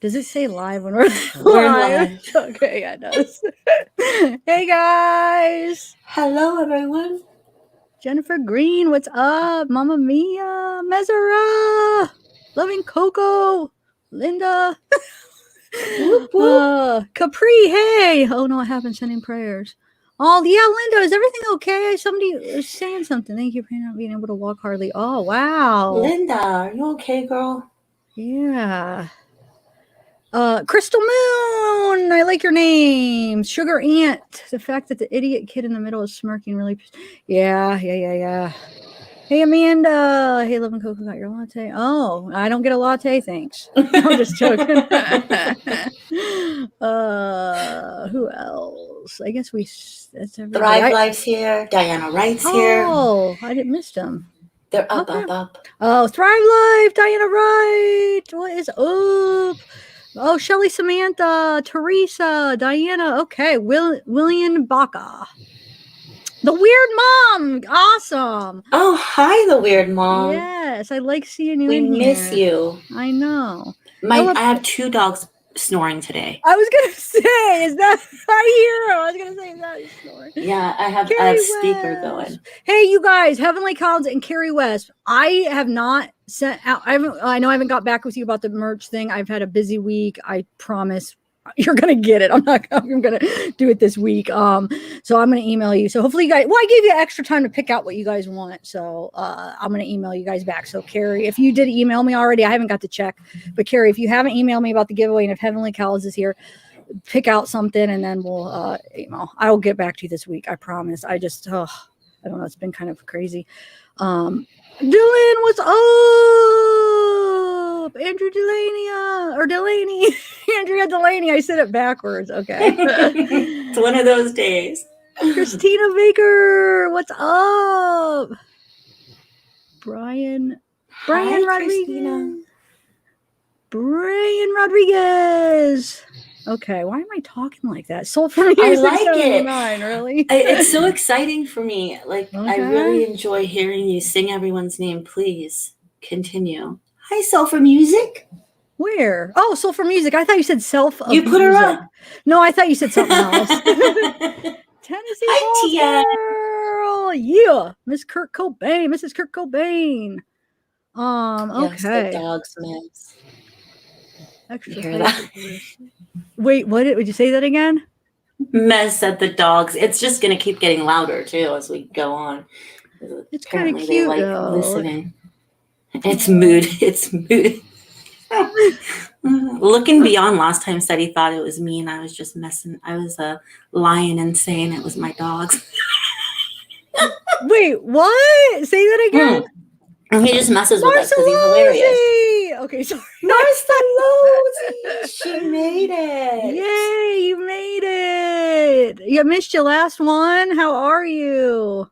Does it say live when we're live? Okay, yeah, it does. Hey guys, Hello, everyone. Jennifer Green, what's up? Mama Mia, Mesera, Loving Coco, Linda, Whoop, whoop. Capri. Hey, oh no, I haven't sending prayers. Oh yeah, Linda, is everything okay? Somebody was saying something. Thank you for not being able to walk hardly. Oh wow, Linda, are you okay, girl? yeah. Crystal Moon, I like your name. Sugar Ant. The fact that the idiot kid in the middle is smirking really. Yeah. Hey, Amanda. Hey, Love and Coco, got your latte? Oh, I don't get a latte, thanks. I'm just joking. Who else? I guess that's everybody. Thrive Life's here. Diana Wright's here. Oh, I didn't miss them. They're up. Oh, Thrive Life, Diana Wright. What is up? Oh, Shelly, Samantha, Teresa, Diana. Okay, William Baca. The Weird Mom. Awesome. Oh, hi, the Weird Mom. Yes, I like seeing you we in here. miss you. I know. I have 2 dogs snoring today. I was going to say, is that I hear him. I was going to say, is that snoring? Yeah, I have a speaker going. Hey, you guys, Heavenly Clouds and Carrie West. I have not sent out. I know I haven't got back with you about the merch thing. I've had a busy week. I promise you're gonna get it. I'm gonna do it this week. So I'm gonna email you. So hopefully you guys. Well, I gave you extra time to pick out what you guys want. So I'm gonna email you guys back. So Carrie, if you did email me already, I haven't got to check. But Carrie, if you haven't emailed me about the giveaway and if Heavenly Clouds is here, pick out something and then we'll email. I'll get back to you this week. I promise. I just I don't know. It's been kind of crazy. Dylan, what's up? Andrew Delaney. Andrea Delaney. I said it backwards. Okay. It's one of those days. Christina Baker, what's up? Brian Rodriguez. Christina. Brian Rodriguez. Okay, why am I talking like that? Soul for me. I like it. Really? It's so exciting for me. Like, okay. I really enjoy hearing you sing everyone's name. Please continue. Hi, Soul for Music. Where? Oh, Soul for Music. I thought you said self. You put her up. No, I thought you said something else. Tennessee. Hi, girl. Yeah, Mrs. Kurt Cobain. Yes, okay. the dogs miss. Extra. You hear that? Wait, what? Would you say that again? Mez said the dogs. It's just gonna keep getting louder too as we go on. It's kind of cute, though. Listening. It's mood. Looking beyond last time said he thought it was me and I was just messing. I was lying and saying it was my dogs. Wait, what? Say that again. He just messes with us because he's hilarious. Okay, sorry. Marcellosi, she made it. Yay, you made it. You missed your last one. How are you?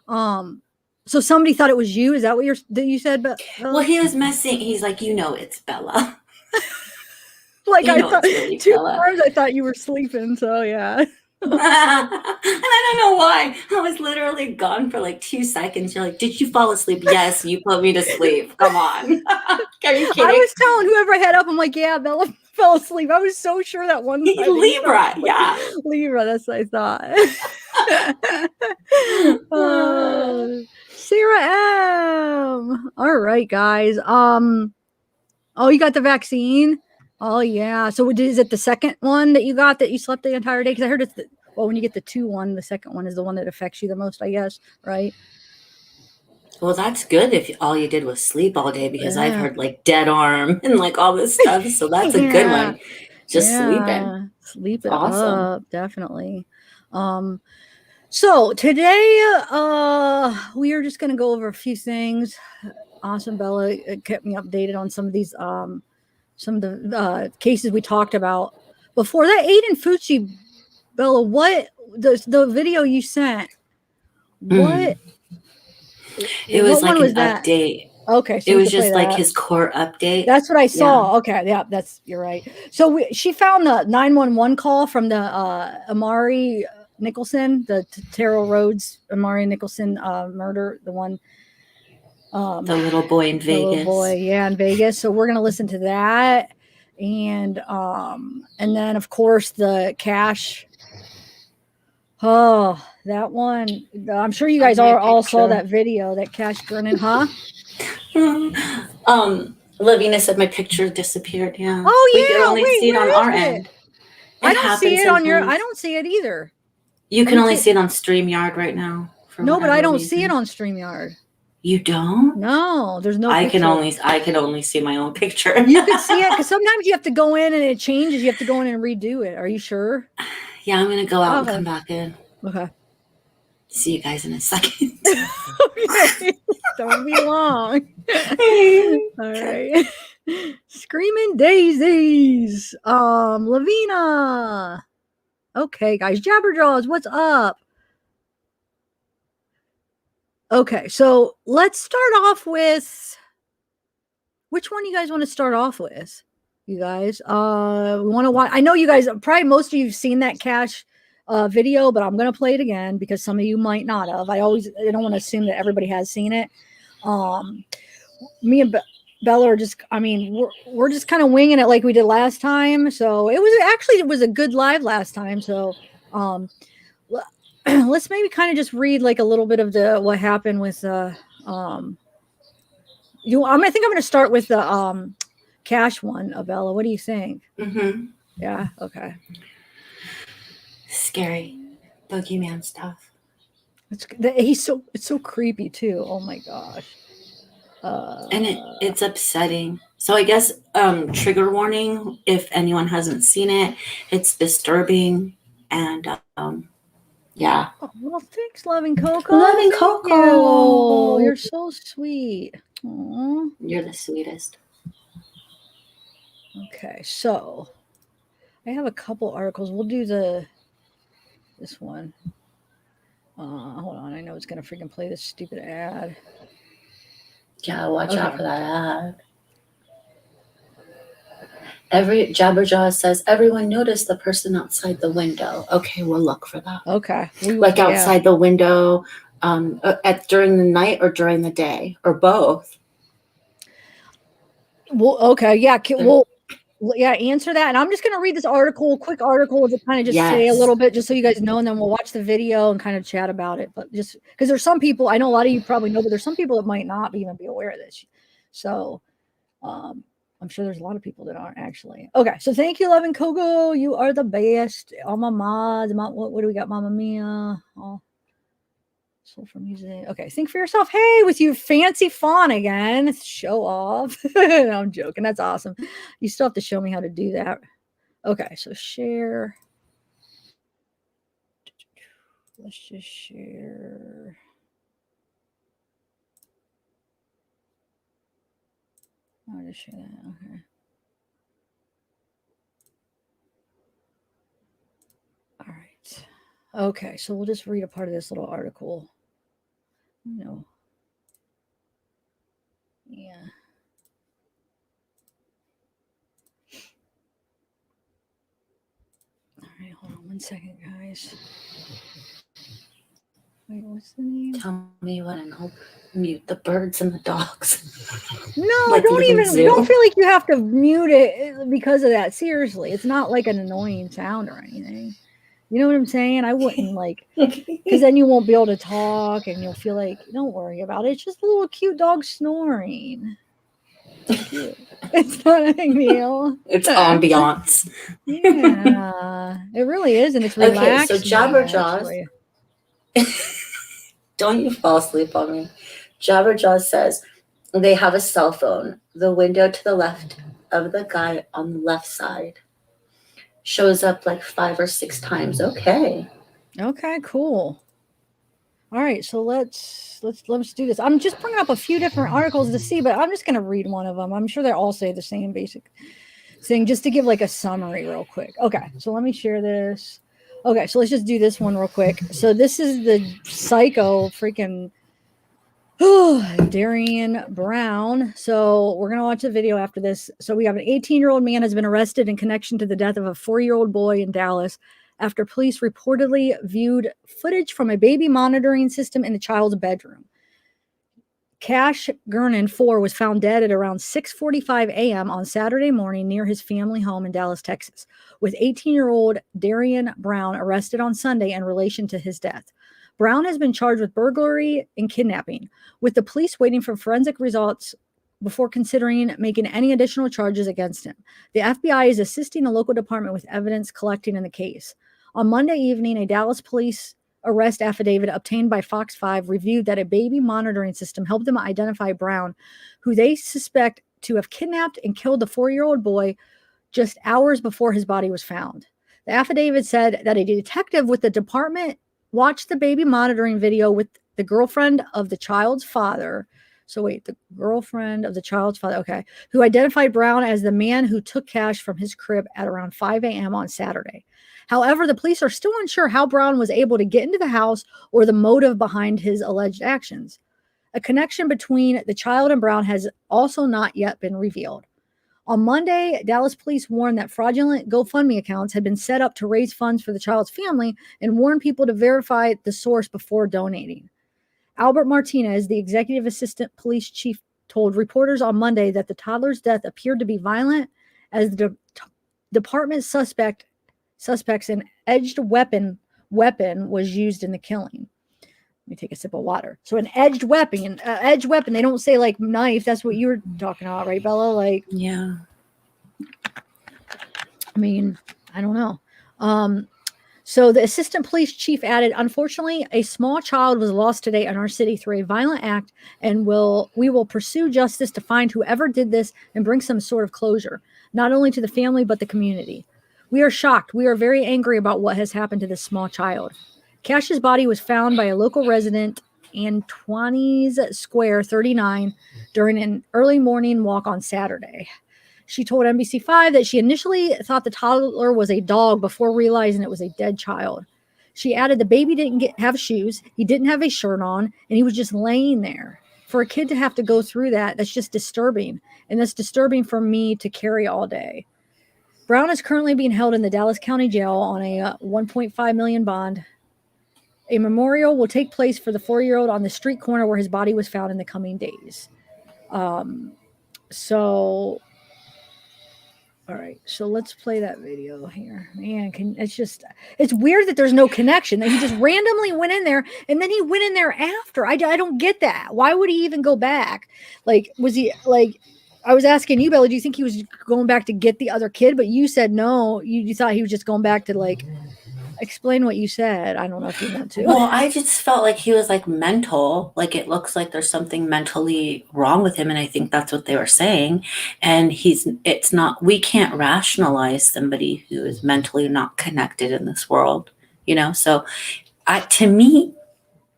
So somebody thought it was you. Is that what you said? But well, he was messing. He's like, it's Bella. Like I thought really 2 hours. I thought you were sleeping. So yeah. And I don't know why. I was literally gone for like 2 seconds. You're like, did you fall asleep? Yes, you put me to sleep. Come on. Are you kidding? I was telling whoever I had up, I'm like, yeah, Bella fell asleep. I was so sure that one time. Libra, yeah. Libra, that's what I thought. Sarah M. All right, guys. Oh, you got the vaccine? Oh, yeah. So is it the second one that you got that you slept the entire day? Because I heard it's when you get the 2-1, the second one is the one that affects you the most, I guess, right? Well, that's good if all you did was sleep all day because I've heard like dead arm and like all this stuff. So that's a good one. Just sleeping. Sleep it up, definitely. So today we are just going to go over a few things. Awesome. Bella kept me updated on some of these some of the cases we talked about before that. Aiden Fucci, Bella, what the video you sent? What? It was like an update. Okay, so it was just like his court update. That's what I saw. Yeah. Okay, yeah, you're right. So she found the 911 call from the Amari Nicholson, the Terrell Rhodes Amari Nicholson murder, the one. The little boy in Vegas. In Vegas. So we're going to listen to that. And then of course the Cash. Oh, that one. I'm sure you guys all saw that video, that Cash Gernon, huh? Lavina said my picture disappeared. Yeah. Oh We could yeah. only see it on our end. I don't see it on your. I don't see it either. You can only see it on StreamYard right now. No, but I don't see it on StreamYard. You don't? No, there's no. I can only see my own picture. You can see it because sometimes you have to go in and it changes. You have to go in and redo it. Are you sure? Yeah, I'm gonna go out and come back in. Okay. See you guys in a second. Don't be long. All right. Screaming daisies. Lavina. Okay, guys. Jabberjaws, what's up? Okay, so let's start off with which one you guys want to start off with? You guys, we want to watch. I know you guys probably most of you've seen that Cash video, but I'm gonna play it again because some of you might not have. I don't want to assume that everybody has seen it. Me and Bella are just, I mean, we're just kind of winging it like we did last time. So it was a good live last time. So let's maybe kind of just read like a little bit of what happened with I think I'm going to start with the Cash one, Bella. What do you think? Mm-hmm. Yeah. Okay. Scary boogeyman stuff. It's so creepy too. Oh my gosh. And it's upsetting. So I guess trigger warning if anyone hasn't seen it. It's disturbing and yeah. Oh, well, thanks, Loving Coco. Loving Coco. You're so sweet. Aww. You're the sweetest. Okay, so I have a couple articles. We'll do this one. Hold on. I know it's gonna freaking play this stupid ad. Yeah, watch out for that ad. Every Jabberjaw says everyone noticed the person outside the window. Okay, we'll look for that. Okay, outside the window, during the night or during the day or both. Well, okay, yeah. Answer that. And I'm just going to read this quick article to kind of just say a little bit, just so you guys know, and then we'll watch the video and kind of chat about it. But just because there's some people, I know a lot of you probably know, but there's some people that might not even be aware of this. So I'm sure there's a lot of people that aren't actually. Okay, so thank you, Loving Coco. You are the best. All my mods. What do we got? Mamma Mia. Oh, soul for music. Okay, think for yourself. Hey, with your fancy font again. Show off. No, I'm joking. That's awesome. You still have to show me how to do that. Okay, so share. Let's just share. I'll just share that. Okay. All right. Okay, so we'll just read a part of this little article. No. Yeah. All right, hold on 1 second, guys. Wait, what's the name? Tell me what, and I'll mute the birds and the dogs. No, like don't feel like you have to mute it because of that. Seriously, it's not like an annoying sound or anything. You know what I'm saying? I wouldn't because then you won't be able to talk and you'll feel like, don't worry about it. It's just a little cute dog snoring. Cute. It's not a big deal. It's ambiance. Yeah, it really is. And it's relaxing. Okay, so Jabberjaws. Don't you fall asleep on me. Jabberjaw says they have a cell phone. The window to the left of the guy on the left side shows up like 5 or 6 times. Okay, cool. All right, so let's do this. I'm just bringing up a few different articles to see, but I'm just going to read one of them. I'm sure they all say the same basic thing, just to give like a summary real quick. Okay, so let me share this. Okay, so let's just do this one real quick. So this is the psycho freaking Darian Brown. So we're going to watch the video after this. So we have an 18-year-old man has been arrested in connection to the death of a 4-year-old boy in Dallas after police reportedly viewed footage from a baby monitoring system in the child's bedroom. Cash Gernon, 4, was found dead at around 6:45 a.m. on Saturday morning near his family home in Dallas, Texas, with 18-year-old Darian Brown arrested on Sunday in relation to his death. Brown has been charged with burglary and kidnapping, with the police waiting for forensic results before considering making any additional charges against him. The FBI is assisting the local department with evidence collecting in the case. On Monday evening, a Dallas police arrest affidavit obtained by Fox 5 reviewed that a baby monitoring system helped them identify Brown, who they suspect to have kidnapped and killed the 4-year-old boy just hours before his body was found. The affidavit said that a detective with the department watched the baby monitoring video with the girlfriend of the child's father. So wait, the girlfriend of the child's father, okay, who identified Brown as the man who took Cash from his crib at around 5 a.m. on Saturday. However, the police are still unsure how Brown was able to get into the house or the motive behind his alleged actions. A connection between the child and Brown has also not yet been revealed. On Monday, Dallas police warned that fraudulent GoFundMe accounts had been set up to raise funds for the child's family and warned people to verify the source before donating. Albert Martinez, the executive assistant police chief, told reporters on Monday that the toddler's death appeared to be violent as the department's suspects an edged weapon was used in the killing. Let me take a sip of water. So an edged weapon, they don't say like knife. That's what you were talking about, right, Bella? Like, Yeah. I mean, I don't know. So the assistant police chief added, unfortunately, a small child was lost today in our city through a violent act, and we will pursue justice to find whoever did this and bring some sort of closure, not only to the family, but the community. We are shocked. We are very angry about what has happened to this small child. Cash's body was found by a local resident in 20s Square 39 during an early morning walk on Saturday. She told NBC5 that she initially thought the toddler was a dog before realizing it was a dead child. She added the baby didn't have shoes, he didn't have a shirt on, and he was just laying there. For a kid to have to go through that's just disturbing, and that's disturbing for me to carry all day. Brown is currently being held in the Dallas County Jail on a $1.5 million bond. A memorial will take place for the 4-year-old on the street corner where his body was found in the coming days. All right, so let's play that video here. Man, it's weird that there's no connection, that he just randomly went in there and then he went in there after. I don't get that. Why would he even go back? Like, was he like, I was asking you, Bella, do you think he was going back to get the other kid? But you said no, you thought he was just going back to like, explain what you said. I don't know if you want to. Well, I just felt like he was like mental, like it looks like there's something mentally wrong with him. And I think that's what they were saying. And we can't rationalize somebody who is mentally not connected in this world, So to me,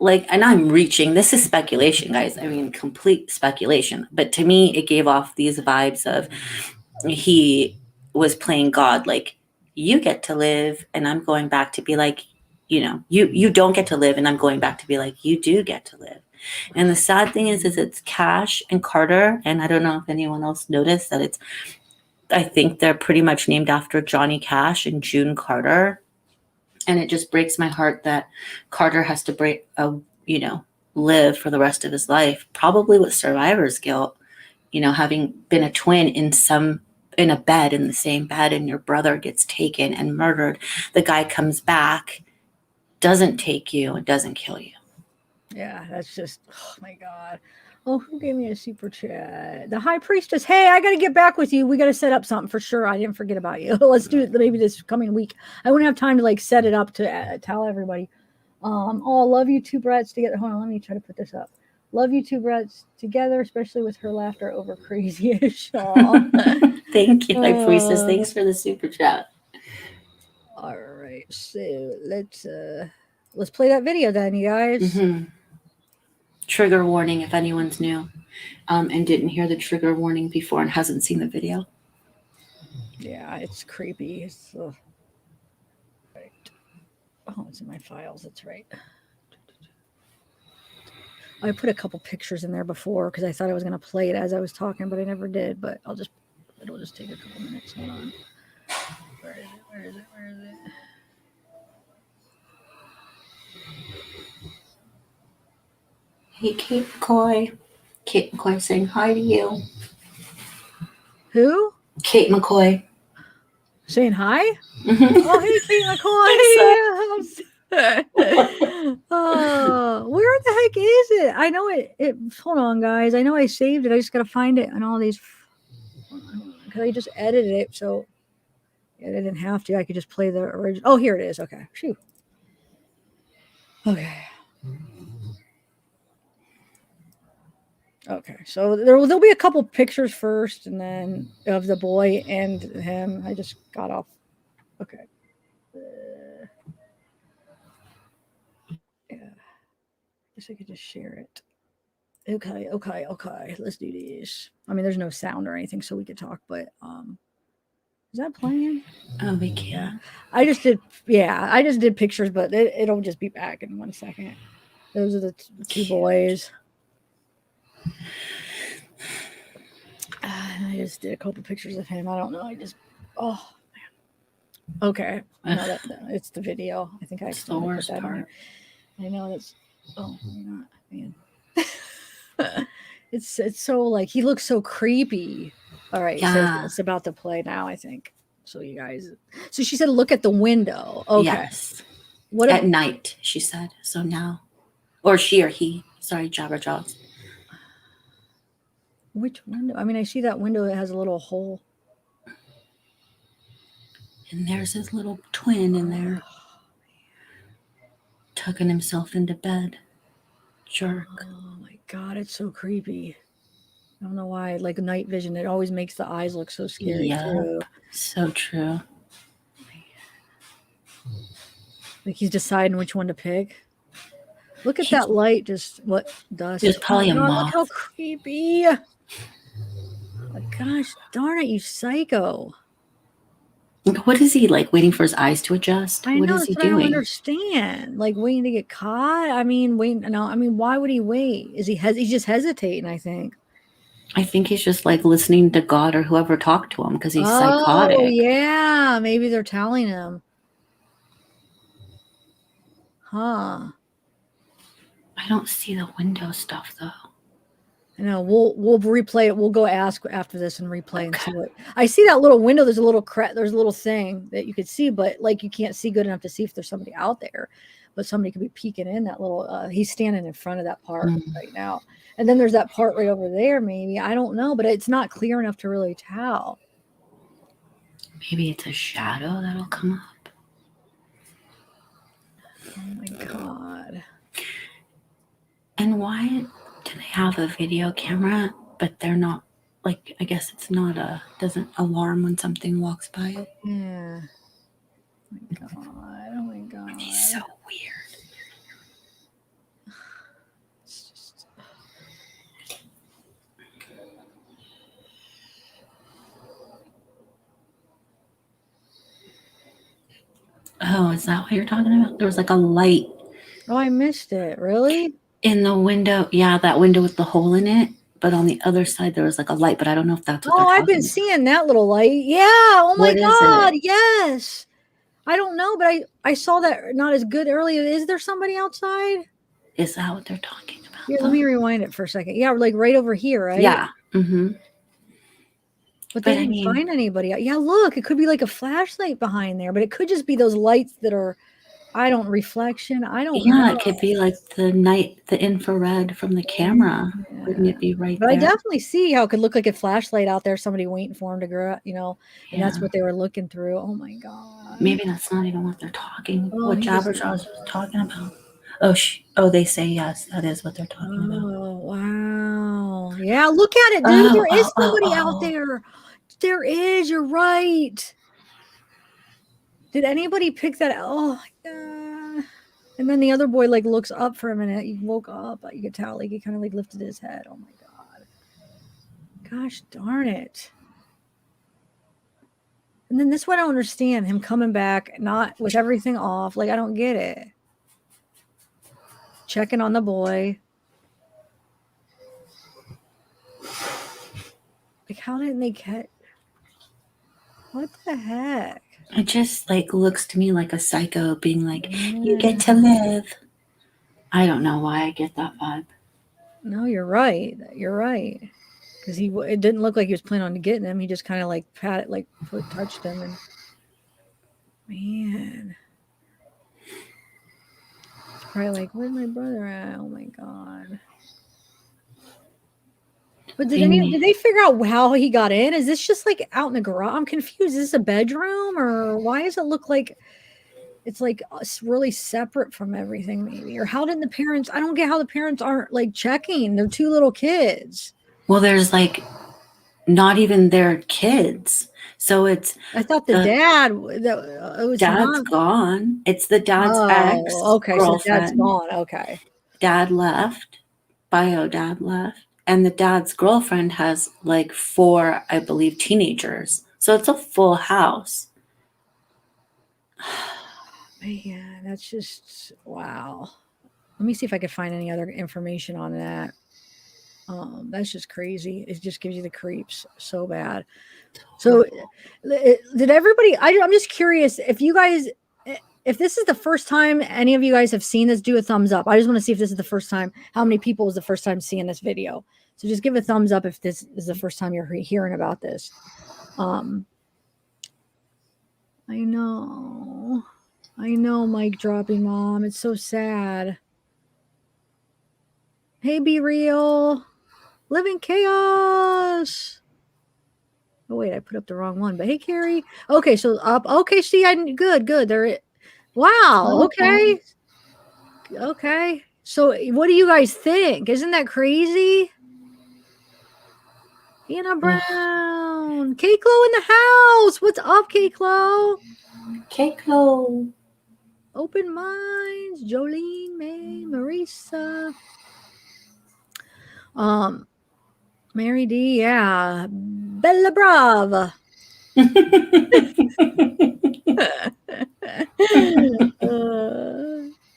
like, and I'm reaching, this is speculation, guys. I mean, complete speculation. But to me, it gave off these vibes of he was playing God, like, you get to live and I'm going back to be like, you don't get to live and I'm going back to be like, you do get to live. And the sad thing is it's Cash and Carter. And I don't know if anyone else noticed that I think they're pretty much named after Johnny Cash and June Carter. And it just breaks my heart that Carter has to live for the rest of his life, probably with survivor's guilt, having been a twin in the same bed, and your brother gets taken and murdered. The guy comes back, doesn't take you, and doesn't kill you. Yeah, that's just, oh my God. Oh, who gave me a super chat? The High Priestess. Hey, I got to get back with you. We got to set up something for sure. I didn't forget about you. Let's do it maybe this coming week. I wouldn't have time to like set it up to tell everybody. Love you two brats together. Hold on, let me try to put this up. Love you two brats together, especially with her laughter over crazy-ish. Thank you, High Priestess. Thanks for the super chat. All right, so let's play that video then, you guys. Mm-hmm. Trigger warning if anyone's new and didn't hear the trigger warning before and hasn't seen the video. Yeah, it's creepy. Right. Oh, it's in my files. That's right. I put a couple pictures in there before because I thought I was going to play it as I was talking, but I never did. But it'll just take a couple minutes. Hold on. Where is it? Hey, Kate Coy. Kate McCoy saying hi to you. Who? Kate McCoy. Saying hi? Mhm. Oh, hey, Kate McCoy. Oh, where the heck is it? I know it. Hold on, guys. I know I saved it. I just got to find it on all these. Because I just edited it, so I didn't have to. I could just play the original. Oh, here it is. Okay. Phew. Okay. Okay. So there'll be a couple pictures first, and then of the boy and him. I just got off. Okay. Yeah. I guess I could just share it. Okay. Let's do this. I mean, there's no sound or anything, so we could talk, but is that playing? Oh, we can't. I just did pictures, but it'll just be back in 1 second. Those are the two boys. I just did a couple pictures of him. I don't know. Oh man. Okay. No, it's the video. I think I It's the worst part. I know that's. Oh, not man. It's so like he looks so creepy. All right, Yeah. so it's about to play now, I think. So you guys. So she said, "Look at the window." Okay. Yes. What at night? She said. So now, or she or he. Sorry, Jabberjaws. Which window? I mean, I see that window that has a little hole. And there's his little twin in there, tucking himself into bed. Jerk. Oh my god, it's so creepy. I don't know why. Like night vision, it always makes the eyes look so scary. Yeah, too. so true. Like he's deciding which one to pick. Look at that light. Just what dust? There's probably a moth. Look how creepy. Oh, gosh darn it, you psycho. What is he like? Waiting for his eyes to adjust? I What know, is he that's what I don't doing? understand. Like waiting to get caught. I mean, why would he wait? Is he's just hesitating? I think. I think he's just like listening to God or whoever talked to him because he's psychotic. Oh yeah, maybe they're telling him. Huh. I don't see the window stuff though. I know. We'll replay it. We'll go ask after this and replay and see what I see. That little window. There's a little There's a little thing that you could see, but like you can't see good enough to see if there's somebody out there. But somebody could be peeking in that little. He's standing in front of that part right now, and then there's that part right over there. Maybe I don't know, but it's not clear enough to really tell. Maybe it's a shadow that'll come up. Oh my god! And why do they have a video camera, but they're not like? I guess it's not doesn't alarm when something walks by it. Yeah. Oh my god! He's so weird. It's just. Oh, is that what you're talking about? There was like a light. Oh, I missed it. Really? In the window. Yeah, that window with the hole in it. But on the other side, there was like a light, but I don't know if that's what they're talking I've been about. seeing that little light. Yeah. Oh my What is god. it? Yes. I don't know, but I saw that not as good earlier. Is there somebody outside? Is that what they're talking about? Here, let me rewind it for a second. Yeah, like right over here, right? Yeah. Mm-hmm. But they didn't find anybody. Yeah, look, it could be like a flashlight behind there, but it could just be those lights that are, reflection. I don't know. Yeah, it could be like the infrared from the camera. Yeah. Wouldn't it be right but there? I definitely see how it could look like a flashlight out there, somebody waiting for him to grow, and that's what they were looking through. Oh my god. Maybe that's not even what they're talking about. What Jabberjaws was talking about. Oh, they say yes, that is what they're talking about. Oh, wow. Yeah, look at it, dude. There is somebody out there. There is, you're right. Did anybody pick that? Oh, yeah. And then the other boy like looks up for a minute. He woke up. You could tell like he kind of like lifted his head. Oh my god. Gosh darn it. And then this one I don't understand. Him coming back, not with everything off. Like I don't get it. Checking on the boy. Like how didn't they catch? What the heck? It just like looks to me like a psycho being like, you get to live. I don't know why I get that vibe. No, you're right. You're right. Because it didn't look like he was planning on getting him. He just kind of like touched him, and man, it's probably like, where's my brother at? Oh my god. But did they figure out how he got in? Is this just like out in the garage? I'm confused. Is this a bedroom, or why does it look like it's like really separate from everything, maybe? Or how did the parents? I don't get how the parents aren't like checking. They're two little kids. Well, there's like not even their kids. So it's. I thought the dad. It was Dad's gone. It's the dad's ex. Okay, girlfriend. So dad's gone. Okay. Dad left. Bio dad left. And the dad's girlfriend has like 4, I believe, teenagers. So it's a full house. Man, that's just wow. Let me see if I could find any other information on that. That's just crazy. It just gives you the creeps so bad. So did everybody, I'm just curious if you guys, if this is the first time any of you guys have seen this, do a thumbs up. I just want to see if this is the first time, how many people was the first time seeing this video. So just give a thumbs up if this is the first time you're hearing about this. I know, mic dropping, Mom. It's so sad. Hey, Be Real. Live in chaos. Oh, wait, I put up the wrong one. But hey, Carrie. Okay, so up. Okay, see, good. There. Wow. Okay. So what do you guys think? Isn't that crazy? Anna Brown. K-Clo in the house. What's up, K-Clo? K-Clo. Open Minds. Jolene, May, Marisa. Mary D, yeah. Bella Brava.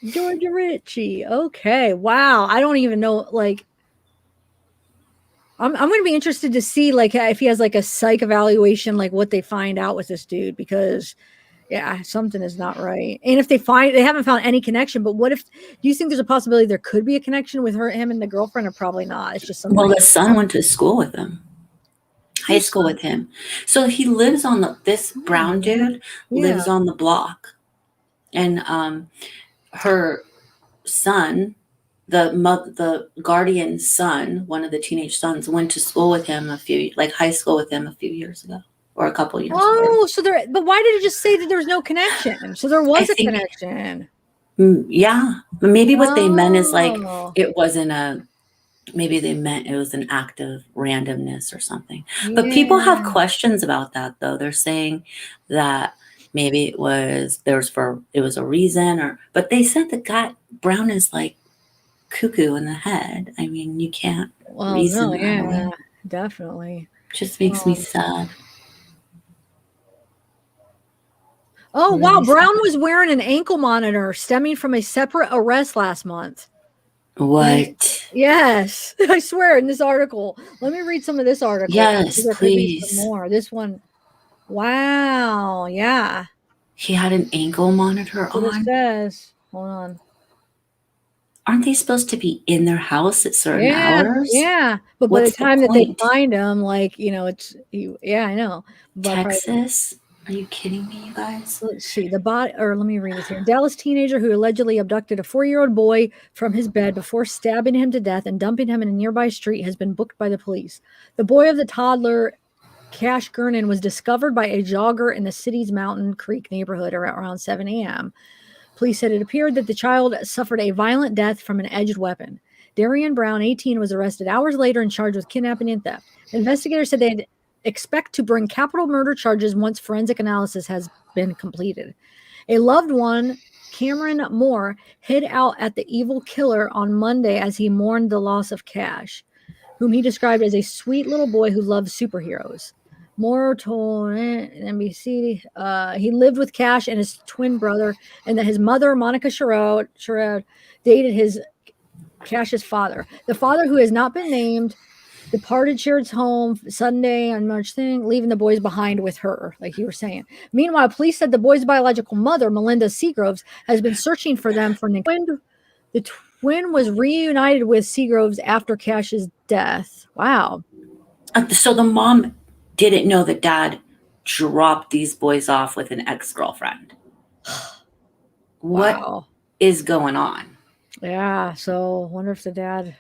Georgia Ritchie. Okay. Wow. I don't even know. Like, I'm going to be interested to see like if he has like a psych evaluation, like what they find out with this dude, because yeah, something is not right. And if they haven't found any connection, but what if, do you think there's a possibility there could be a connection with him and the girlfriend, or probably not? It's just something. Well, the son went to school with him. High school with him. So he lives on this brown dude lives on the block. And her son, the guardian's son, one of the teenage sons, went to school with him high school with him a few years ago, or a couple years ago. Oh, so but why did it just say that there was no connection? So there was a connection. Yeah. Maybe what they meant is like, it wasn't maybe they meant it was an act of randomness or something. Yeah. But people have questions about that, though. They're saying that maybe it was a reason, but they said the guy Brown is like cuckoo in the head. I mean, you can't reason that. Yeah, definitely. Just makes me sad. Oh, wow. Brown was wearing an ankle monitor stemming from a separate arrest last month. What? Yes, I swear, in this article. Let me read some of this article. Yes, please. Some more. This one. Wow. Yeah. He had an ankle monitor on. It says. Hold on. Aren't they supposed to be in their house at certain hours? Yeah. But by the time that they find him, like, I know. Texas? Are you kidding me, you guys? Let's see. Let me read this here. Dallas teenager who allegedly abducted a 4-year-old boy from his bed before stabbing him to death and dumping him in a nearby street has been booked by the police. The boy of the toddler, Cash Gernon, was discovered by a jogger in the city's Mountain Creek neighborhood around 7 a.m. Police said it appeared that the child suffered a violent death from an edged weapon. Darian Brown, 18, was arrested hours later and charged with kidnapping and theft. The investigators said they'd expect to bring capital murder charges once forensic analysis has been completed. A loved one, Cameron Moore, hid out at the evil killer on Monday as he mourned the loss of Cash, whom he described as a sweet little boy who loved superheroes. Moore told NBC he lived with Cash and his twin brother, and that his mother, Monica Sherrod, dated Cash's father. The father, who has not been named, departed Sherrod's home Sunday on March thing, leaving the boys behind with her, like you were saying. Meanwhile, police said the boys' biological mother, Melinda Seagroves, has been searching for them for The twin was reunited with Seagroves after Cash's death. Wow. So the mom didn't know that dad dropped these boys off with an ex-girlfriend. What is going on? Yeah. So wonder if the dad,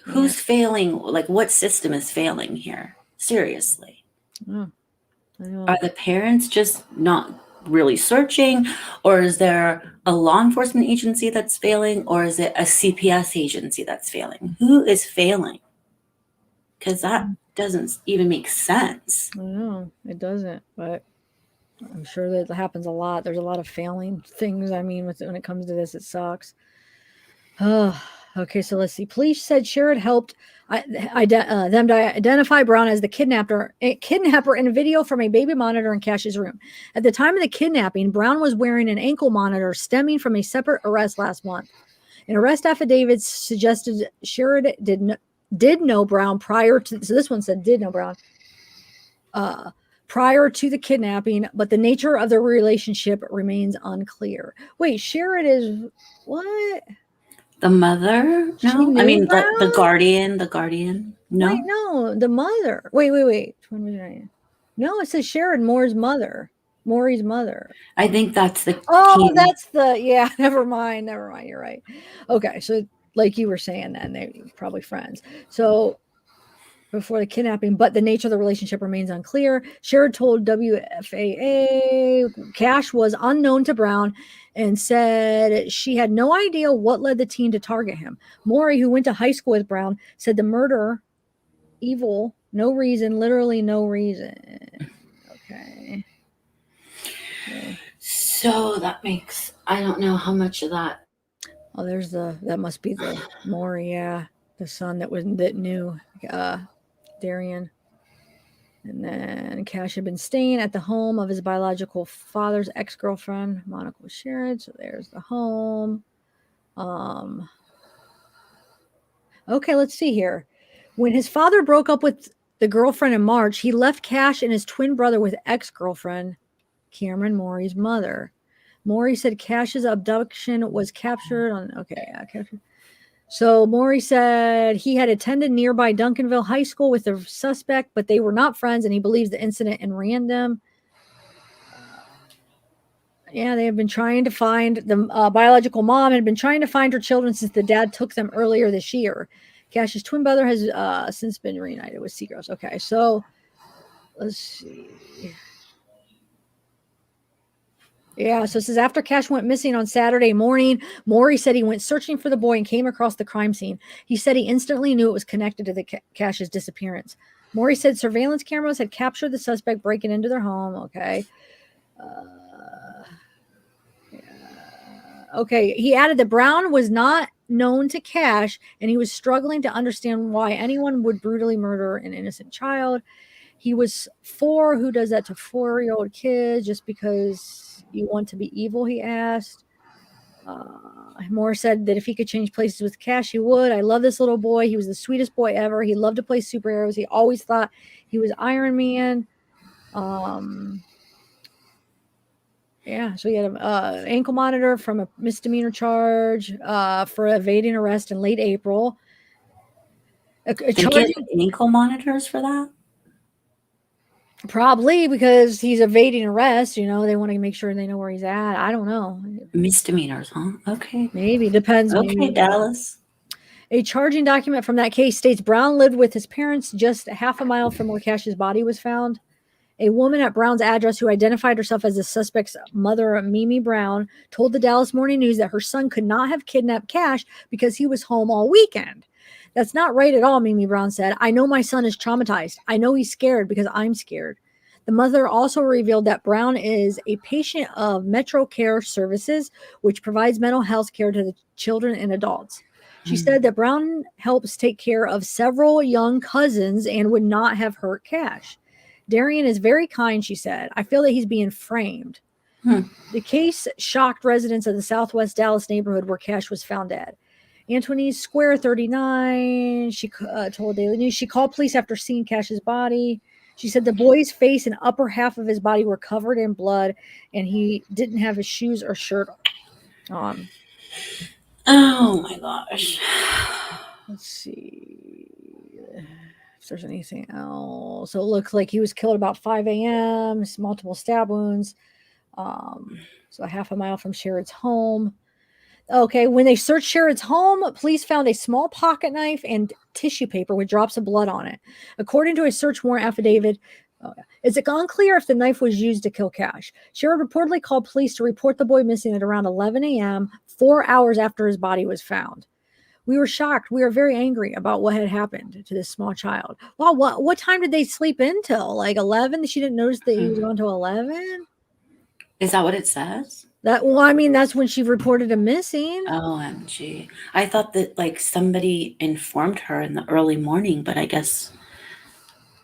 who's failing? Like, what system is failing here? Seriously. I know. Are the parents just not really searching, or is there a law enforcement agency that's failing, or is it a CPS agency that's failing? Who is failing? Because that doesn't even make sense. I know it doesn't, but I'm sure that happens a lot. There's a lot of failing things. I mean, when it comes to this, it sucks. Oh, okay. So let's see. Police said Sherrod helped them to identify Brown as the kidnapper in a video from a baby monitor in Cash's room. At the time of the kidnapping, Brown was wearing an ankle monitor stemming from a separate arrest last month. An arrest affidavit suggested Sherrod did know Brown prior to. So this one said did know Brown. Prior to the kidnapping, but the nature of their relationship remains unclear. Wait, Sherrod is what? The mother? No, I mean the guardian. The guardian. No, wait, no, the mother. Wait. No, it says Sherrod Moore's mother. Maury's mother. I think that's the. That's the. Yeah, never mind. You're right. Okay, so like you were saying, then they're probably friends. So before the kidnapping, but the nature of the relationship remains unclear. Sherrod told WFAA Cash was unknown to Brown and said she had no idea what led the teen to target him. Maury, who went to high school with Brown, said the murder, evil, no reason, literally no reason. Okay. So that makes, I don't know how much of that. Oh, that must be the Maury, yeah. The son that knew Darian. And then Cash had been staying at the home of his biological father's ex-girlfriend, Monica Sherrod. So there's the home. Okay, let's see here. When his father broke up with the girlfriend in March, he left Cash and his twin brother with ex-girlfriend, Cameron Maury's mother. Maury said Cash's abduction was captured on, captured. So Maury said he had attended nearby Duncanville High School with the suspect, but they were not friends, and he believes the incident in random. They have been trying to find the biological mom had been trying to find her children since the dad took them earlier this year. Cash's twin brother has since been reunited with Seagroves. Okay, so let's see. Yeah, so it says after Cash went missing on Saturday morning, Maury said he went searching for the boy and came across the crime scene. He said he instantly knew it was connected to the Cash's disappearance. Maury said surveillance cameras had captured the suspect breaking into their home. Okay. Okay, he added that Brown was not known to Cash, and he was struggling to understand why anyone would brutally murder an innocent child. He was 4. Who does that to 4-year-old kids just because you want to be evil, he asked. Moore said that if he could change places with Cash, he would. I love this little boy. He was the sweetest boy ever. He loved to play superheroes. He always thought he was Iron Man. So he had an ankle monitor from a misdemeanor charge for evading arrest in late April. They get ankle monitors for that? Probably because he's evading arrest. They want to make sure they know where he's at. I don't know. Misdemeanors, huh? Okay. Maybe. Depends. Okay, maybe. Dallas. A charging document from that case states Brown lived with his parents just half a mile from where Cash's body was found. A woman at Brown's address who identified herself as the suspect's mother, Mimi Brown, told the Dallas Morning News that her son could not have kidnapped Cash because he was home all weekend. That's not right at all, Mimi Brown said. I know my son is traumatized. I know he's scared because I'm scared. The mother also revealed that Brown is a patient of Metro Care Services, which provides mental health care to the children and adults. She said that Brown helps take care of several young cousins and would not have hurt Cash. Darian is very kind, she said. I feel that he's being framed. The case shocked residents of the Southwest Dallas neighborhood where Cash was found dead. Antoinette Square 39, she told Daily News, she called police after seeing Cash's body. She said the boy's face and upper half of his body were covered in blood, and he didn't have his shoes or shirt on. Oh my gosh. Let's see if there's anything else. So it looks like he was killed about 5 a.m. Multiple stab wounds. So a half a mile from Sherrod's home. Okay, when they searched Sherrod's home, police found a small pocket knife and tissue paper with drops of blood on it. According to a search warrant affidavit, it's unclear if the knife was used to kill Cash. Sherrod reportedly called police to report the boy missing at around 11 a.m., 4 hours after his body was found. We were shocked. We were very angry about what had happened to this small child. Well, what time did they sleep until? Like 11? She didn't notice that he was going to 11? Is that what it says? I mean, that's when she reported him missing. OMG. I thought that like somebody informed her in the early morning, but I guess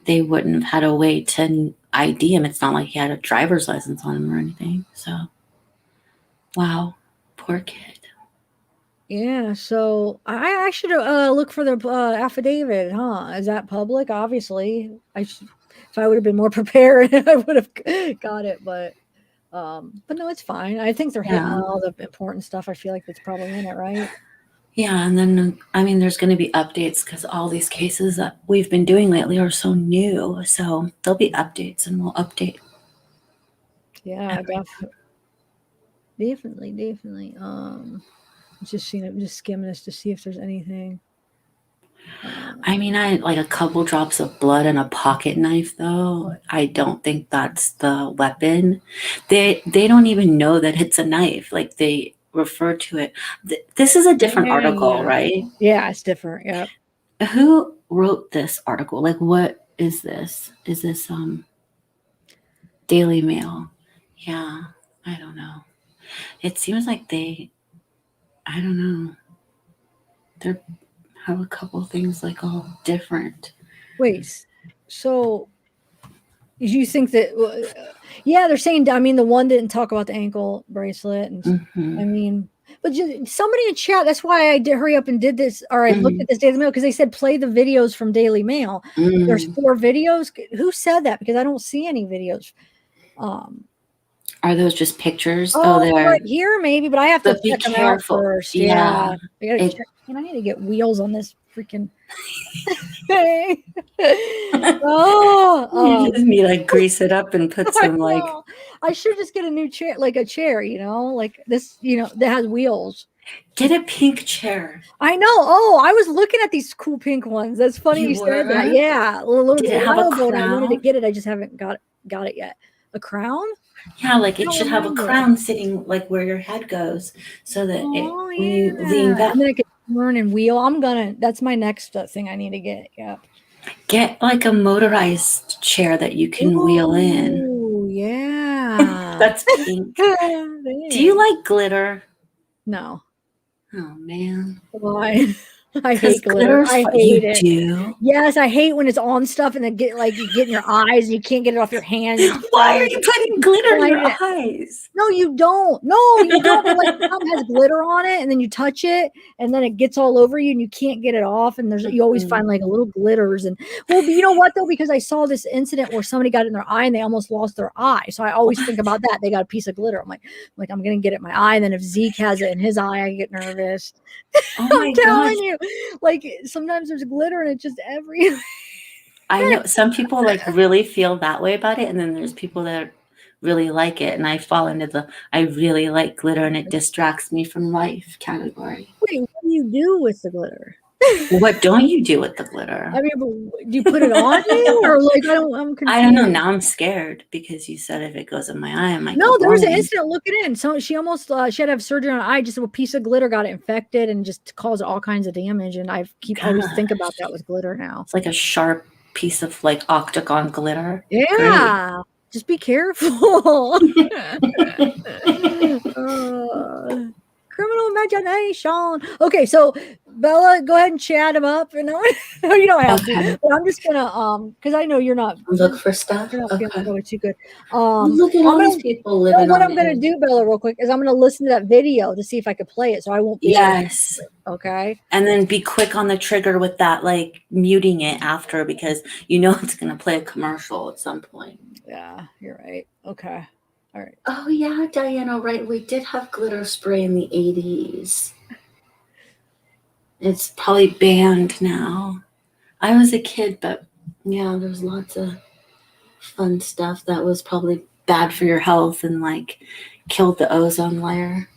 they wouldn't have had a way to ID him. It's not like he had a driver's license on him or anything. So, wow, poor kid. Yeah, so I should look for the affidavit, huh? Is that public? Obviously, if I would have been more prepared, I would have got it. But no, it's fine. I think they're hitting on all the important stuff. I feel like that's probably in it, right? Yeah, and then I mean, there's going to be updates because all these cases that we've been doing lately are so new. So there'll be updates, and we'll update. Yeah, definitely. Just skimming this to see if there's anything. I mean, I like a couple drops of blood and a pocket knife, though. I don't think that's the weapon. They don't even know that it's a knife. Like they refer to it. This is a different article, right? Yeah, it's different. Yeah. Who wrote this article? Like, what is this? Is this Daily Mail? Yeah, I don't know. It seems like I don't know. They have a couple things like all different. Wait, so you think that? Yeah, they're saying. I mean, the one didn't talk about the ankle bracelet, and I mean, but somebody in chat. That's why I did hurry up and did this. Or I looked at this Daily Mail because they said play the videos from Daily Mail. There's 4 videos. Who said that? Because I don't see any videos. Are those just pictures? They're right here, maybe, but I have to check them out first. Yeah. I gotta check. I need to get wheels on this freaking thing. You just need to grease it up and put some like. I should just get a new chair, like a chair, like this, that has wheels. Get a pink chair. I know. Oh, I was looking at these cool pink ones. That's funny you said that. Yeah, a little bit while ago, and I wanted to get it. I just haven't got it yet. A crown? Yeah, like it should have a crown sitting like where your head goes, so that when you lean back, and then it can turn and wheel. That's my next thing I need to get. Yeah. Get like a motorized chair that you can wheel in. Oh yeah. That's pink. Do you like glitter? No. Oh man. Why? I hate glitter. I hate it. Do? Yes, I hate when it's on stuff and then you get in your eyes and you can't get it off your hands. Why are you putting glitter in your eyes? No, you don't. No, you don't. Like something has glitter on it and then you touch it and then it gets all over you and you can't get it off. And you always find like little glitters. And well, you know what though? Because I saw this incident where somebody got it in their eye and they almost lost their eye. So I always think about that. They got a piece of glitter. I'm like I'm gonna get it in my eye. And then if Zeke has it in his eye, I get nervous. Oh my God. Telling you. Like sometimes there's glitter and it's just everywhere. I know some people like really feel that way about it, and then there's people that really like it, and I fall into the I really like glitter and it distracts me from life category. Wait, what do you do with the glitter? What don't you do with the glitter? I mean, do you put it on you or like I'm confused. I don't know. Now I'm scared because you said if it goes in my eye, I might. No, there was an incident. Look it in. So she almost she had to have surgery on her eye. Just a piece of glitter got infected and just caused all kinds of damage. And I always think about that with glitter now. It's like a sharp piece of like octagon glitter. Yeah. Great. Just be careful. Criminal imagination. Okay, so Bella, go ahead and chat him up. And no, you don't have to. But I'm just gonna because I know you're not look for stuff. You're not feeling really too good. Look at all these people living. What I'm gonna do, Bella, real quick, is I'm gonna listen to that video to see if I could play it, so I won't. Yes. Okay. And then be quick on the trigger with that, like muting it after because it's gonna play a commercial at some point. Yeah, you're right. Okay. All right. Oh yeah, Diana, right. We did have glitter spray in the 80s. It's probably banned now. I was a kid, but yeah, there's lots of fun stuff that was probably bad for your health and like killed the ozone layer.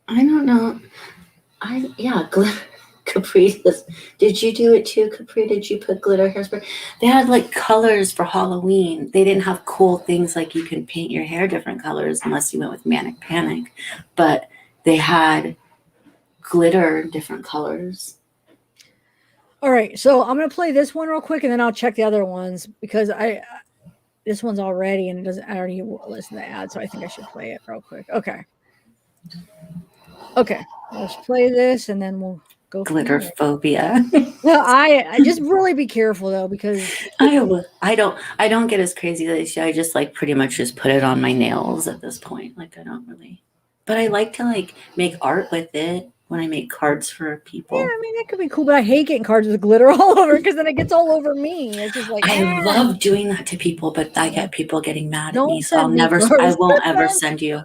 I don't know. Capri. Did you do it too, Capri? Did you put glitter hairspray? They had like colors for Halloween. They didn't have cool things like you can paint your hair different colors unless you went with Manic Panic, but they had glitter different colors. All right, so I'm gonna play this one real quick, and then I'll check the other ones because this one's already and it doesn't. I already listened to the ad, so I think I should play it real quick. Okay. Let's play this, and then we'll go. Glitter phobia. No, I just really be careful though, because I don't get as crazy as you. I just like pretty much just put it on my nails at this point. Like I don't really, but I like to like make art with it when I make cards for people. Yeah, I mean that could be cool, but I hate getting cards with glitter all over because then it gets all over me. It's just like I love doing that to people, but I get people getting mad at me, so send me cards. I won't ever send you.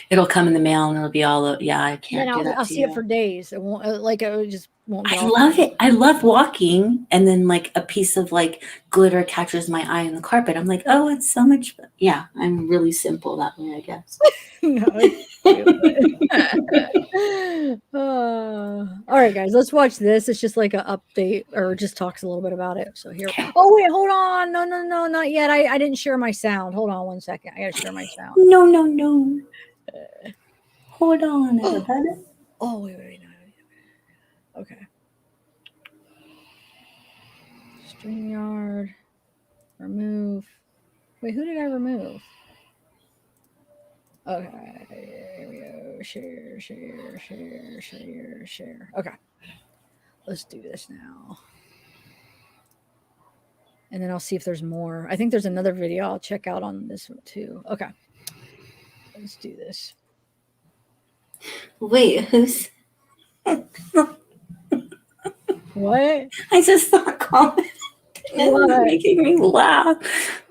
It'll come in the mail and it'll be all yeah. I can't do that. I'll see it for days. It won't it just won't. I love it. I love walking, and then like a piece of like glitter catches my eye on the carpet. I'm like, oh, it's so much. Yeah, I'm really simple that way, I guess. All right, guys, let's watch this. It's just like an update, or just talks a little bit about it. So here. Oh wait, hold on. No, not yet. I didn't share my sound. Hold on 1 second. I gotta share my sound. No. Hold on. Is it better? Oh wait. No. Okay. StreamYard. Remove. Wait, who did I remove? Okay, here we go. Share. Okay. Let's do this now. And then I'll see if there's more. I think there's another video I'll check out on this one too. Okay. Let's do this. Wait, who's... What? I just thought comment. It's making me laugh.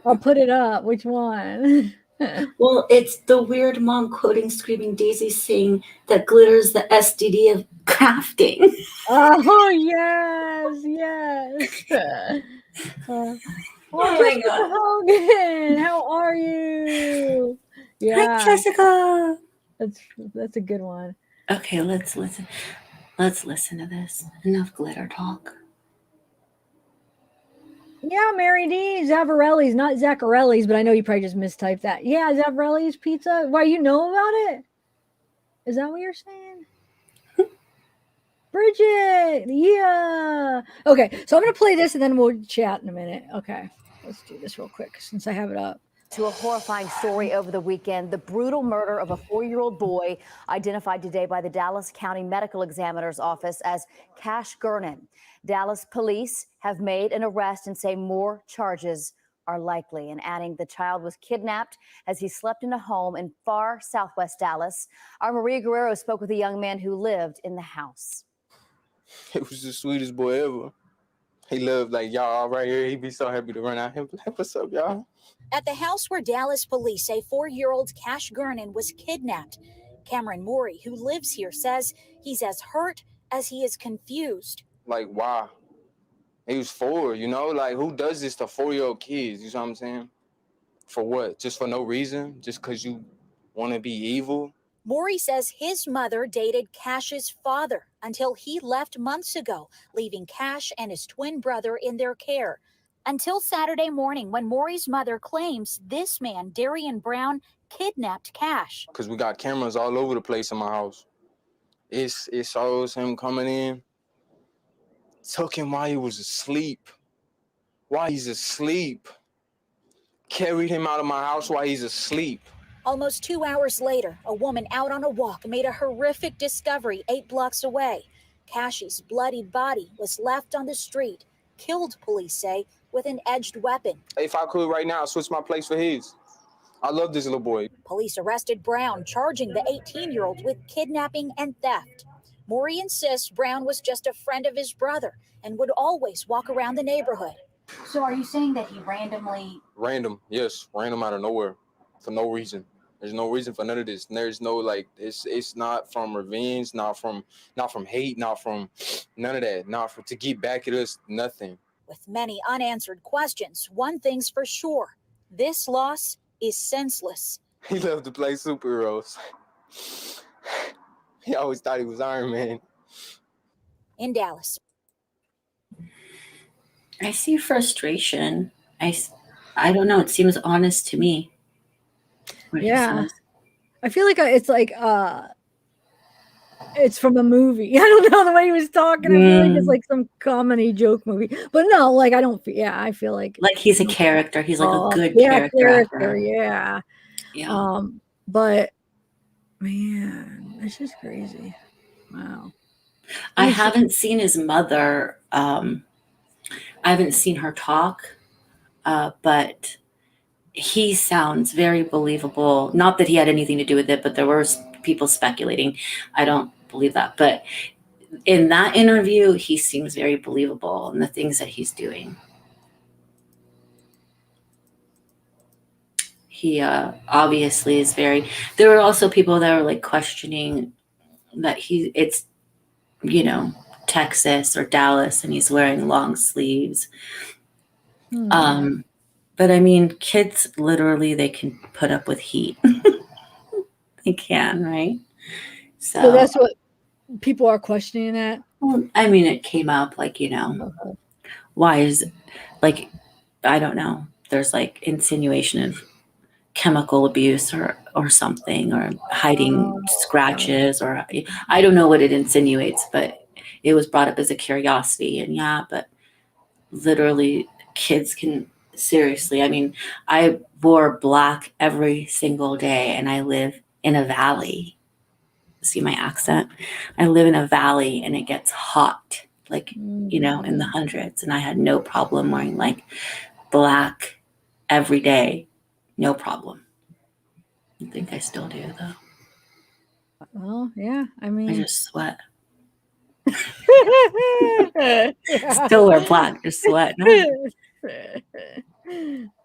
I'll put it up. Which one? Well, it's the weird mom quoting Screaming Daisy saying that glitter's the STD of crafting. Oh, yes. Oh my God. Hogan, how are you? Yeah. Hi, Jessica. That's a good one. Okay, let's listen. Let's listen to this. Enough glitter talk. Yeah, Mary D. Zavarelli's, not Zaccarelli's, but I know you probably just mistyped that. Yeah, Zavarelli's Pizza. Why, you know about it? Is that what you're saying? Bridget, yeah. Okay, so I'm going to play this and then we'll chat in a minute. Okay, let's do this real quick since I have it up. To a horrifying story over the weekend, the brutal murder of a 4-year-old boy identified today by the Dallas County Medical Examiner's Office as Cash Gernon. Dallas police have made an arrest and say more charges are likely, and adding the child was kidnapped as he slept in a home in far southwest Dallas. Our Maria Guerrero spoke with a young man who lived in the house. It was the sweetest boy ever. He loved like y'all right here. He'd be so happy to run out here. Like, what's up, y'all? At the house where Dallas police say 4-year-old Cash Gernon was kidnapped, Cameron Morey, who lives here, says he's as hurt as he is confused. Like, why? He was 4, you know? Like, who does this to 4-year-old kids? You know what I'm saying? For what? Just for no reason? Just because you want to be evil? Morey says his mother dated Cash's father until he left months ago, leaving Cash and his twin brother in their care. Until Saturday morning, when Morey's mother claims this man, Darian Brown, kidnapped Cash. Because we got cameras all over the place in my house. It shows him coming in. Took him while he was asleep. While he's asleep. Carried him out of my house while he's asleep. Almost 2 hours later, a woman out on a walk made a horrific discovery 8 blocks away. Cash's bloodied body was left on the street, killed, police say, with an edged weapon. If I could right now, switch my place for his. I love this little boy. Police arrested Brown, charging the 18-year-old with kidnapping and theft. Morey insists Brown was just a friend of his brother and would always walk around the neighborhood. So are you saying that he randomly... Random, yes. Random out of nowhere. For no reason. There's no reason for none of this. There's no like it's not from revenge, not from hate, not from none of that. Not for to get back at us, nothing. With many unanswered questions, one thing's for sure: this loss is senseless. He loved to play superheroes. He always thought he was Iron Man. In Dallas. I see frustration. I don't know. It seems honest to me. What he Yeah. says. I feel like it's from a movie. I don't know the way he was talking. I feel like it's like some comedy joke movie. But no, like I don't. Yeah, I feel like he's a character. He's like a good character. character. Yeah. Yeah. But man, it's just crazy. Wow. I haven't seen his mother. I haven't seen her talk, but he sounds very believable. Not that he had anything to do with it, but there were people speculating. I don't believe that. But in that interview, he seems very believable in the things that he's doing. He obviously is very. There were also people that were like questioning that it's, Texas or Dallas, and he's wearing long sleeves. But I mean, kids literally, they can put up with heat. They can, right? So that's what people are questioning that. Well, I mean, it came up like, why is like, I don't know. There's like insinuation of chemical abuse or something, or hiding scratches, or I don't know what it insinuates, but it was brought up as a curiosity. And yeah, but literally kids can seriously. I mean, I wore black every single day, and I live in a valley. See my accent? I live in a valley, and it gets hot, like, in the hundreds. And I had no problem wearing like black every day. No problem. I think I still do, though. Well, yeah. I mean, I just sweat. Still wear black, just sweat. No.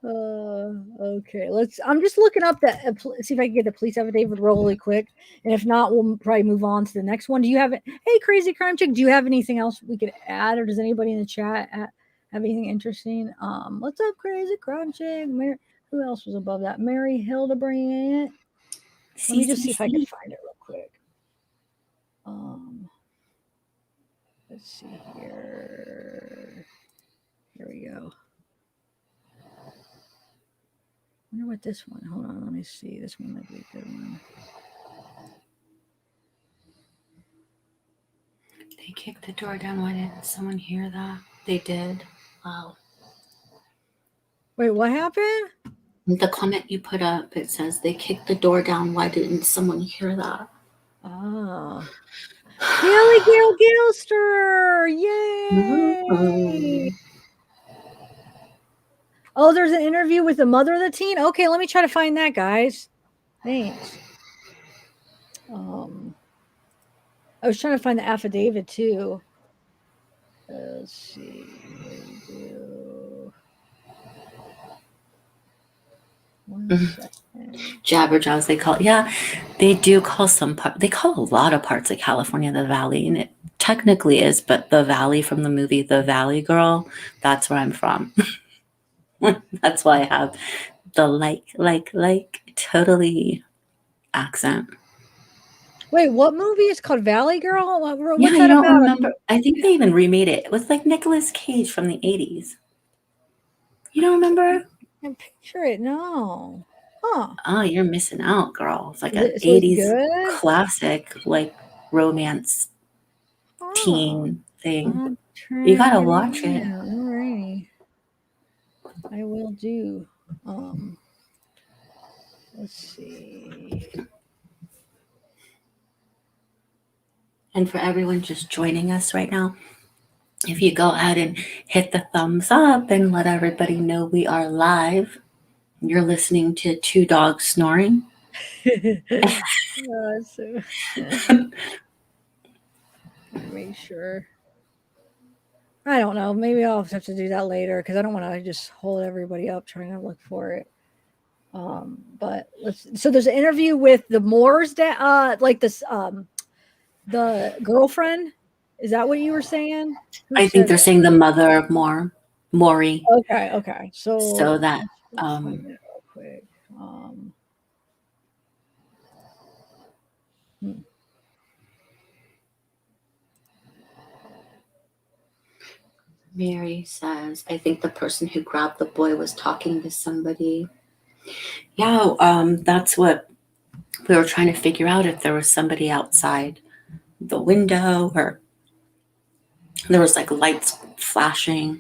Okay, I'm just looking up that. See if I can get the police affidavit really quick, and if not, we'll probably move on to the next one. Do you have it? Hey, Crazy Crime Chick, do you have anything else we could add, or does anybody in the chat have anything interesting? What's up, Crazy Crime Chick? Who else was above that? Mary Hildebrand. Let me just see if I can find it real quick. Let's see here. Here we go. I wonder what this one. Hold on, let me see. This one might be a good one. They kicked the door down. Why didn't someone hear that? They did. Wow. Wait, what happened? The comment you put up, it says they kicked the door down. Why didn't someone hear that? Oh. Gilly Gil Gilster! Yay! Mm-hmm. Oh, there's an interview with the mother of the teen? Okay, let me try to find that, guys. Thanks. I was trying to find the affidavit too. Let's see. One second. Jabberjaws, they call it. Yeah, they do call some part. They call a lot of parts of California the Valley, and it technically is. But the Valley from the movie The Valley Girl, that's where I'm from. That's why I have the like totally accent. Wait, what movie is called Valley Girl? What's Yeah, that you don't about? remember? I think they even remade it. It was like Nicolas Cage from the 80s. You don't remember? I picture it. No. Huh. Oh, you're missing out, girl. It's like an So it's 80s good? classic, like romance teen thing. You gotta watch it. Alrighty. I will do. Let's see. And for everyone just joining us right now, if you go ahead and hit the thumbs up and let everybody know we are live. You're listening to two dogs snoring. Make sure. I don't know. Maybe I'll have to do that later because I don't want to just hold everybody up trying to look for it. But so there's an interview with the Moore's dad, like this, the girlfriend. Is that what you were saying? Who I think said they're that? saying the mother of Maury. Okay. So that let's find it real quick. Mary says, I think the person who grabbed the boy was talking to somebody. Yeah, that's what we were trying to figure out, if there was somebody outside the window or there was like lights flashing.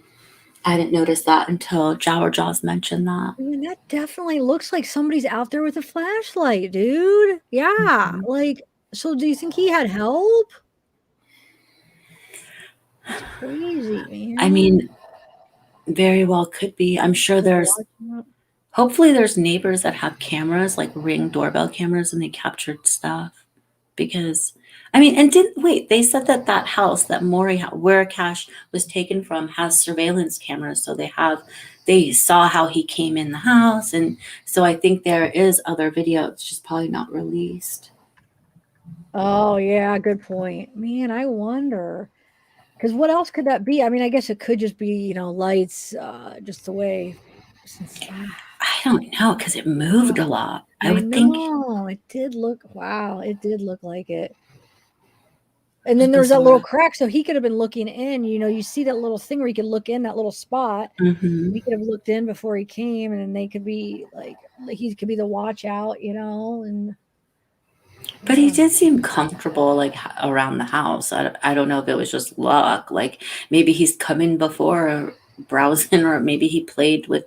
I didn't notice that until Jabber Jaws mentioned that. I mean, that definitely looks like somebody's out there with a flashlight, dude. Yeah. Like, so do you think he had help? It's crazy, man. I mean, very well could be. I'm sure hopefully there's neighbors that have cameras, like Ring doorbell cameras, and they captured stuff. Because, I mean, and they said that house that Maury, where Cash was taken from, has surveillance cameras. So they saw how he came in the house. And so I think there is other video. It's just probably not released. Oh, yeah, good point. Man, I wonder. Because what else could that be? I mean, I guess it could just be, lights, just the way. I don't know, because it moved a lot. I would think. It did look, wow, it did look like it. And then there's that little crack, so he could have been looking in. You see that little thing where he could look in that little spot. Mm-hmm. He could have looked in before he came, and then they could be like he could be the watch out, and. But he did seem comfortable, like around the house. I don't know if it was just luck. Like maybe he's come in before or browsing, or maybe he played with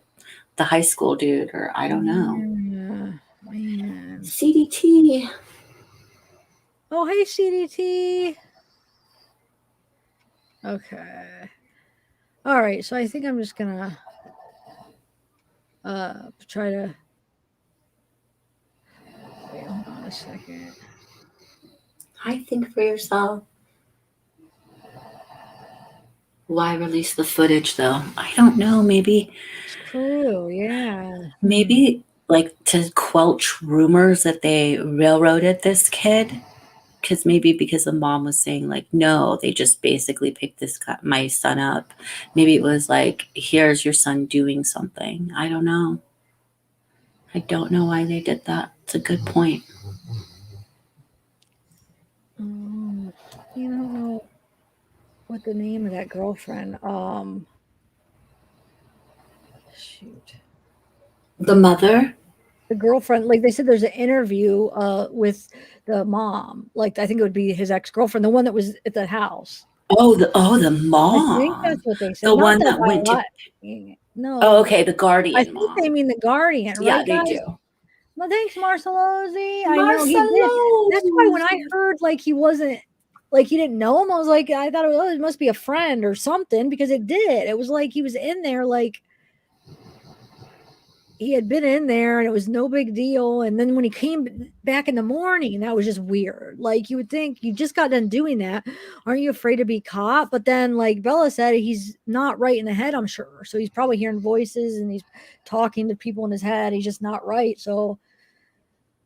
the high school dude, or I don't know. Yeah, man. CDT. Oh, hey, CDT. Okay. All right. So I think I'm just gonna try to. Wait, hold on a second. I think for yourself. Why release the footage though? I don't know. Maybe. It's true. Yeah. Maybe like to quelch rumors that they railroaded this kid. Because the mom was saying like, no, they just basically picked my son up. Maybe it was like, here's your son doing something. I don't know. I don't know why they did that. It's a good point. I don't know what the name of that girlfriend. Shoot. The mother? The girlfriend, like they said, there's an interview with the mom. Like I think it would be his ex-girlfriend, the one that was at the house. Oh, the mom. I think that's what they said. The one that went to. No. Oh, okay, the guardian. I think they mean the guardian, right? Yeah, they guys? do. Well, thanks, Marcelozzi. I know he did. That's why when I heard like he wasn't, like he didn't know him, I was like, I thought it must be a friend or something, because it did. It was like he was in there, like he had been in there and it was no big deal. And then when he came back in the morning, that was just weird. Like you would think you just got done doing that. Aren't you afraid to be caught? But then like Bella said, he's not right in the head, I'm sure. So he's probably hearing voices and he's talking to people in his head. He's just not right. So,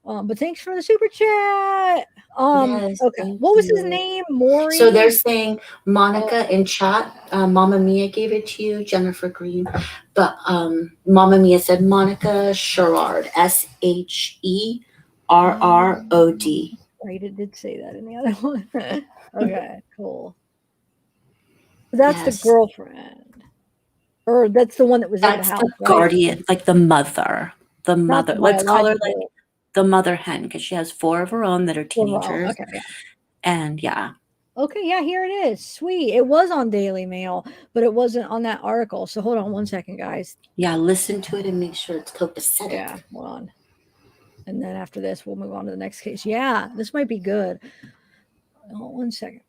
but thanks for the super chat. Yes, okay. What was his name? Maury? So they're saying Monica in chat. Mama Mia gave it to you, Jennifer Green. But Mama Mia said Monica Sherrod, SHERROD. Right, it did say that in the other one. Okay, cool. That's the girlfriend. Or that's the one that was in the house. That's the guardian, like the mother. The mother. Let's call her like the mother hen, because she has 4 of her own that are teenagers. Okay, yeah. And yeah. Okay, yeah, here it is. Sweet. It was on Daily Mail, but it wasn't on that article. So hold on one second, guys. Yeah, listen to it and make sure it's copacetic. Yeah, hold on. And then after this, we'll move on to the next case. Yeah, this might be good. Oh, 1 second.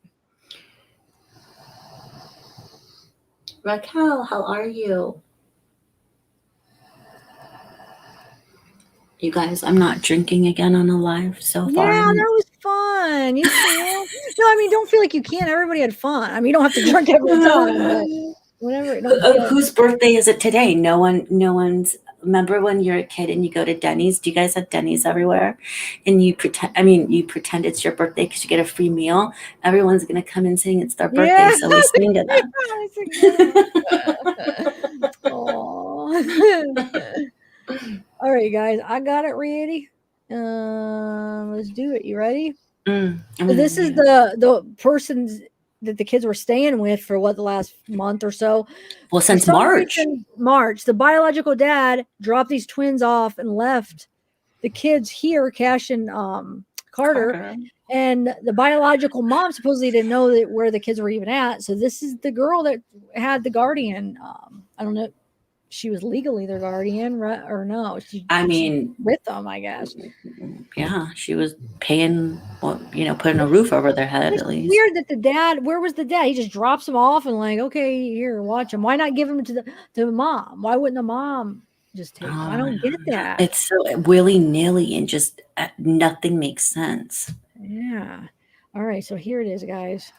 Raquel, how are you? You guys, I'm not drinking again on the live so far. Yeah, that was fun. You can. No, I mean, don't feel like you can't. Everybody had fun. I mean, you don't have to drink every time, but whatever. Whose birthday is it today? No one's remember when you're a kid and you go to Denny's? Do you guys have Denny's everywhere? And you pretend it's your birthday because you get a free meal. Everyone's gonna come and sing it's their birthday, Yeah. so we sing to them. That's a good one. Aw. All right, guys, I got it ready. Let's do it. You ready? This is the persons that the kids were staying with for the last month or so. Well, For since some March. reason, March, the biological dad dropped these twins off and left the kids here, Cash and Carter. And the biological mom supposedly didn't know where the kids were even at. So this is the girl that had the guardian. I don't know. She was legally their guardian, right? Or no? She with them, I guess. Yeah, she was paying, putting a roof over their head at least. Weird that the dad. Where was the dad? He just drops them off and like, okay, here, watch them. Why not give them to the mom? Why wouldn't the mom just take them? I don't get that. It's so willy-nilly and just nothing makes sense. Yeah. All right, so here it is, guys.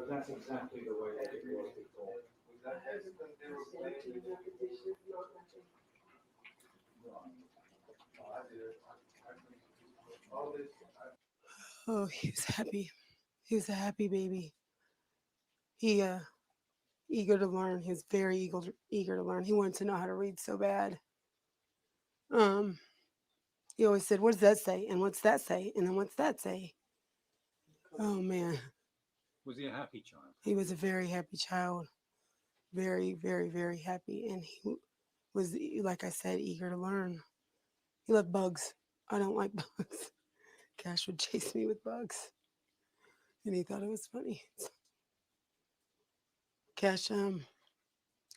That's exactly the way that it was before. Oh, he was happy. He was a happy baby. He eager to learn. He was very eager to learn. He wanted to know how to read so bad. He always said, "What does that say? And what's that say? And then what's that say?" Oh man. Was he a happy child? He was a very happy child. Very, very, very happy. And he was, like I said, eager to learn. He loved bugs. I don't like bugs. Cash would chase me with bugs. And he thought it was funny. Cash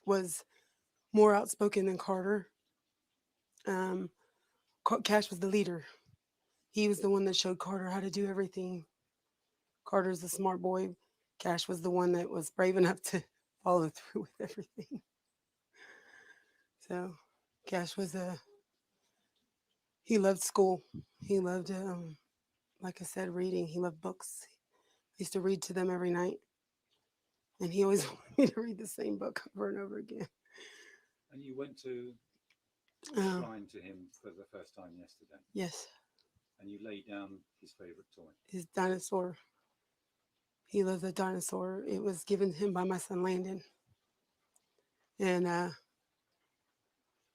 was more outspoken than Carter. Cash was the leader. He was the one that showed Carter how to do everything. Carter's the smart boy. Cash was the one that was brave enough to follow through with everything. So Cash was he loved school. He loved, like I said, reading. He loved books. I used to read to them every night. And he always wanted me to read the same book over and over again. And you went to shrine to him for the first time yesterday? Yes. And you laid down his favorite toy? His dinosaur. He loved the dinosaur. It was given to him by my son Landon. And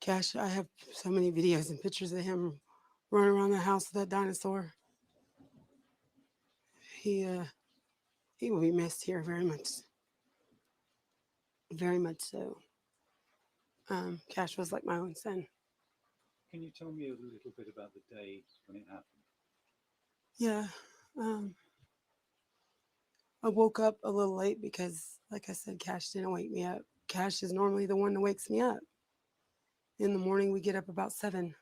Cash, I have so many videos and pictures of him running around the house with that dinosaur. He will be missed here very much. Very much so. Cash was like my own son. Can you tell me a little bit about the day when it happened? Yeah. I woke up a little late because, like I said, Cash didn't wake me up. Cash is normally the one that wakes me up. In the morning, we get up about 7.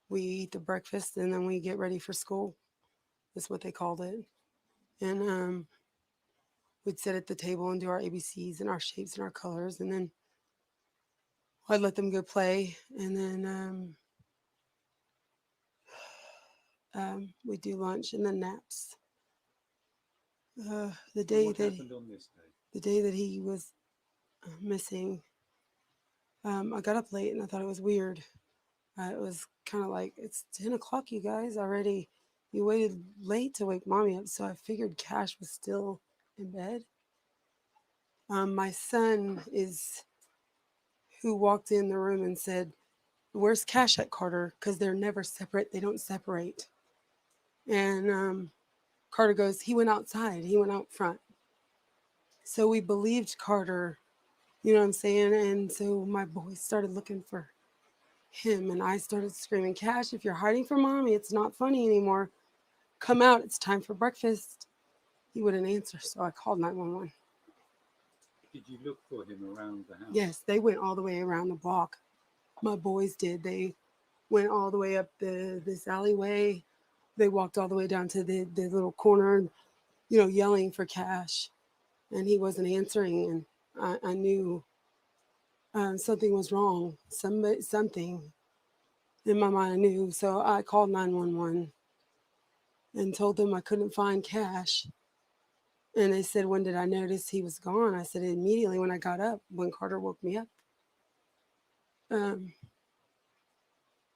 We eat the breakfast and then we get ready for school. That's what they called it. And we'd sit at the table and do our ABCs and our shapes and our colors. And then I'd let them go play. And then we'd do lunch and then naps. The day what happened on this day? The day that he was missing, I got up late and I thought it was weird. It was kind of like, it's 10 o'clock, you guys already. You waited late to wake mommy up. So I figured Cash was still in bed. My son is who walked in the room and said, "Where's Cash at, Carter?" Because they're never separate. They don't separate. And Carter goes, "He went outside. He went out front." So we believed Carter, you know what I'm saying? And so my boys started looking for him and I started screaming, "Cash, if you're hiding from mommy, it's not funny anymore. Come out, it's time for breakfast." He wouldn't answer, so I called 911. Did you look for him around the house? Yes, they went all the way around the block. My boys did. They went all the way up this alleyway. They walked all the way down to the little corner, you know, yelling for Cash. And he wasn't answering, and I knew something was wrong. Something in my mind I knew. So I called 911 and told them I couldn't find Cash. And they said, when did I notice he was gone? I said, immediately when I got up, when Carter woke me up.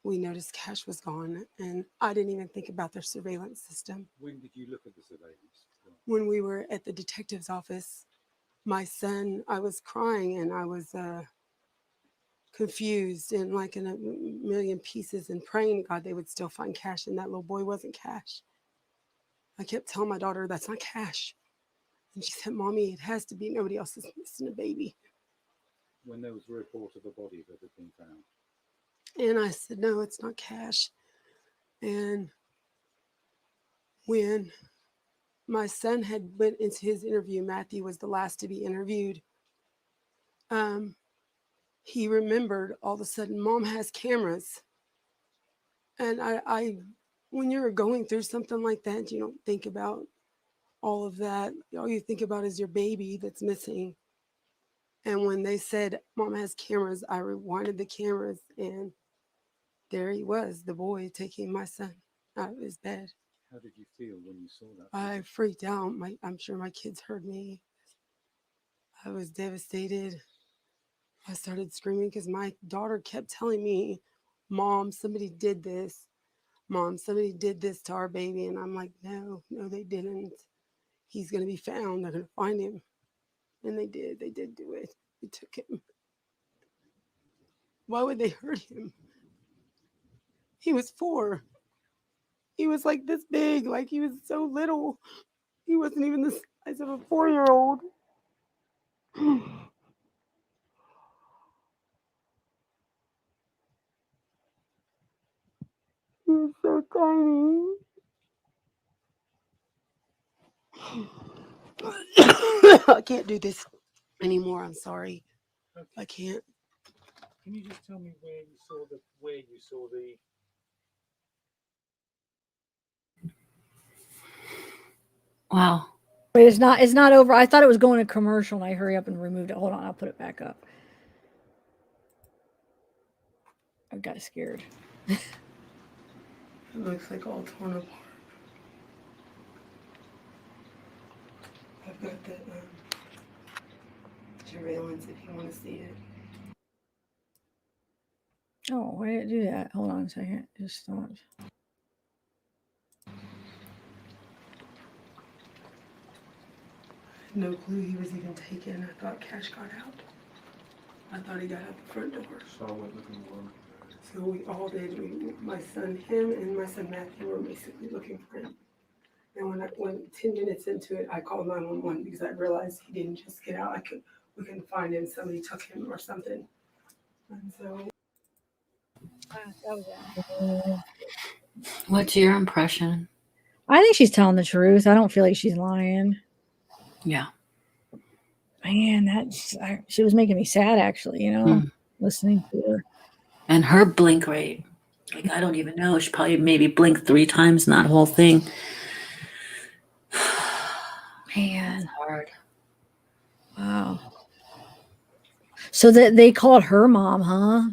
We noticed Cash was gone, and I didn't even think about their surveillance system. When did you look at the surveillance? When we were at the detective's office, my son, I was crying and I was confused and like in a million pieces and praying to God they would still find Cash, and that little boy wasn't Cash. I kept telling my daughter, that's not Cash. And she said, Mommy, it has to be. Nobody else is missing a baby. When there was a report of a body that had been found. And I said, no, it's not Cash. And when my son had went into his interview, Matthew was the last to be interviewed. He remembered all of a sudden, Mom has cameras. And I when you're going through something like that, you don't think about all of that. All you think about is your baby that's missing. And when they said, Mom has cameras, I rewinded the cameras, and there he was, the boy taking my son out of his bed. How did you feel when you saw that? I freaked out. I'm sure my kids heard me. I was devastated. I started screaming because my daughter kept telling me, Mom, somebody did this. Mom, somebody did this to our baby. And I'm like, no, they didn't. He's going to be found. They're going to find him. And they did. They did do it. They took him. Why would they hurt him? He was 4. He was like this big. Like he was so little. He wasn't even the size of a 4-year-old. He was so tiny. I can't do this anymore. I'm sorry. Okay. I can't. Can you just tell me where you saw the Wow. Wait, it's not over. I thought it was going to commercial and I hurry up and removed it. Hold on, I'll put it back up. I got scared. It looks like all torn apart. I've got the surveillance if you want to see it. Oh, why did it do that? Hold on a second. It just stopped. No clue he was even taken. I thought Cash got out. I thought he got out the front door. So I went looking for him. So we all did. My son, him, and my son Matthew were basically looking for him. And when 10 minutes into it, I called 911 because I realized he didn't just get out. We couldn't find him. Somebody took him or something. And so. What's your impression? I think she's telling the truth. I don't feel like she's lying. Yeah. Man, she was making me sad, actually, listening to her. And her blink rate, like, I don't even know. She probably maybe blinked 3 times in that whole thing. Man. That's hard. Wow. So that they called her mom, huh?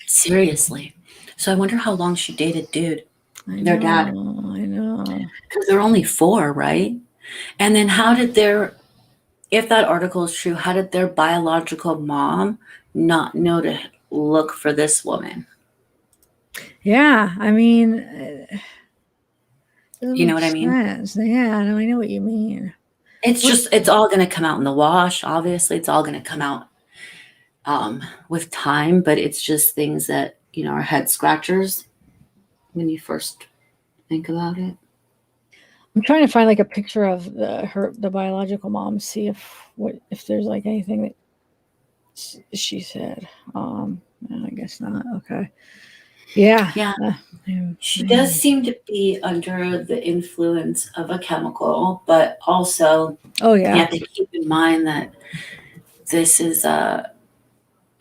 Seriously. So I wonder how long she dated dude. Their dad. I know. Because they're only 4, right? And then if that article is true, how did their biological mom not know to look for this woman? Yeah, I mean, you know what I mean? Yeah, I know what you mean. It's all going to come out in the wash. Obviously, it's all going to come out with time, but it's just things that, are head scratchers when you first think about it. I'm trying to find like a picture of the biological mom, see if there's like anything that she said. I guess not. Okay. Yeah. She does seem to be under the influence of a chemical, but also you have to keep in mind that this is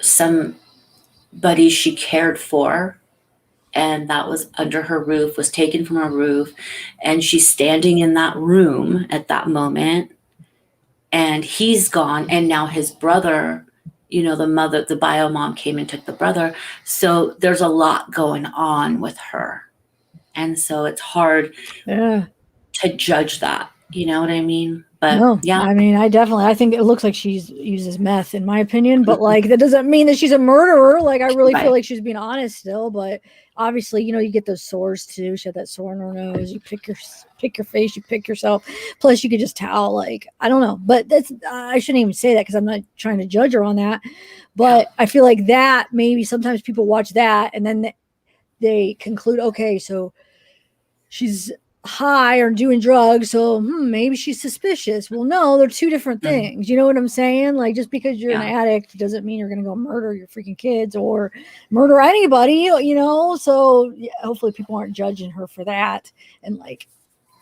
somebody she cared for, and that was under her roof, was taken from her roof, and she's standing in that room at that moment, and he's gone, and now his brother, the bio mom came and took the brother. So there's a lot going on with her. And so it's hard to judge that, You know what I mean? But No, yeah, I mean, I think it looks like she's uses meth in my opinion, but like that doesn't mean that she's a murderer. Like I really feel Right. like she's being honest still, but obviously, you know, you get those sores too. She had that sore in her nose. You pick your face, you pick yourself. Plus, you could just tell. Like I don't know, but that's I shouldn't even say that because I'm not trying to judge her on that. But I feel like that maybe sometimes people watch that and then they conclude, okay, so she's high or doing drugs, so maybe she's suspicious. Well, no, they're two different things. You know what I'm saying? Like just because you're an addict doesn't mean you're gonna go murder your freaking kids or murder anybody, you know. So yeah, hopefully people aren't judging her for that. And like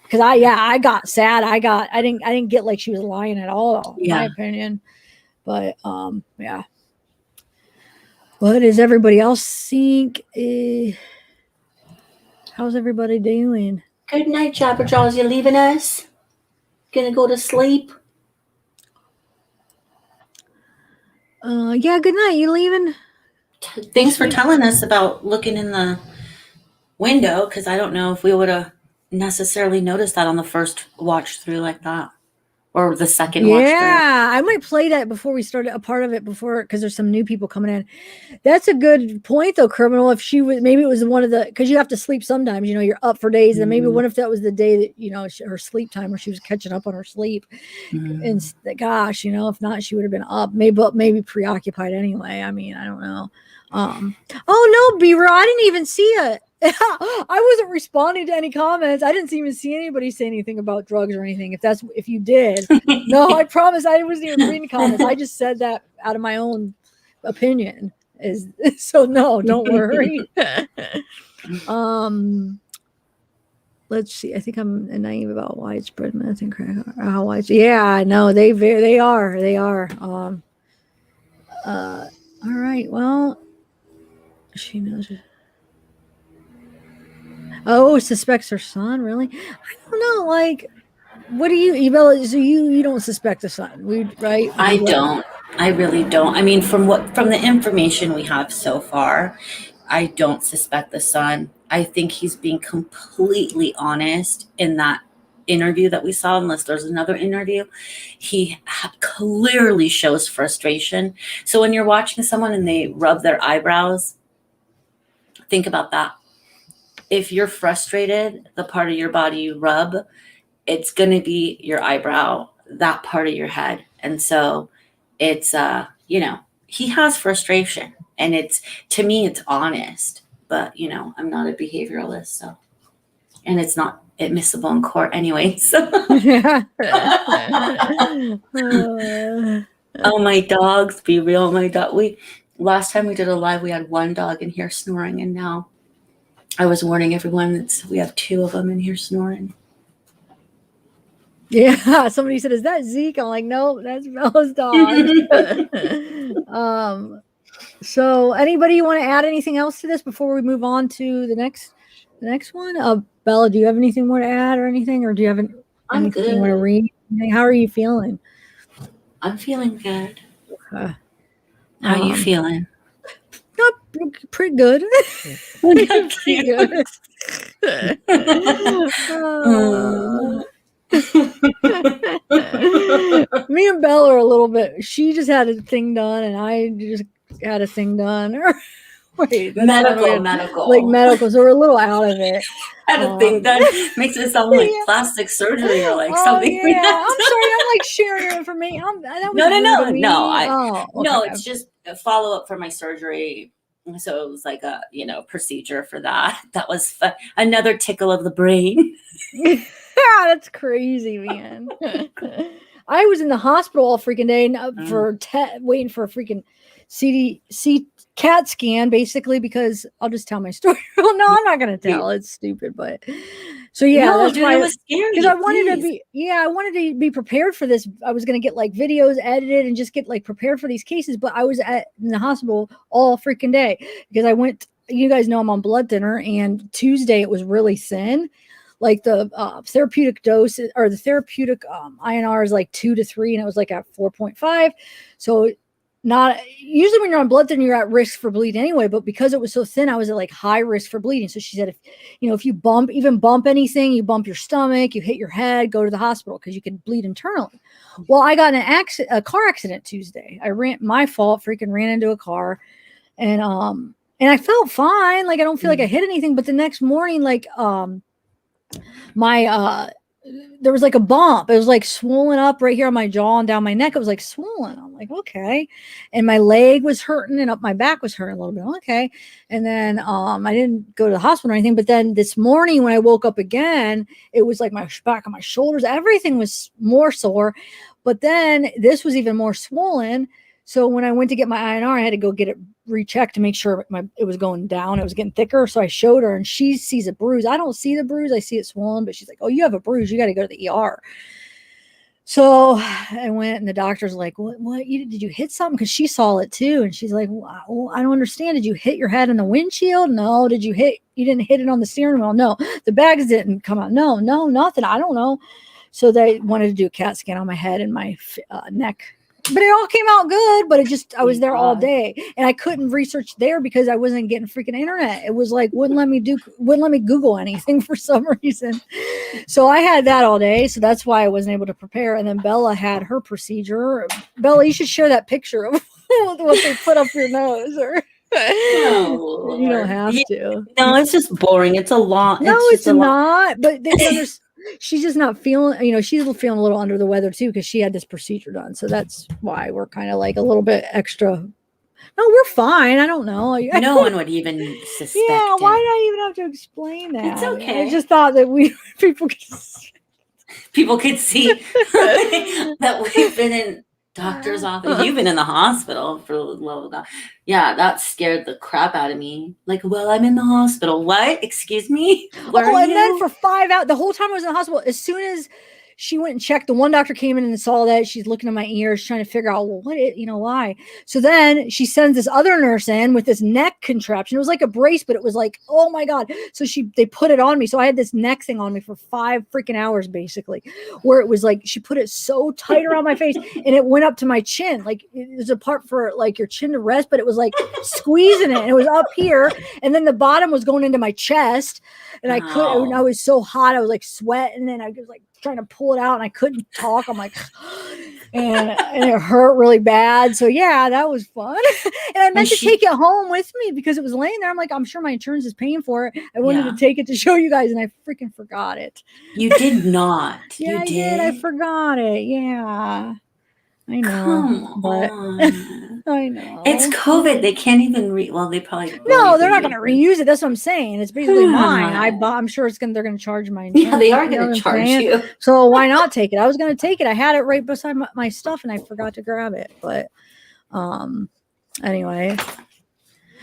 because I got sad. I didn't get like she was lying at all, in my opinion. But yeah. What does everybody else think? How's everybody doing? Good night, Jabberjaws. You leaving us? Gonna go to sleep? Yeah, good night. You leaving? Thanks for telling us about looking in the window, because I don't know if we would have necessarily noticed that on the first watch through like that. Or the second watch through. Yeah, I might play that before we started a part of it before because there's some new people coming in. That's a good point though, Criminal. If she was, maybe it was one of the because you have to sleep sometimes. You know, you're up for days, and maybe what if that was the day that you know her sleep time where she was catching up on her sleep. And gosh, you know, if not, she would have been up. Maybe preoccupied anyway. I mean, I don't know. Oh no, Beaver, I didn't even see it. I wasn't responding to any comments. I didn't even see anybody say anything about drugs or anything. If you did, no, I promise I wasn't even reading comments. I just said that out of my own opinion. So no, don't worry. Let's see. I think I'm naive about widespread meth and crack. How widespread? Yeah, I know they are. All right. Well, she knows. Oh, suspects her son, really? I don't know. Like, what do you, Bella? So you don't suspect the son, right? I don't. I really don't. I mean, from the information we have so far, I don't suspect the son. I think he's being completely honest in that interview that we saw, unless there's another interview. He clearly shows frustration. So when you're watching someone and they rub their eyebrows, think about that. If you're frustrated, the part of your body you rub, it's going to be your eyebrow, that part of your head. And so it's, you know, he has frustration, and to me, it's honest, but you know, I'm not a behavioralist. So, and it's not admissible in court anyway. So. Oh, my dogs, be real. My dog, last time we did a live, we had one dog in here snoring, and now I was warning everyone that we have two of them in here snoring. Yeah, somebody said, "Is that Zeke?" I'm like, "No, that's Bella's dog." So, anybody want to add anything else to this before we move on to the next one? Bella, do you have anything more to add or anything, or do you have anything you want to read? How are you feeling? I'm feeling good. Okay. How are you feeling? Not pretty good. Pretty good. Me and Bella are a little bit. She just had a thing done, and I just had a thing done. Wait, medical, like medical. So we're a little out of it. Had a thing done makes it sound like plastic surgery or like something. Yeah, I'm sorry. I'm like sharing your information. No. It's just a follow up for my surgery. So it was like a procedure for that. That was another tickle of the brain. Yeah, that's crazy, man. I was in the hospital all freaking day for waiting for a freaking CAT scan, basically, because I'll just tell my story. Well, no, I'm not gonna tell. It's stupid, but so yeah, no, that's why it was scary. Because I wanted to be prepared for this. I was gonna get like videos edited and just get like prepared for these cases. But I was in the hospital all freaking day because I went. You guys know I'm on blood thinner, and Tuesday it was really thin. Like the therapeutic dose or the therapeutic INR is like 2 to 3, and it was like at 4.5. So not usually when you're on blood thinner, you're at risk for bleeding anyway. But because it was so thin, I was at like high risk for bleeding. So she said, if you bump anything, you bump your stomach, you hit your head, go to the hospital because you could bleed internally. Well, I got in a car accident Tuesday. My fault, freaking ran into a car, and I felt fine. Like I don't feel like I hit anything. But the next morning, like my there was like a bump. It was like swollen up right here on my jaw and down my neck. It was like swollen. I'm like, okay. And my leg was hurting and up my back was hurting a little bit. Okay. And then I didn't go to the hospital or anything. But then this morning when I woke up again, it was like my back and my shoulders, everything was more sore. But then this was even more swollen. So when I went to get my INR, I had to go get it rechecked to make sure it was going down. It was getting thicker. So I showed her and she sees a bruise. I don't see the bruise. I see it swollen, but she's like, oh, you have a bruise. You got to go to the ER. So I went and the doctor's like, what did you hit something? Because she saw it too. And she's like, well, I don't understand. Did you hit your head in the windshield? No. You didn't hit it on the steering wheel? No. The bags didn't come out? No, nothing. I don't know. So they wanted to do a CAT scan on my head and my neck. But it all came out good, but I was there all day and I couldn't research there because I wasn't getting freaking internet. It was like, wouldn't let me Google anything for some reason. So I had that all day. So that's why I wasn't able to prepare. And then Bella had her procedure. Bella, you should share that picture of what they put up your nose or Oh, you don't have to. No, it's just boring. It's a lot. No, it's not. But they understand. She's just not feeling, she's feeling a little under the weather too because she had this procedure done. So that's why we're kind of like a little bit extra. No, we're fine. I don't know. No one would even suspect. Yeah, why did I even have to explain that? It's okay. I just thought that people could see that we've been in doctor's office. You've been in the hospital for a little while. Yeah, that scared the crap out of me. Like, well, I'm in the hospital. What? Excuse me? Then for 5 hours, the whole time I was in the hospital, as soon as she went and checked, the one doctor came in and saw that. She's looking at my ears, trying to figure out, well, why? So then she sends this other nurse in with this neck contraption. It was like a brace, but it was like, oh my God. So they put it on me. So I had this neck thing on me for 5 freaking hours, basically, where it was like, she put it so tight around my face and it went up to my chin. Like it was a part for like your chin to rest, but it was like squeezing it. And it was up here. And then the bottom was going into my chest and I couldn't, I was so hot. I was like sweating and I was like trying to pull it out and I couldn't talk. I'm like, and it hurt really bad. So yeah, that was fun. And I meant to take it home with me because it was laying there. I'm like, I'm sure my insurance is paying for it. I wanted to take it to show you guys and I freaking forgot it. You did not. Yeah, I did. I forgot it. Yeah. I know. Come on. I know. It's COVID. They can't even well, they probably no, they're not going to reuse it. That's what I'm saying. It's basically mine. I'm sure they're going to charge my insurance. Yeah, they are going to charge you. So why not take it? I was going to take it. I had it right beside my stuff and I forgot to grab it. But anyway.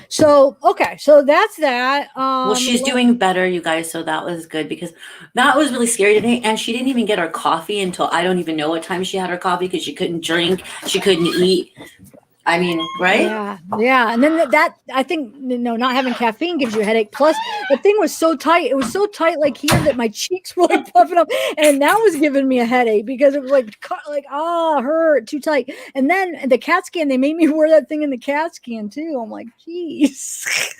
So, okay. So that's that. Well, she's doing better, you guys. So that was good because that was really scary today. And she didn't even get her coffee until I don't even know what time she had her coffee because she couldn't drink. She couldn't eat. I mean, right? Yeah. And then that, I think, not having caffeine gives you a headache. Plus, the thing was so tight. It was so tight, like here, that my cheeks were like puffing up. And that was giving me a headache because it was like hurt, too tight. And then the CAT scan, they made me wear that thing in the CAT scan too. I'm like, geez.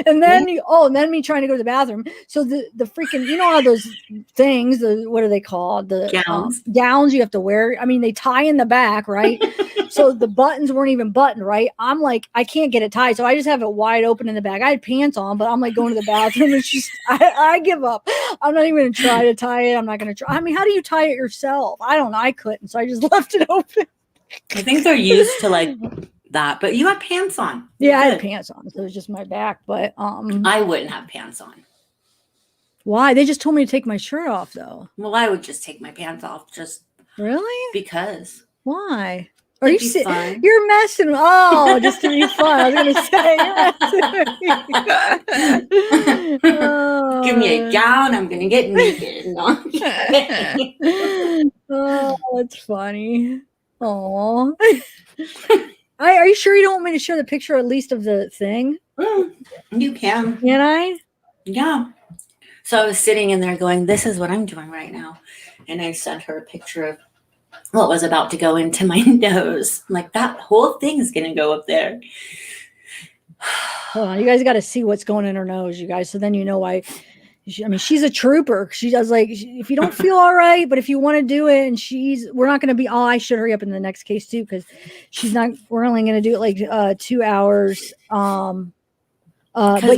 And then me trying to go to the bathroom. So the freaking, how those things, what are they called? The gowns you have to wear. I mean, they tie in the back, right? So the buttons weren't even buttoned, right? I'm like, I can't get it tied. So I just have it wide open in the back. I had pants on, but I'm like going to the bathroom. It's just, I give up. I'm not even going to try to tie it. I'm not going to try. I mean, how do you tie it yourself? I don't know. I couldn't. So I just left it open. I think they're used to like that, but you had pants on. Yeah, I had pants on. So it was just my back, but I wouldn't have pants on. Why? They just told me to take my shirt off though. Well, I would just take my pants off just really? Because. Why? Are you you're messing? Oh, just to be fun. I was gonna say. Give me a gown. I'm gonna get naked. No, oh, that's funny. Oh, are you sure you don't want me to show the picture at least of the thing? You can. Can I? Yeah. So I was sitting in there going, "This is what I'm doing right now," and I sent her a picture of what was about to go into my nose. I'm like, that whole thing is going to go up there. Hold on, you guys got to see what's going in her nose, you guys. So then you know why. I mean, she's a trooper. She does like, if you don't feel all right, but if you want to do it, and we're not going to be, oh, I should hurry up in the next case too, because we're only going to do it like 2 hours. But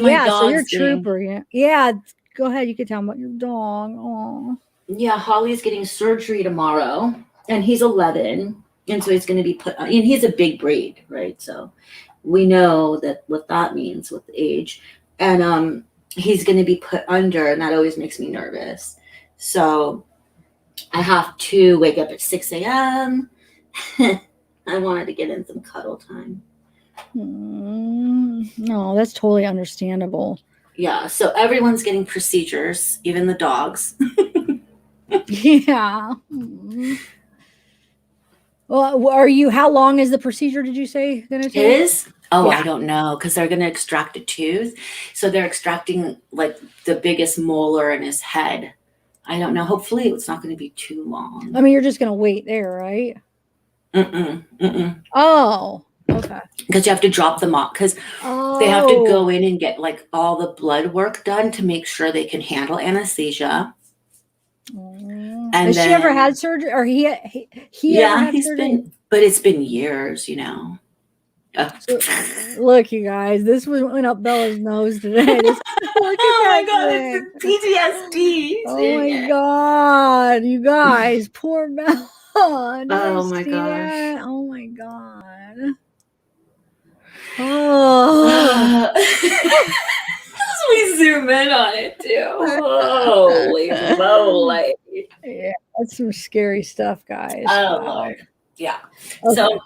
yeah, so you're a trooper. Yeah. Go ahead. You can tell me about your dog. Oh. Yeah, Holly's getting surgery tomorrow, and he's 11, and so he's going to be put on, and he's a big breed, right? So we know that what that means with age, and he's going to be put under, and that always makes me nervous. So I have to wake up at 6 a.m. I wanted to get in some cuddle time. No, that's totally understandable. Yeah, so everyone's getting procedures, even the dogs. Yeah. Well, how long is the procedure, did you say, going to take? Is? Oh, Yeah. I don't know, because they're going to extract a tooth. So they're extracting like the biggest molar in his head. I don't know. Hopefully it's not going to be too long. I mean, you're just going to wait there, right? Oh, okay. Because you have to drop them off, because they have to go in and get like all the blood work done to make sure they can handle anesthesia. And Has she ever had surgery, or he ever had surgery? But it's been years, you know. So, look, you guys, this went up Bella's nose today. Oh my god, it's PTSD. Oh my god, you guys, poor Bella. Oh my gosh. Oh my god. Oh. We zoom in on it too. Holy moly. Yeah, that's some scary stuff, guys. Oh Wow. Lord. Yeah. Okay.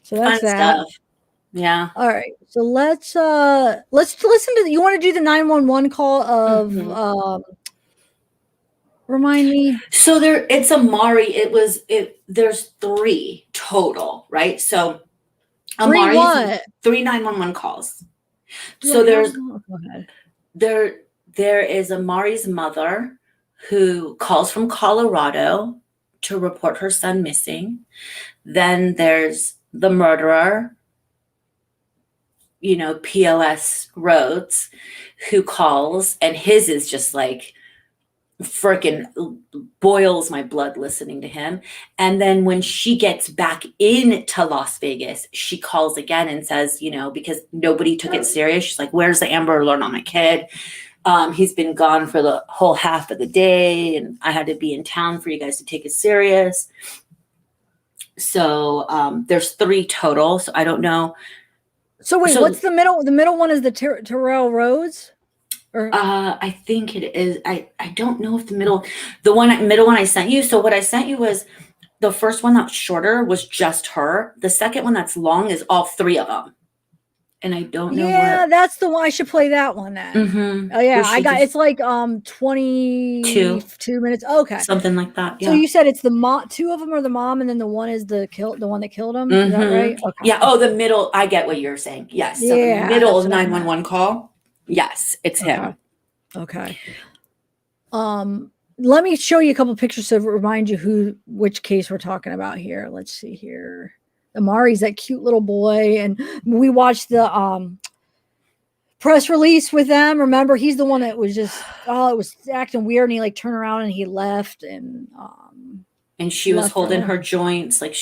So that's fun that. stuff. Yeah. All right. So let's listen to you want to do the 911 call of remind me. So it's Amari. There's 3 total, right? So Amari's 3 911 calls. So there is Amari's mother who calls from Colorado to report her son missing. Then there's the murderer, POS Rhodes, who calls, and his is just like freaking boils my blood listening to him. And then when she gets back into Las Vegas, she calls again and says, because nobody took it serious. She's like, where's the Amber Alert on my kid? He's been gone for the whole half of the day, and I had to be in town for you guys to take it serious. So there's 3 total. So I don't know. So wait, what's the middle? The middle one is the Terrell Rhodes? Or I think it is. I don't know if the middle one I sent you. So what I sent you was the first one that's shorter was just her. The second one that's long is all 3 of them. And I don't know. Yeah, that's the one. I should play that one then. Mm-hmm. Oh yeah, it's like 22 minutes. Okay, something like that. Yeah. So you said it's the mom. 2 of them are the mom, and then the one is the one that killed him. Is that right? Okay. Yeah. Oh, the middle. I get what you're saying. Yes. So the middle 911 call. Yes, it's him. Okay. Let me show you a couple pictures to remind you which case we're talking about here. Let's see here. Amari's that cute little boy, and we watched the press release with them. Remember, he's the one that was just it was acting weird, and he like turned around and he left, and she was holding her joints like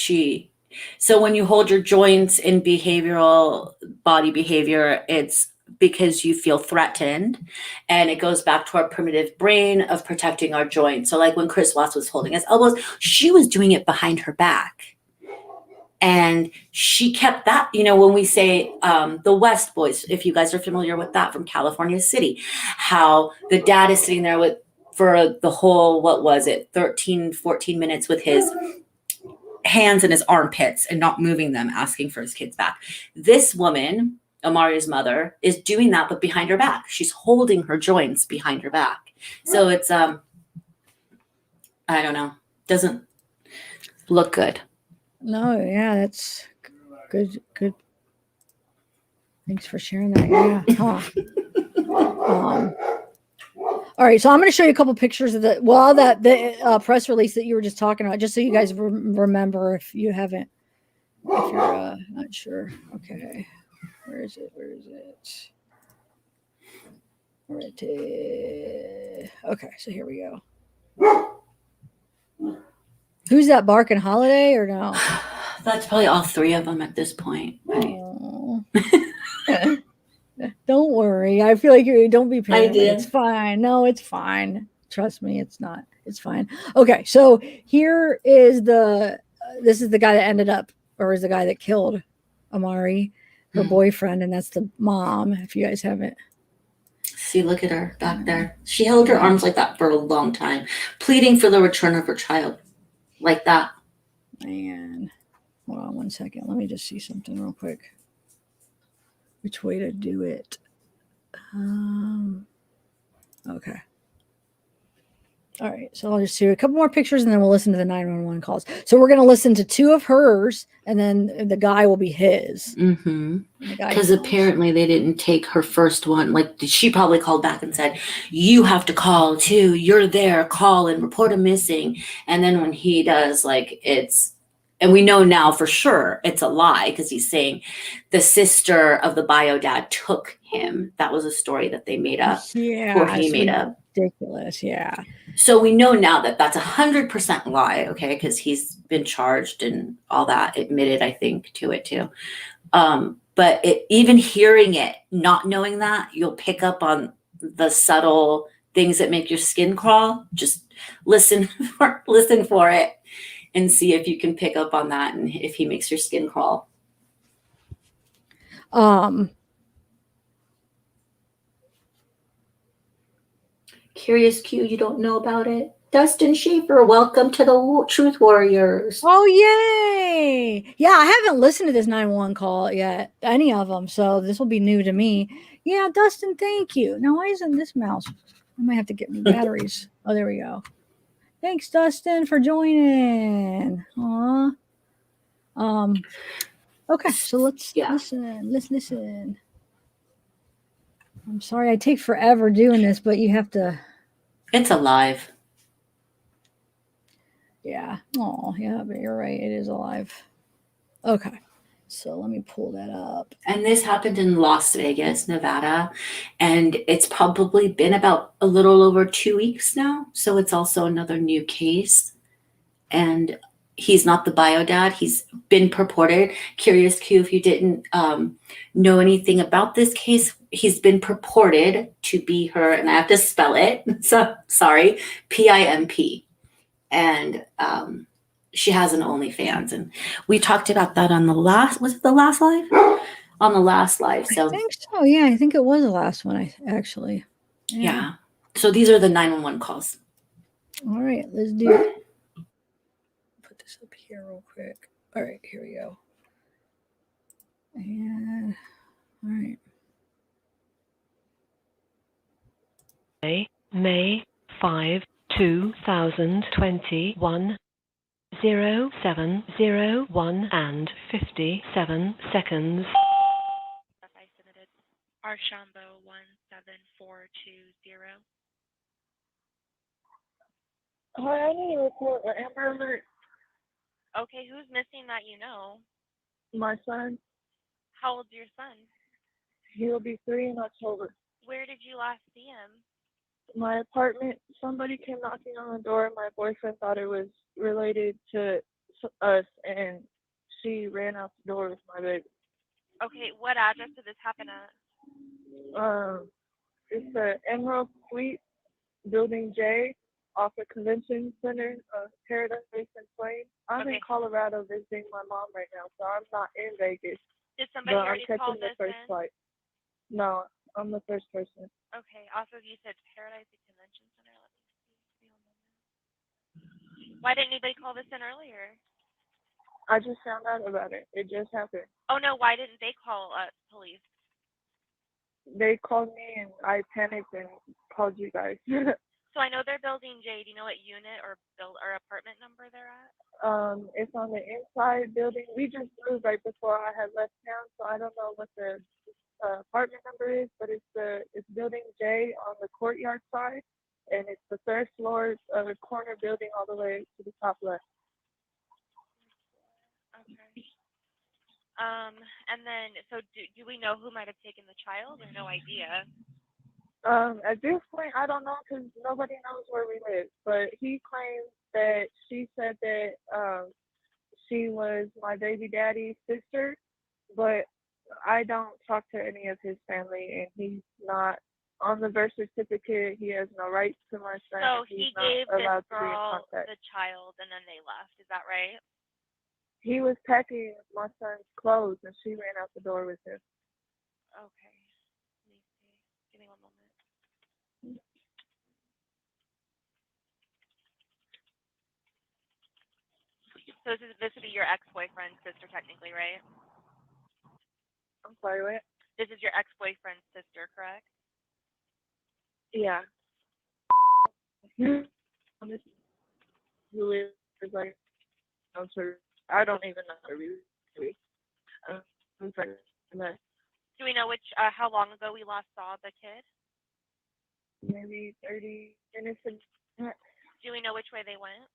so when you hold your joints in behavioral body behavior, it's because you feel threatened, and it goes back to our primitive brain of protecting our joints. So like when Chris Watts was holding his elbows, she was doing it behind her back. And she kept that, when we say the West Boys, if you guys are familiar with that from California City, how the dad is sitting there for the whole, 13, 14 minutes with his hands in his armpits and not moving them, asking for his kids back. This woman, Amari's mother, is doing that, but behind her back. She's holding her joints behind her back. So it's, I don't know, doesn't look good. No, yeah, that's good. Good. Thanks for sharing that. Yeah. All All right, so I'm going to show you a couple pictures of the press release that you were just talking about, just so you guys remember if you haven't, if you're not sure. Okay, where is it? Okay, so here we go. Who's that barking? Holiday or no? That's probably all three of them at this point. Oh. Don't worry. I feel like you don't be paranoid. It's fine. No, it's fine. Trust me, it's not. It's fine. Okay, so here is this is the guy that ended up, or is the guy that killed Amari, her boyfriend, and that's the mom. If you guys haven't. See, look at her back there. She held her arms like that for a long time, pleading for the return of her child, like that. Man, hold on 1 second. Let me just see something real quick. Which way to do it? Okay. All right. So I'll just do a couple more pictures and then we'll listen to the 911 calls. So we're going to listen to 2 of hers and then the guy will be his. Because apparently they didn't take her first one. Like, she probably called back and said, you have to call too. You're there. Call and report a missing. And then when he does, like, and we know now for sure it's a lie because he's saying the sister of the bio dad took him. That was a story that they made up. Yeah. Or he made up. Ridiculous. Yeah. So we know now that that's 100% lie. Okay. Because he's been charged and all that, admitted, I think, to it too. But even hearing it, not knowing that, you'll pick up on the subtle things that make your skin crawl. Just listen for it. And see if you can pick up on that and if he makes your skin crawl. Curious Q, you don't know about it? Dustin Schaefer, welcome to the Truth Warriors. Oh, yay. Yeah, I haven't listened to this 911 call yet, any of them. So this will be new to me. Yeah, Dustin, thank you. Now, why isn't this mouse? I might have to get new batteries. Oh, there we go. Thanks, Dustin, for joining. Aw. Okay, so let's listen. Let's listen. I'm sorry I take forever doing this, but you have to. It's alive. Yeah. Oh, yeah, but you're right. It is alive. Okay. So let me pull that up. And this happened in Las Vegas, Nevada. And it's probably been about a little over 2 weeks now. So it's also another new case. And he's not the bio dad. He's been purported. Curious Q, if you didn't know anything about this case, he's been purported to be her, and I have to spell it. So sorry, PIMP. And she has an OnlyFans, and we talked about that on the last. Was it the last live? On the last live. So I think so. Yeah, I think it was the last one. Actually. Yeah. So these are the 911 calls. All right, let's do it. Put this up here real quick. All right, here we go. And all right. May 5, 2021, 0701 and 57 seconds. I submitted Archambault 17420. Hi, I need to report an Amber Alert. Okay, who's missing that you know? My son. How old's your son? He'll be 3 in October. Where did you last see him? My apartment. Somebody came knocking on the door. My boyfriend thought it was related to us, and she ran out the door with my baby. Okay, what address did this happen at? It's the Emerald Suite, Building J, off the Convention Center, Paradise Basin Plain. I'm in Colorado visiting my mom right now, so I'm not in Vegas. Did somebody already call this first in? flight. No, I'm the first person. Okay, also you said Paradise Convention Center. Let me see. Why didn't anybody call this in earlier? I just found out about it. It just happened. Oh no, why didn't they call police? They called me and I panicked and called you guys. So I know they're building J. Do you know what unit or apartment number they're at? It's on the inside building. We just moved right before I had left town, so I don't know what the apartment number is, but it's building J on the courtyard side. and it's the third floor of a corner building all the way to the top left. Okay. And then, so do we know who might have taken the child, or no idea? At this point, I don't know because nobody knows where we live. But he claims that she said that she was my baby daddy's sister, but I don't talk to any of his family, and he's not on the birth certificate. He has no rights to my son. So he's he gave not this allowed to be in girl contact. the child, and then they left. Is that right? He was packing my son's clothes, and she ran out the door with him. Okay. Let me see. Give me one moment. So this would be your ex-boyfriend's sister, technically, right? I'm sorry, what? This is your ex-boyfriend's sister, correct? Yeah. Who is like, I don't even know her really. I'm sorry. Do we know which, how long ago we last saw the kid? Maybe 30 minutes. Do we know which way they went?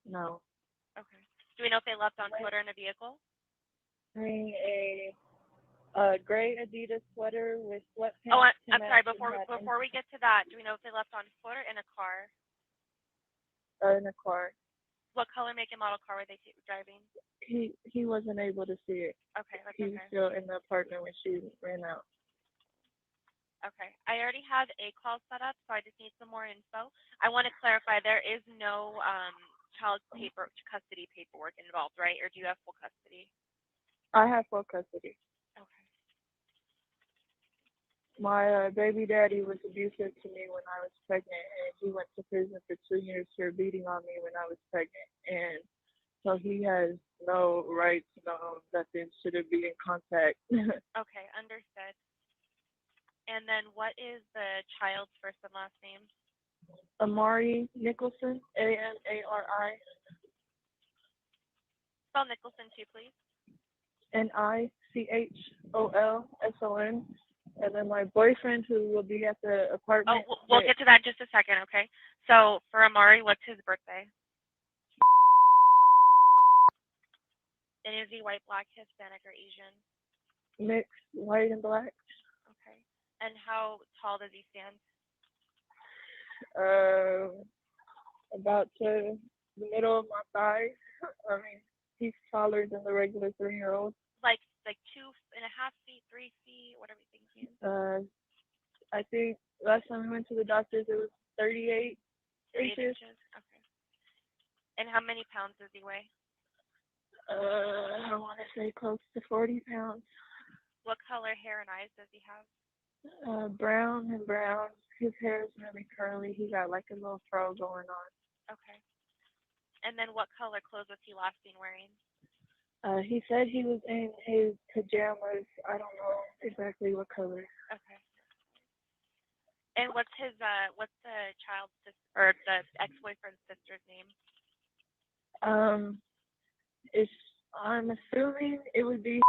No. Okay. Do we know if they left on foot or in a vehicle? Wearing a gray Adidas sweater with sweatpants. Oh, I'm sorry. Before we get to that, do we know if they left on foot or in a car? In a car. What color, make, and model car were they driving? He wasn't able to see it. Okay, that's He okay. was still in the apartment when she ran out. Okay. I already have a call set up, so I just need some more info. I want to clarify, there is no child custody paperwork involved, right? Or do you have full custody? I have full custody. Okay. My baby daddy was abusive to me when I was pregnant, and he went to prison for 2 years for beating on me when I was pregnant. And so he has no rights, no nothing, shouldn't be in contact. Okay, understood. And then what is the child's first and last name? Amari Nicholson, Amari. Spell Nicholson too, please. Nichholson. And then my boyfriend, who will be at the apartment. Oh, we'll get to that in just a second, okay? So for Amari, what's his birthday? And is he white, black, Hispanic, or Asian? Mixed, white and black. Okay. And how tall does he stand? About to the middle of my thighs. I mean, he's taller than the regular 3-year-old. Like 2.5 feet, 3 feet, what are we thinking? I think last time we went to the doctors, it was 38 inches. Okay. And how many pounds does he weigh? I want to say close to 40 pounds. What color hair and eyes does he have? Brown and brown. His hair is really curly. He got like a little fro going on. Okay. And then what color clothes was he last seen wearing? He said he was in his pajamas. I don't know exactly what color. Okay. And what's the child's sister, or the ex-boyfriend's sister's name? I'm assuming it would be.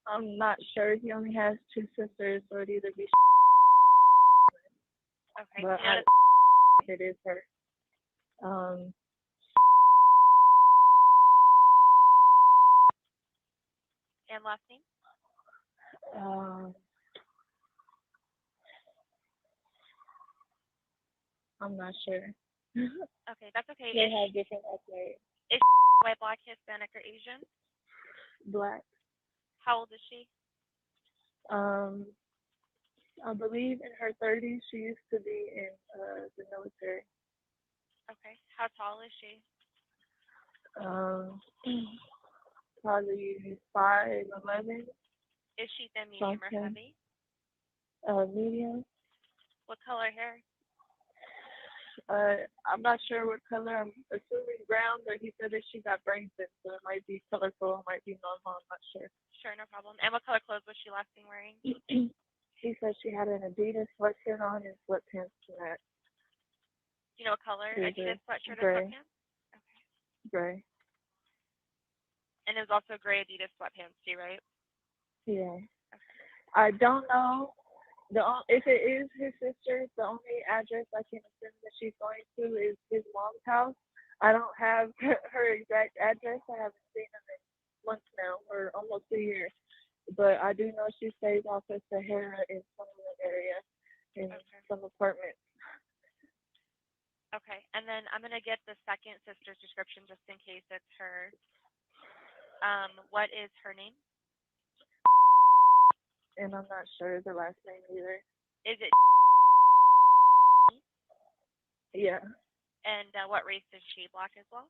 I'm not sure. He only has 2 sisters, so it'd either be. Okay. But it is her. And last name? I'm not sure. Okay, that's okay. They have different ethnic. Is white, black, Hispanic, or Asian? Black. How old is she? I believe in her 30s. She used to be in the military. Okay. How tall is she? Probably 5'11". Is she thin, medium, or heavy? Medium. What color hair? I'm not sure what color. I'm assuming brown, but he said that she got brain thin, so it might be colorful, it might be normal. I'm not sure. Sure, no problem. And what color clothes was she last seen wearing? He said she had an Adidas sweatshirt on and sweatpants to that. Do you know what color? Adidas sweatshirt gray. or sweatpants? Okay. Gray. And it was also gray Adidas sweatpants too, right? Yeah. Okay. I don't know If it is his sister, the only address I can assume that she's going to is his mom's house. I don't have her exact address. I haven't seen her in months now, or almost a year. But I do know she stays off of Sahara in some area, in some apartment. Okay, and then I'm gonna get the second sister's description just in case it's her. What is her name? And I'm not sure the last name either. Is it? Yeah. And what race is she? Black as well?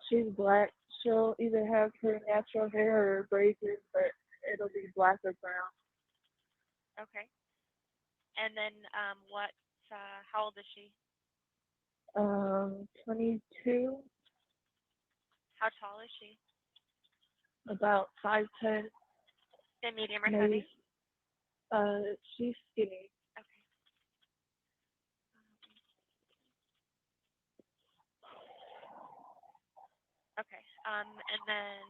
She's black. She'll either have her natural hair or braids, but it'll be black or brown. Okay. And then how old is she? 22. How tall is she? About 5'10". And medium or Maybe. heavy? She's skinny. Okay. Okay. And then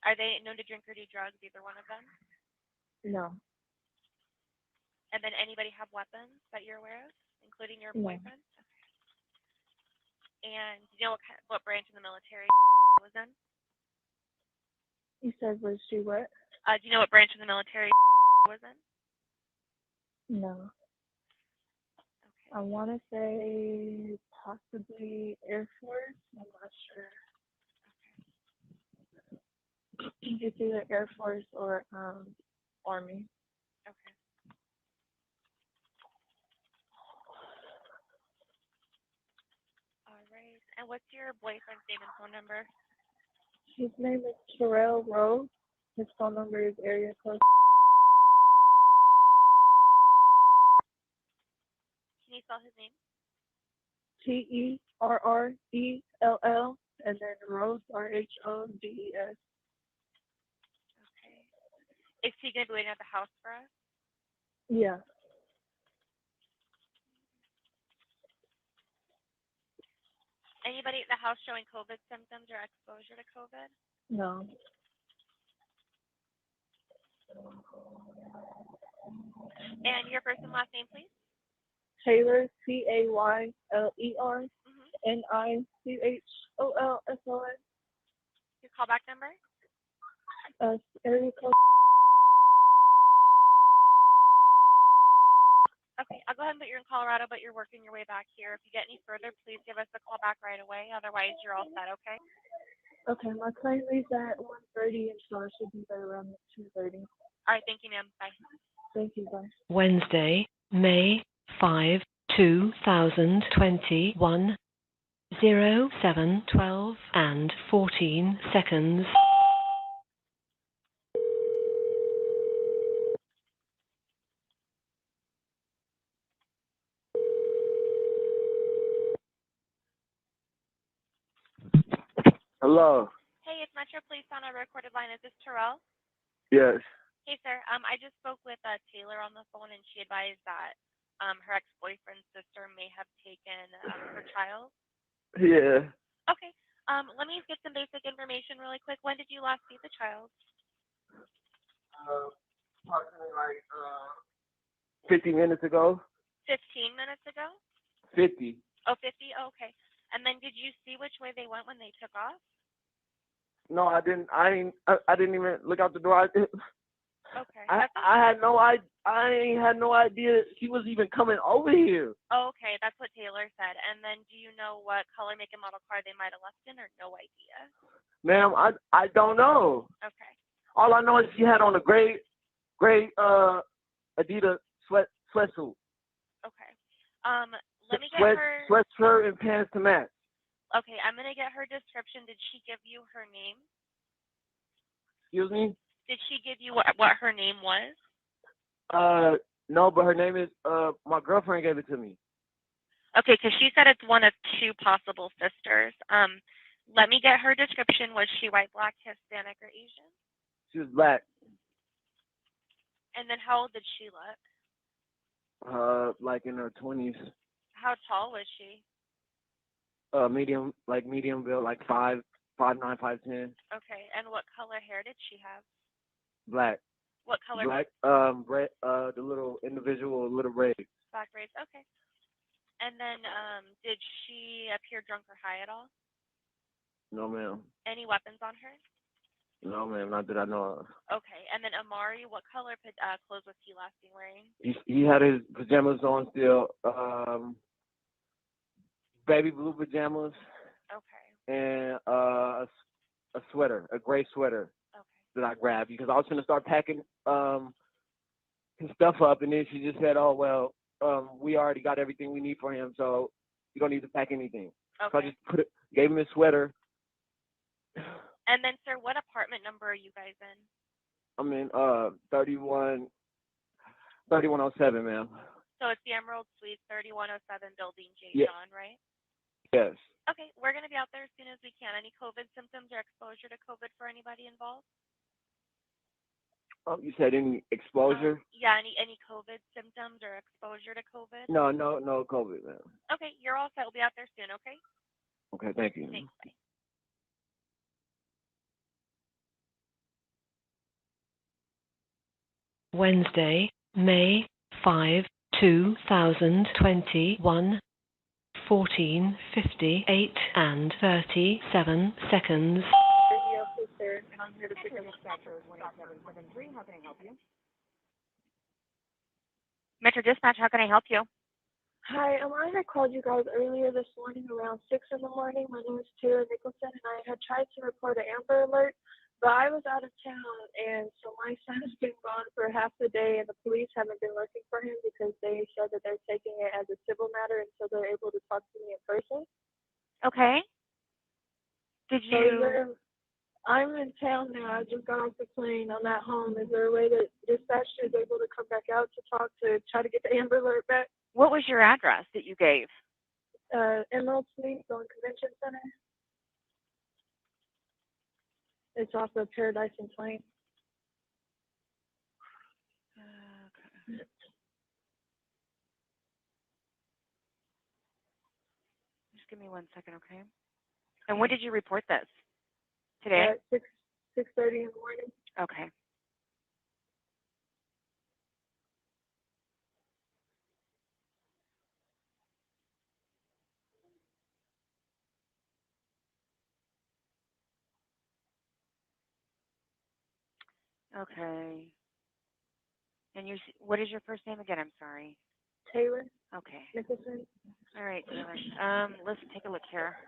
are they known to drink or do drugs, either one of them? No. And then anybody have weapons that you're aware of, including your No. boyfriend? Okay. And do you know what branch in the military was in? You said, was she what? Do you know what branch in the military was in? No. Okay. I want to say possibly Air Force. I'm not sure. Okay. It's either Air Force or Army. Okay. All right. And what's your boyfriend's name and phone number? His name is Terrell Rose. His phone number is area code. Can you spell his name? Terrell, and then Rose, Rhodes. Okay. Is he going to be waiting at the house for us? Yeah. Anybody at the house showing COVID symptoms or exposure to COVID? No. And your first and last name, please? Taylor, Tayler, Nichollson. Your callback number? Area code. Okay, I'll go ahead and put you in Colorado, but you're working your way back here. If you get any further, please give us a call back right away. Otherwise, you're all set, okay? Okay, my plane leaves at 1:30, and so I should be there around 2:30. All right, thank you, ma'am. Bye. Thank you, bye. Wednesday, May 5, 2021, 07:12 and 14 seconds. Hello. Hey, it's Metro Police on a recorded line. Is this Terrell? Yes. Hey, sir. I just spoke with Taylor on the phone, and she advised that her ex-boyfriend's sister may have taken her child. Yeah. Okay. Let me get some basic information really quick. When did you last see the child? Approximately like 50 minutes ago. 15 minutes ago? 50. Oh, 50? Oh, okay. And then did you see which way they went when they took off? No, I didn't. I didn't even look out the door. Okay. I had no idea. I had no idea she was even coming over here. Oh, okay. That's what Taylor said. And then do you know what color, make, and model car they might have left in, or no idea? Ma'am, I don't know. Okay. All I know is she had on a gray Adidas sweatsuit. Okay. Let me get her. Sweatshirt and pants to match. Okay, I'm gonna get her description. Did she give you her name? Excuse me? Did she give you what her name was? No, but her name is my girlfriend gave it to me. Okay, because she said it's one of two possible sisters. Let me get her description. Was she white, black, Hispanic, or Asian? She was black. And then how old did she look? Like in her 20s. How tall was she? Medium build, like 5'9", 5'10". Okay, and what color hair did she have? Black. What color? Black, red, the little individual, little red. Black braids. Okay. And then, did she appear drunk or high at all? No, ma'am. Any weapons on her? No, ma'am, not that I know of. Okay. And then Amari, what color clothes was he last seen wearing? He had his pajamas on still, baby blue pajamas. Okay. And a sweater, a gray sweater. Okay. That I grabbed because I was going to start packing his stuff up, and then she just said, "Oh well, we already got everything we need for him, so you don't need to pack anything." Okay. So I just gave him his sweater. And then, sir, what apartment number are you guys in? I'm in 3107, ma'am. So it's the Emerald Suite, 3107 Building J. Yeah. John, right? Yes. Okay, we're going to be out there as soon as we can. Any COVID symptoms or exposure to COVID for anybody involved? You said any exposure? Yeah, any COVID symptoms or exposure to COVID? No COVID, ma'am. Okay, you're all set. We'll be out there soon, okay? Okay, thank you. Thanks, bye. Wednesday, May 5, 2021, 14:58 and 37 seconds. I'm here to pick up dispatcher 1773. How can I help you? Metro Dispatch, how can I help you? Hi, Amari had called you guys earlier this morning around 6 in the morning. My name is Amari Nicholson, and I had tried to report an Amber Alert, but I was out of town, and so my son has been gone for half the day, and the police haven't been looking for him because they said that they're taking it as a civil matter until they're able to talk to me in person. Okay. Did you... I'm in town now. I just got off the plane. I'm at home. Is there a way that dispatch is able to come back out to talk to try to get the Amber Alert back? What was your address that you gave? Emerald Suite on Convention Center. It's off of Paradise and Plain. Okay. Just give me 1 second, okay? And when did you report this? Today? At 6:30 in the morning. Okay. Okay. And what is your first name again? I'm sorry. Taylor. Okay. Nicholson. All right, Taylor. Let's take a look here.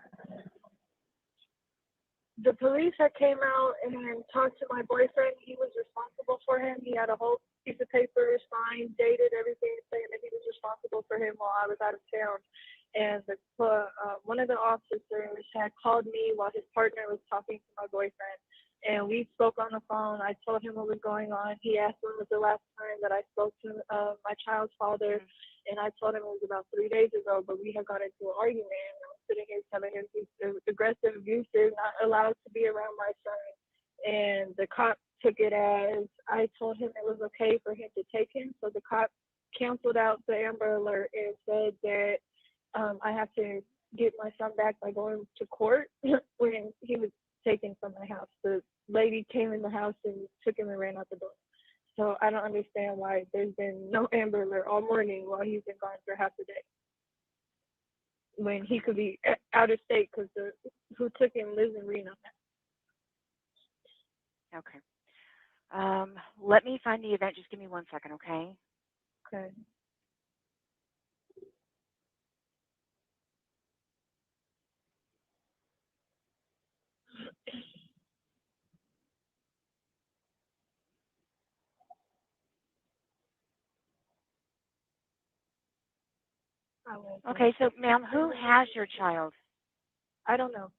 The police had came out and talked to my boyfriend. He was responsible for him. He had a whole piece of paper signed, dated, everything, saying that he was responsible for him while I was out of town. And one of the officers had called me while his partner was talking to my boyfriend. And we spoke on the phone. I told him what was going on. He asked when was the last time that I spoke to my child's father. And I told him it was about 3 days ago, but we had got into an argument. And I was sitting here telling him he's aggressive, abusive, not allowed to be around my son. And the cop took it as I told him it was okay for him to take him. So the cop canceled out the Amber Alert and said that I have to get my son back by going to court when he was taken from my house. The lady came in the house and took him and ran out the door. So I don't understand why there's been no Amber Alert all morning while he's been gone for half the day. When he could be out of state because who took him lives in Reno. Okay. Let me find the event. Just give me 1 second, okay? Okay. Okay, so ma'am, who has your child? I don't know.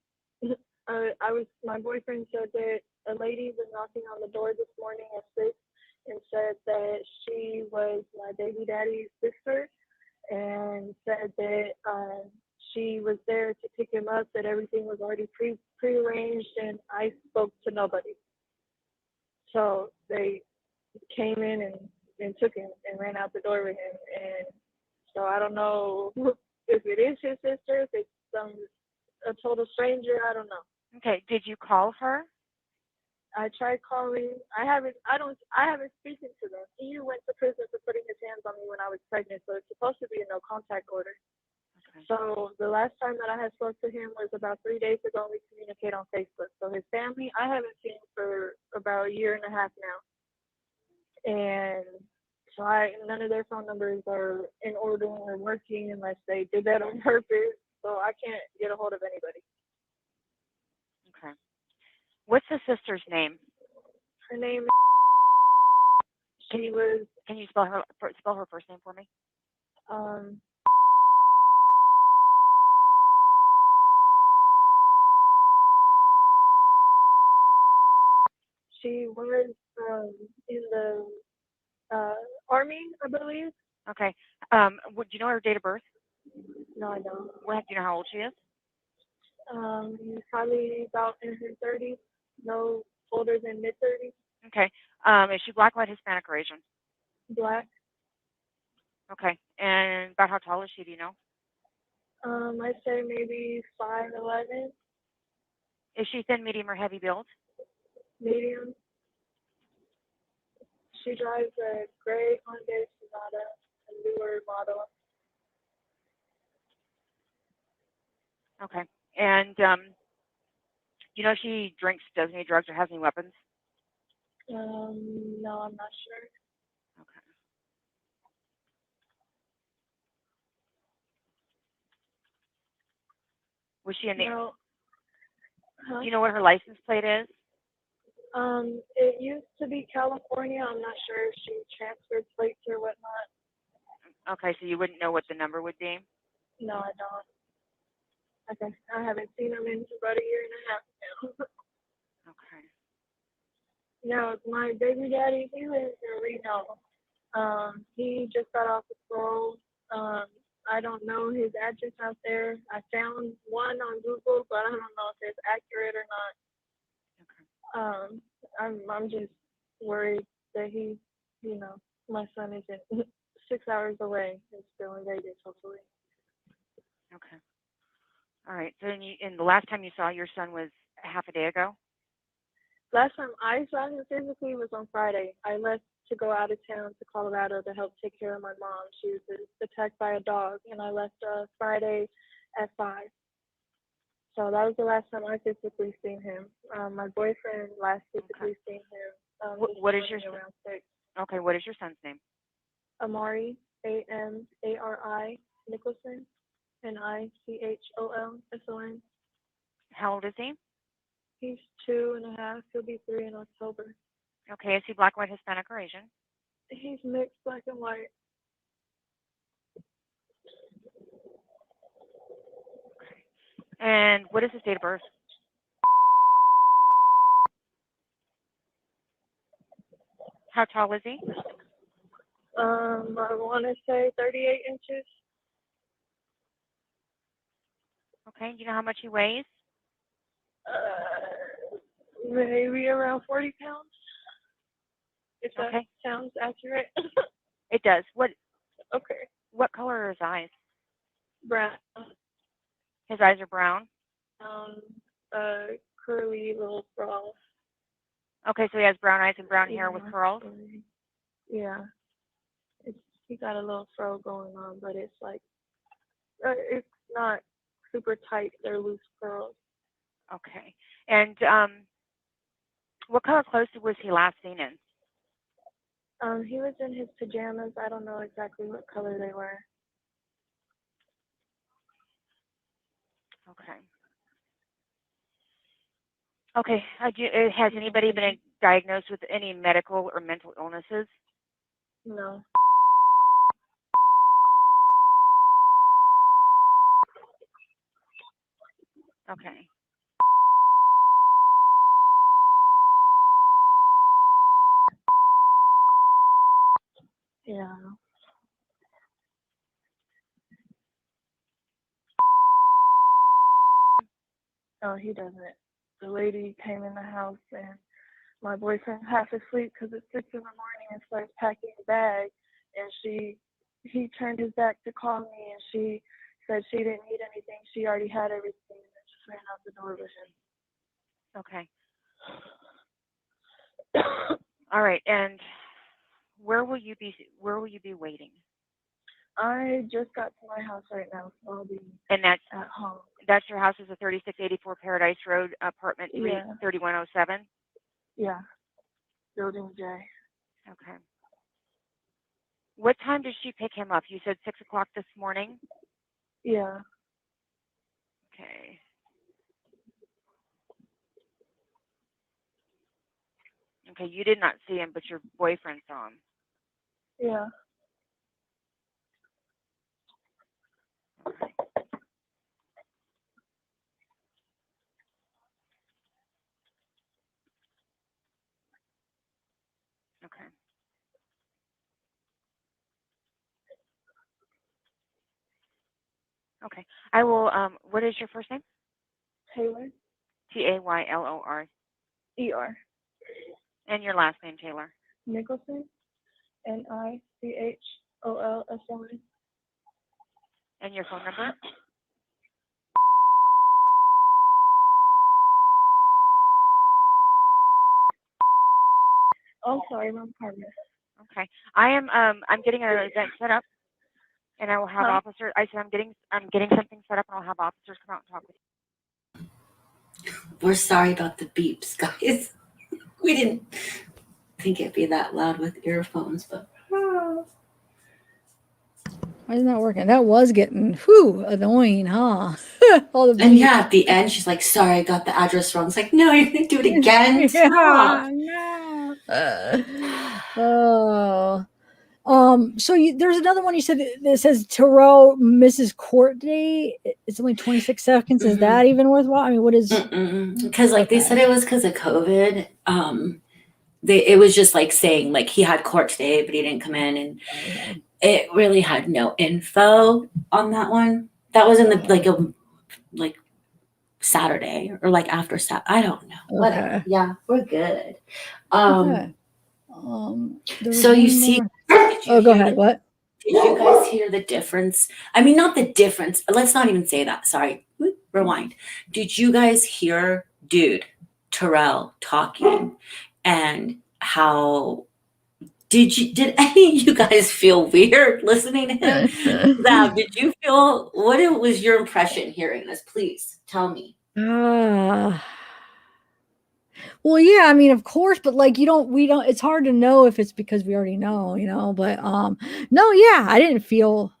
My boyfriend said that a lady was knocking on the door this morning at 6 and said that she was my baby daddy's sister and said that she was there to pick him up, that everything was already prearranged, and I spoke to nobody. So they came in and took him and ran out the door with him. And so I don't know if it is his sister, if it's a total stranger, I don't know. Okay, did you call her? I tried calling. I haven't spoken to them. He went to prison for putting his hands on me when I was pregnant, so it's supposed to be a no contact order. Okay. So the last time that I had spoke to him was about 3 days ago. We communicate on Facebook. So his family, I haven't seen for about a year and a half now. And so none of their phone numbers are in order or working unless they did that on purpose. So I can't get a hold of anybody. Okay. What's the sister's name? Her name is, Can you spell her first name for me? She was in the Army, I believe. Okay. Do you know her date of birth? No, I don't. Do you know how old she is? Probably about in her 30s, no older than mid 30s. Okay. Is she black, white, Hispanic, or Asian? Black. Okay. And about how tall is she? Do you know? I'd say maybe 5'11". Is she thin, medium, or heavy build? Medium. She drives a gray Hyundai Sonata, a newer model. Okay. And you know if she drinks, does any drugs, or has any weapons? No, I'm not sure. Okay. Was she in the? No. Huh? Do you know what her license plate is? It used to be California. I'm not sure if she transferred plates or whatnot. Okay, so you wouldn't know what the number would be? No, I don't. Okay, I haven't seen him in about a year and a half now. Okay. No, my baby daddy, he lives in Reno. He just got off of parole. I don't know his address out there. I found one on Google, but I don't know if it's accurate or not. Okay. I'm just worried that my son isn't 6 hours away and still in Vegas, hopefully. Okay. All right. So, and the last time you saw your son was half a day ago? Last time I saw him physically was on Friday. I left to go out of town to Colorado to help take care of my mom. She was attacked by a dog, and I left Friday at 5. So that was the last time I physically seen him. My boyfriend last physically seen him. What is your around 6. Okay? What is your son's name? Amari, Amari Nicholson, Nichholson. How old is he? He's 2.5. He'll be 3 in October. Okay. Is he black, white, Hispanic, or Asian? He's mixed black and white. And what is his date of birth? How tall is he? I want to say 38 inches. Okay. Do you know how much he weighs? Maybe around 40 pounds. If that Okay. sounds accurate. It does. Okay. What color are his eyes? Brown. His eyes are brown. Curly little frogs. Okay, so he has brown eyes and brown hair with curls. Yeah. He got a little fro going on, but it's like it's not super tight. They're loose curls. Okay. And what color clothes was he last seen in? He was in his pajamas. I don't know exactly what color they were. Okay. Okay. Has anybody been diagnosed with any medical or mental illnesses? No. Okay. Yeah. No, he doesn't. The lady came in the house and my boyfriend's half asleep because it's 6 in the morning and starts packing a bag. And he turned his back to call me and she said she didn't need anything. She already had everything and then just ran out the door with him. Okay. All right, and where will you be waiting? I just got to my house right now, so I'll be And that's at home. That's your house is a 3684 Paradise Road, apartment suite Yeah. 3107. Yeah. Building J. Okay. What time did she pick him up? You said 6 o'clock this morning? Yeah. Okay. Okay, you did not see him, but your boyfriend saw him. Yeah. Okay. Okay. Okay. I will, what is your first name? Taylor. Taylor. ER. And your last name, Taylor? Nicholson. Nichollson. And your phone number? Oh, sorry, my partner. Okay. I'm getting an event set up, and I will have Huh? officers. I said I'm getting something set up, and I'll have officers come out and talk with you. We're sorry about the beeps, guys. We didn't think it'd be that loud with earphones, but Why isn't that working? That was getting annoying, huh? All the and beeps. yeah, at the end she's like, "Sorry, I got the address wrong." It's like, "No, you're gonna do it again." Stop. Yeah, no. So there's another one you said that says Terrell misses court date. It's only 26 seconds. Is that even worthwhile? I mean, what is? Because like they said it was because of COVID. It was just like saying like he had court today, but he didn't come in, and it really had no info on that one. That was in the like Saturday or like after Saturday. I don't know. Whatever. Yeah, we're good. Okay. So you see. Go ahead. What? Did you guys hear the difference? I mean, not the difference. Let's not even say that. Sorry. Rewind. Did you guys hear Terrell talking and how did any of you guys feel weird listening to him? Zav, did you feel what was your impression hearing this? Please tell me. Well, yeah, I mean, of course, but like we don't, it's hard to know if it's because we already know, but no, yeah, I didn't feel,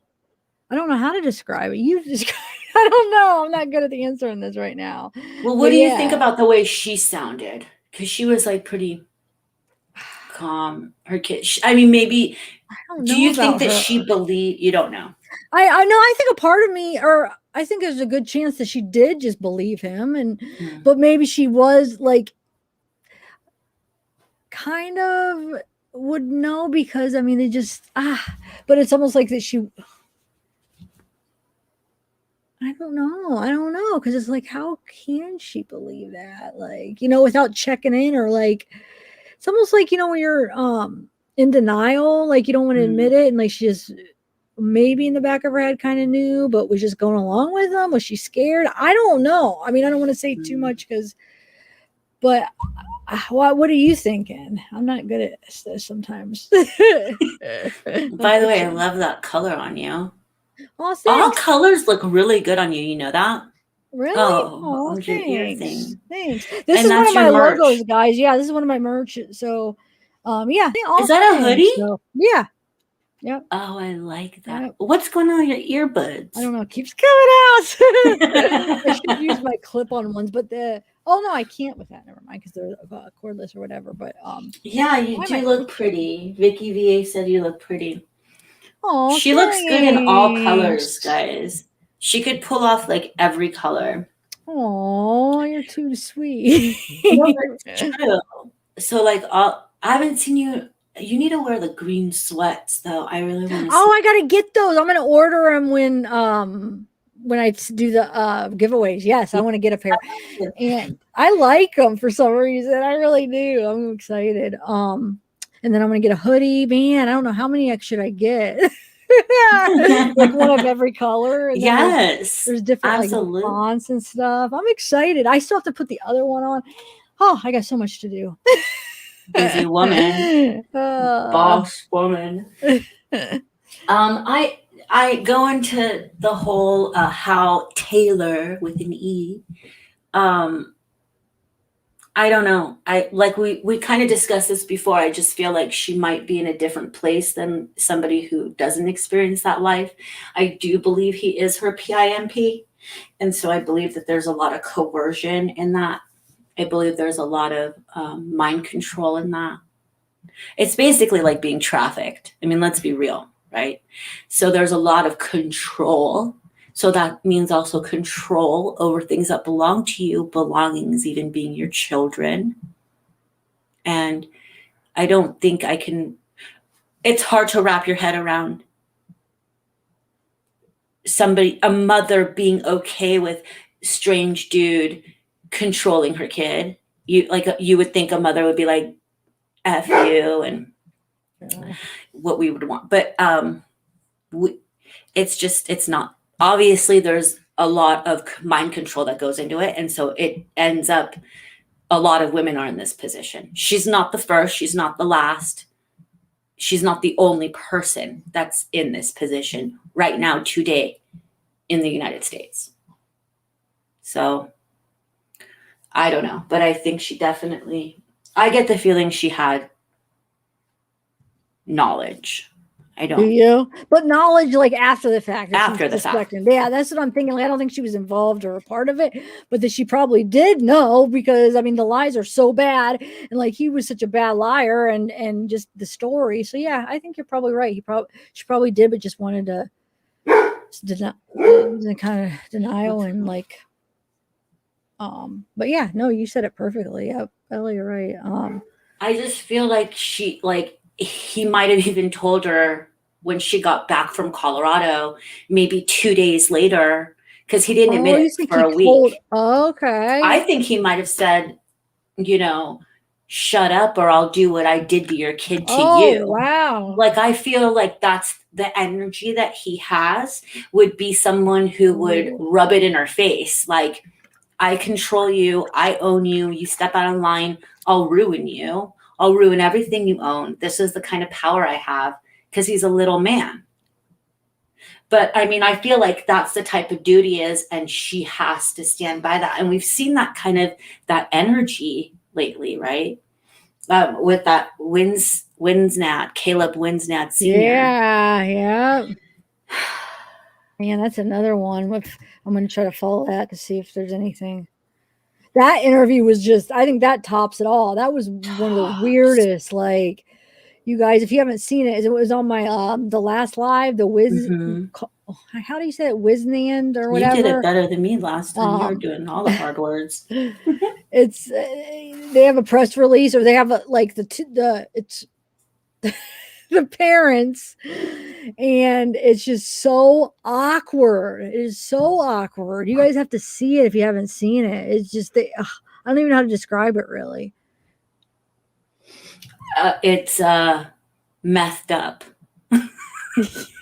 I don't know how to describe it. You describe I don't know. I'm not good at the answering this right now. Well, what do you think about the way she sounded? Because she was like pretty calm. Her kid, I mean, maybe, do you think that she believed, you don't know? I know, I think a part of me, or I think there's a good chance that she did just believe him, and but maybe she was like kind of would know because I mean they just but it's almost like that she I don't know because it's like how can she believe that, like, without checking in, or like it's almost like when you're in denial, like you don't want to admit it, and like she just maybe in the back of her head kind of knew but was just going along with them. Was she scared? I don't know. I mean, I don't want to say too much but what are you thinking? I'm not good at this sometimes. By the way, I love that color on you. Oh, all colors look really good on you. You know that? Really? Oh, thanks. your ear thing. Thanks. This is one of my logos, guys. Yeah, this is one of my merch. So, yeah. Is that a hoodie? So, yeah. Yep. Oh, I like that. Yep. What's going on with your earbuds? I don't know. It keeps coming out. I should use my clip-on ones, but no, I can't with that. Never mind, because they're cordless or whatever. But yeah, you do look pretty. Vicky VA said you look pretty. Oh, she looks good in all colors, guys. She could pull off like every color. Oh, you're too sweet. No, that's true. So like I haven't seen you. You need to wear the green sweats though. I really want to. Oh, I gotta get those. I'm gonna order them when I do the giveaways. Yes, I want to get a pair, and I like them for some reason. I really do. I'm excited. And then I'm gonna get a hoodie. Man, I don't know how many should I get. Like one of every color. And yes, there's different like fonts and stuff. I'm excited. I still have to put the other one on. Oh, I got so much to do. busy woman, boss woman. I go into the whole how Taylor with an E. I don't know. We kind of discussed this before. I just feel like she might be in a different place than somebody who doesn't experience that life. I do believe he is her PIMP. And so I believe that there's a lot of coercion in that. I believe there's a lot of mind control in that. It's basically like being trafficked. I mean, let's be real, right? So there's a lot of control. So that means also control over things that belong to you, belongings even being your children. And I don't think I can, it's hard to wrap your head around a mother being okay with strange dude controlling her kid. You would think a mother would be like, F you and what we would want. But it's not. Obviously, there's a lot of mind control that goes into it. And so it ends up, a lot of women are in this position. She's not the first. She's not the last. She's not the only person that's in this position right now, today, in the United States. So I don't know. But I think she definitely, I get the feeling she had knowledge. I don't. Do you? But knowledge, like after the fact. After the fact. Yeah, that's what I'm thinking. Like, I don't think she was involved or a part of it, but that she probably did know, because I mean the lies are so bad, and like he was such a bad liar, and just the story. So yeah, I think you're probably right. She probably did, but just wanted to kind of denial and like. But yeah, no, you said it perfectly. Yep, Ellie, you're right. I just feel like he might have even told her when she got back from Colorado, maybe 2 days later, because he didn't admit it for a week. Okay. I think he might have said, shut up or I'll do what I did to your kid to you. Wow. Like, I feel like that's the energy that he has, would be someone who would rub it in her face. Like, I control you. I own you. You step out of line, I'll ruin you. I'll ruin everything you own. This is the kind of power I have, because he's a little man. But I mean, I feel like that's the type of duty is, and she has to stand by that. And we've seen that kind of, that energy lately, right? With that Winsnat, Caleb Winsnat Sr. Yeah. Man, that's another one. I'm going to try to follow that to see if there's anything. That interview was just, I think that tops it all. That was one of the weirdest, like, you guys, if you haven't seen it, it was on my, the last live, the how do you say it? Wiznand or whatever. You did it better than me last time. You were doing all the hard words. It's, they have a press release, or they have it's the parents, and it's just so awkward. It is so awkward. You guys have to see it if you haven't seen it. It's just I don't even know how to describe it really. It's methed up.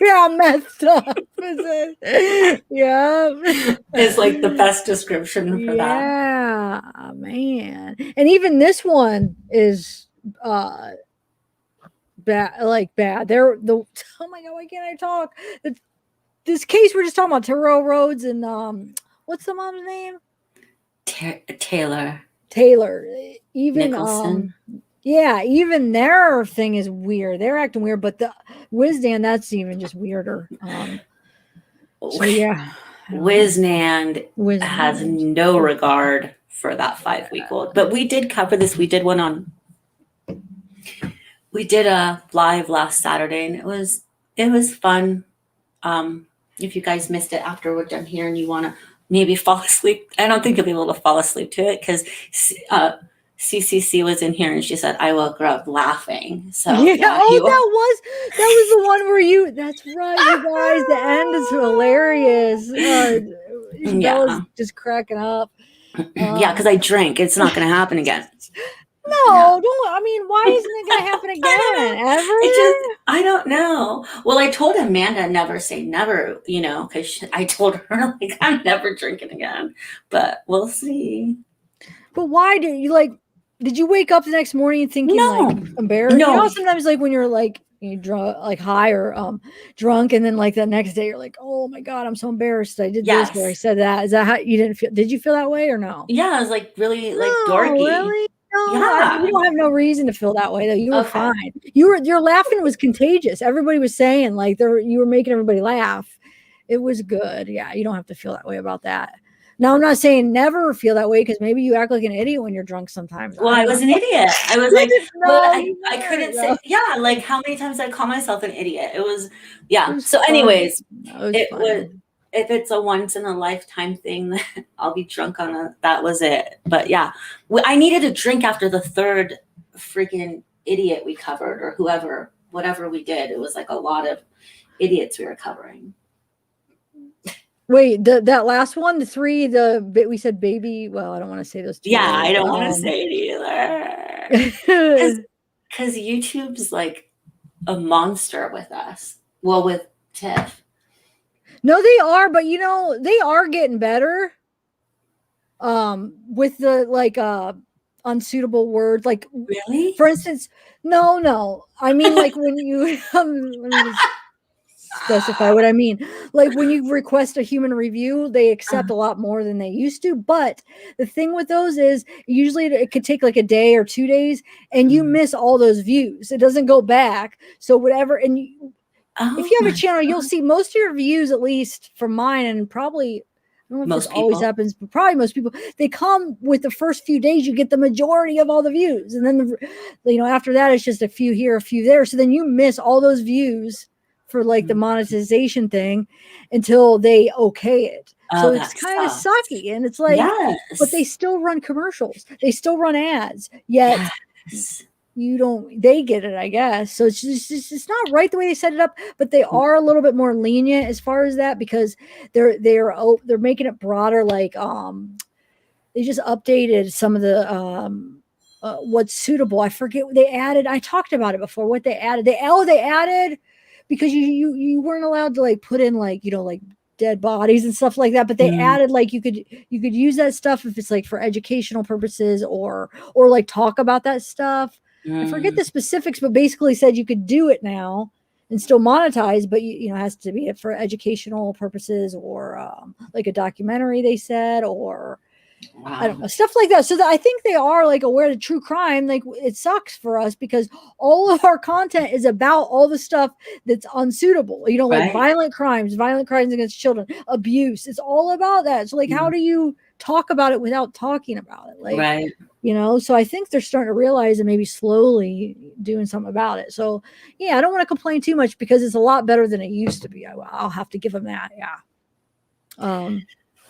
Yeah, messed up. Is it? Yeah. It's like the best description for that. Yeah, man. And even this one is bad. They're oh my god, why can't I talk? This case we're just talking about, Terrell Rhodes and what's the mom's name? Taylor. Even Nicholson. yeah, even their thing is weird. They're acting weird, but the Wiznand, that's even just weirder. So yeah. Wiznand has no regard for that 5-week-old. But we did cover this. We did a live last Saturday, and it was fun. If you guys missed it after we're done here and you want to maybe fall asleep, I don't think you'll be able to fall asleep to it, because CCC was in here and she said, I woke her up laughing. So yeah, that was the one where that's right, you guys, the end is hilarious. Bella's just cracking up. Yeah, because I drink. It's not going to happen again. No, don't. I mean, why isn't it going to happen again? Ever? I don't know. Well, I told Amanda never say never, because I told her, I'm never drinking again. But we'll see. But why do you Did you wake up the next morning thinking like embarrassed? You know, sometimes like when you're like you drunk, like high or drunk, and then like the next day you're like, oh my god, I'm so embarrassed. I did this or I said that. Is that how you didn't feel? Did you feel that way or no? Yeah, I was like really like No, dorky. really? No, Yeah. you don't have no reason to feel that way though. You were Okay. fine. Your laughing was contagious. Everybody was saying like you were making everybody laugh. It was good. Yeah, you don't have to feel that way about that. Now I'm not saying never feel that way because maybe you act like an idiot when you're drunk sometimes. Well, I was an idiot. I was like, but I couldn't say, yeah, like how many times I call myself an idiot? It was, yeah. It was So, fun. anyways, It was if it's a once in a lifetime thing, then I'll be drunk on that was it. But yeah, I needed a drink after the third freaking idiot we covered or whatever we did. It was like a lot of idiots we were covering. Wait, that last one, the three, we said baby. Well, I don't want to say those two. Yeah, words. I don't want to say it either. Because YouTube's like a monster with us. Well, with Tiff. No, they are, but you know, they are getting better. With the like unsuitable words, like really, for instance, no. I mean, like when you let me just specify what I mean. Like when you request a human review, they accept a lot more than they used to. But the thing with those is usually it could take like a day or 2 days, and you miss all those views. It doesn't go back. So whatever, and if you have a channel, you'll see most of your views, at least from mine, and probably. I don't know if this always happens, but probably most people, they come with the first few days, you get the majority of all the views. And then, after that, it's just a few here, a few there. So then you miss all those views for like the monetization thing until they okay it. So it's kind of sucky. And it's like, but they still run commercials. They still run ads. Yet they get it, I guess. So it's not right the way they set it up, but they are a little bit more lenient as far as that because they're making it broader. Like they just updated some of the what's suitable. I forget what they added. I talked about it before. What they added? They added because you weren't allowed to like put in like like dead bodies and stuff like that, but they added like you could use that stuff if it's like for educational purposes or like talk about that stuff. I forget the specifics, but basically said you could do it now and still monetize, but it has to be for educational purposes or like a documentary, they said, or I don't know, stuff like that. So I think they are like aware of true crime. Like it sucks for us because all of our content is about all the stuff that's unsuitable, like violent crimes against children, abuse. It's all about that. So like, how do you talk about it without talking about it? Like, so I think they're starting to realize and maybe slowly doing something about it. So yeah, I don't want to complain too much because it's a lot better than it used to be. I'll have to give them that. Yeah.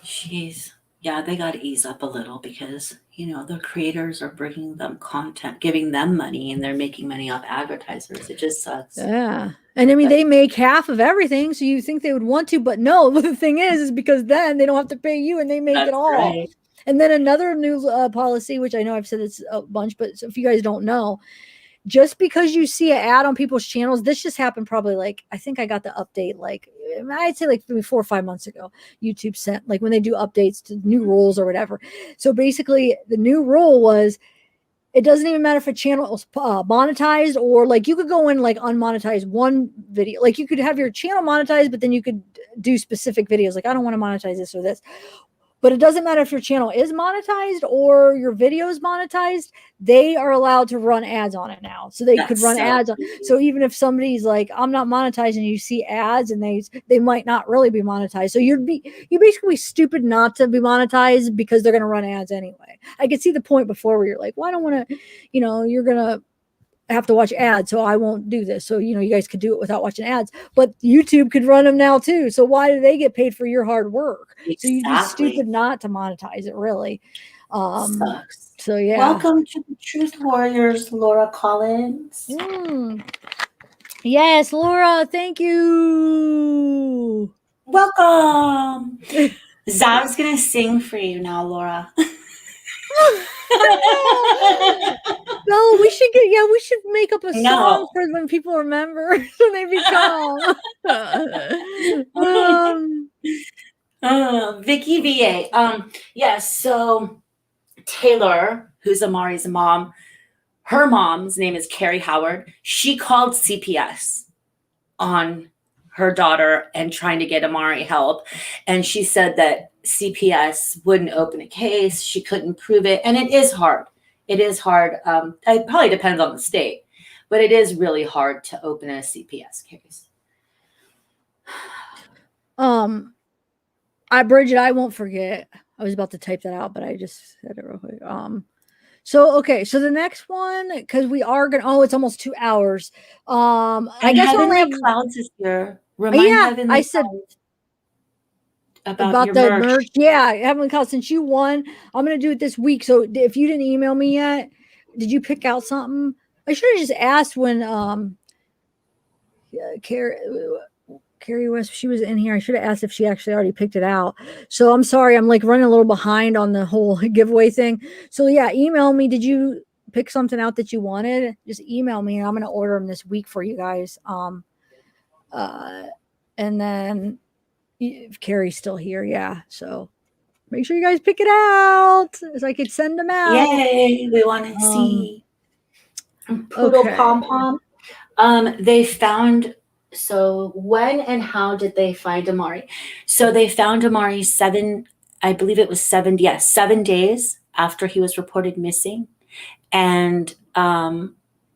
Jeez. Yeah, they got to ease up a little because, the creators are bringing them content, giving them money, and they're making money off advertisers. It just sucks. Yeah. And I mean, they make half of everything. So you think they would want to, but no, the thing is because then they don't have to pay you and they make it all. Right. And then another new policy, which I know I've said this a bunch, but if you guys don't know, just because you see an ad on people's channels, this just happened probably like, I think I got the update, like I'd say like maybe 4 or 5 months ago, YouTube sent like when they do updates to new rules or whatever. So basically the new rule was, it doesn't even matter if a channel is monetized or like you could go in like unmonetize one video. Like you could have your channel monetized, but then you could do specific videos. Like I don't want to monetize this or this. But it doesn't matter if your channel is monetized or your video is monetized. They are allowed to run ads on it now. So they could run ads on. So even if somebody's like, I'm not monetizing, you see ads and they might not really be monetized. So you're basically stupid not to be monetized because they're going to run ads anyway. I could see the point before where you're like, well, I don't want to, you're going to have to watch ads, so I won't do this. So, you guys could do it without watching ads, but YouTube could run them now too. So why do they get paid for your hard work? Exactly. So you'd be stupid not to monetize it, really. Sucks. So yeah. Welcome to the Truth Warriors, Laura Collins. Yes, Laura, thank you. Welcome. Zav's gonna sing for you now, Laura. No, we should make up a song for when people remember when they become Vicky VA. Yes, so Taylor, who's Amari's mom, her mom's name is Carrie Howard. She called CPS on her daughter and trying to get Amari help. And she said that CPS wouldn't open a case. She couldn't prove it. And it is hard. It is hard. It probably depends on the state, but it is really hard to open a CPS case. Bridget, I won't forget. I was about to type that out, but I just said it real quick. So the next one, because we are gonna, it's almost 2 hours. I guess Heavenly Clouds is here. Remind Heavenly I said Clouds about your the merch. merch. Yeah, Heavenly Clouds, since you won, I'm gonna do it this week. So if you didn't email me yet, did you pick out something? I should have just asked when Carrie West, she was in here. I should have asked if she actually already picked it out. So I'm sorry, I'm like running a little behind on the whole giveaway thing. So yeah, email me. Did you pick something out that you wanted? Just email me and I'm gonna order them this week for you guys. And then if Carrie's still here, yeah. So make sure you guys pick it out so I could send them out. Yay, we want to see Poodle Pom Pom. They found. So when and how did they find Amari? So they found Amari 7 days after he was reported missing. And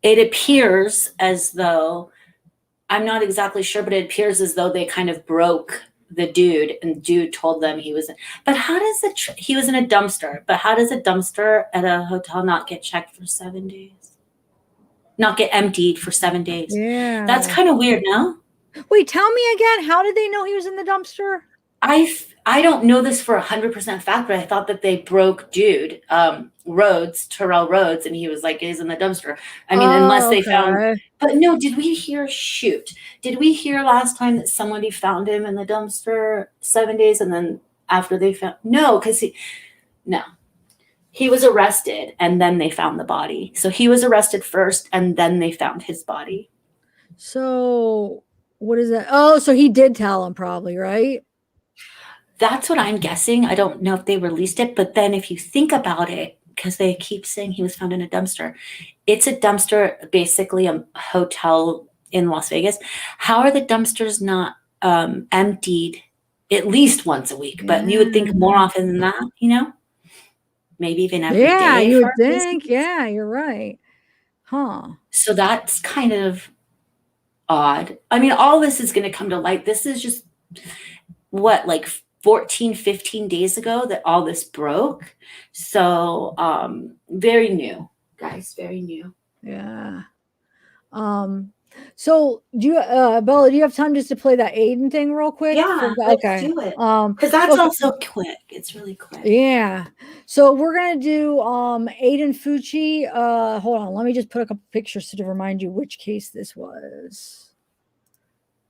it appears as though, I'm not exactly sure, but it appears as though they kind of broke the dude and the dude told them he was, but how does he was in a dumpster, but how does a dumpster at a hotel not get checked for 7 days? Not get emptied for 7 days. Yeah. That's kind of weird, no? Wait, tell me again. How did they know he was in the dumpster? I don't know this for 100% fact, but I thought that they broke dude, Terrell Rhodes, and he was like, he's in the dumpster. I mean, unless they found, but no, did we hear last time that somebody found him in the dumpster 7 days and then after they found, he was arrested and then they found the body. So he was arrested first and then they found his body. So what is that? Oh, so he did tell him probably, right? That's what I'm guessing. I don't know if they released it, but then if you think about it, because they keep saying he was found in a dumpster, it's a dumpster, basically a hotel in Las Vegas. How are the dumpsters not emptied at least once a week? But you would think more often than that, maybe even every day. Yeah, you would think. Yeah, you're right. Huh. So that's kind of odd. I mean, all this is going to come to light. This is just what, like 14, 15 days ago that all this broke. So very new, guys, very new. Yeah. So do you Bella, do you have time just to play that Aiden thing real quick? Yeah, let's do it. Because that's also quick. It's really quick. Yeah. So we're gonna do Aiden Fucci. Hold on, let me just put a couple pictures to remind you which case this was.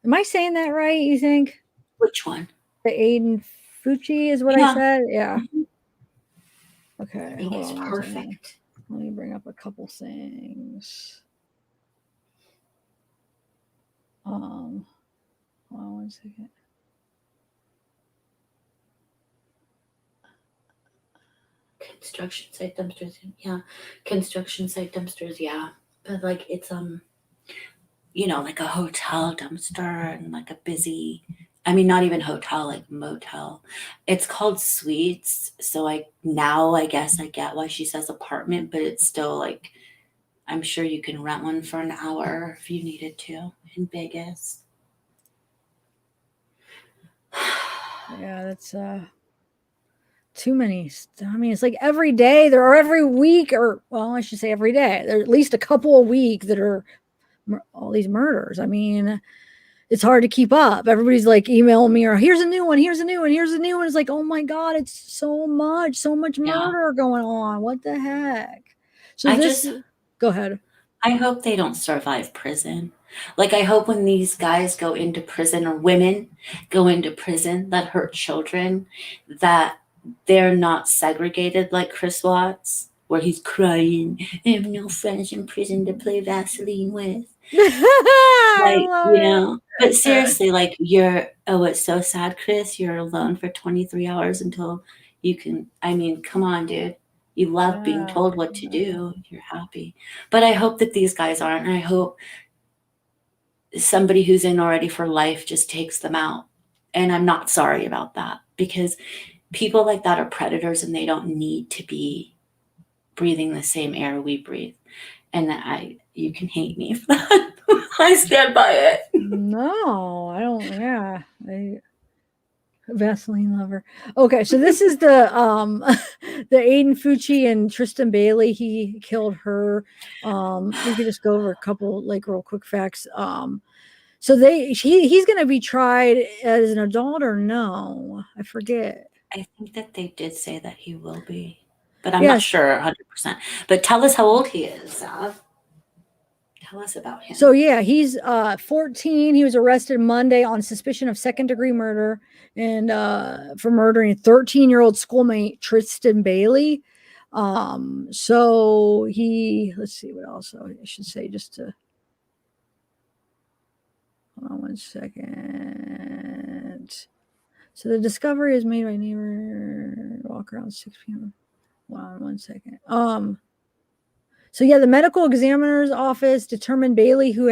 Am I saying that right, you think? Which one? The Aiden Fucci is what I said. Yeah. Mm-hmm. Okay. I think it's perfect. Let me bring up a couple things. Hold on 1 second. Construction site dumpsters, yeah. Construction site dumpsters, yeah. But like it's like a hotel dumpster and like a busy, I mean, not even hotel, like motel. It's called suites. So I guess I get why she says apartment, but it's still like, I'm sure you can rent one for an hour if you needed to in Vegas. Yeah, that's too many. I mean, it's like every day there or every week, or well, I should say every day. There are at least a couple a week that are all these murders. I mean, it's hard to keep up. Everybody's like emailing me or here's a new one, here's a new one, here's a new one. It's like, oh my God, it's so much murder going on. What the heck? So go ahead. I hope they don't survive prison. Like, I hope when these guys go into prison or women go into prison that hurt children, that they're not segregated like Chris Watts, where he's crying, I have no friends in prison to play Vaseline with. But seriously, like it's so sad, Chris, you're alone for 23 hours until you can, I mean, come on, dude. You love being told what to do. You're happy. But I hope that these guys aren't. And I hope somebody who's in already for life just takes them out. And I'm not sorry about that, because people like that are predators and they don't need to be breathing the same air we breathe. And you can hate me for that. I stand by it. No, I don't. Yeah, Vaseline lover. Okay, so this is the the Aiden Fucci and Tristyn Bailey. He killed her. We could just go over a couple like real quick facts. So he's going to be tried as an adult or no? I forget. I think that they did say that he will be, but I'm not sure 100%. But tell us how old he is, Zav. Tell us about him. So yeah, he's 14. He was arrested Monday on suspicion of second-degree murder and for murdering a 13-year-old schoolmate Tristyn Bailey. So let's see what else I should say just to hold on one second. So the discovery is made by neighbor walk around 6 p.m. Hold on one second. So yeah, the medical examiner's office determined Bailey, who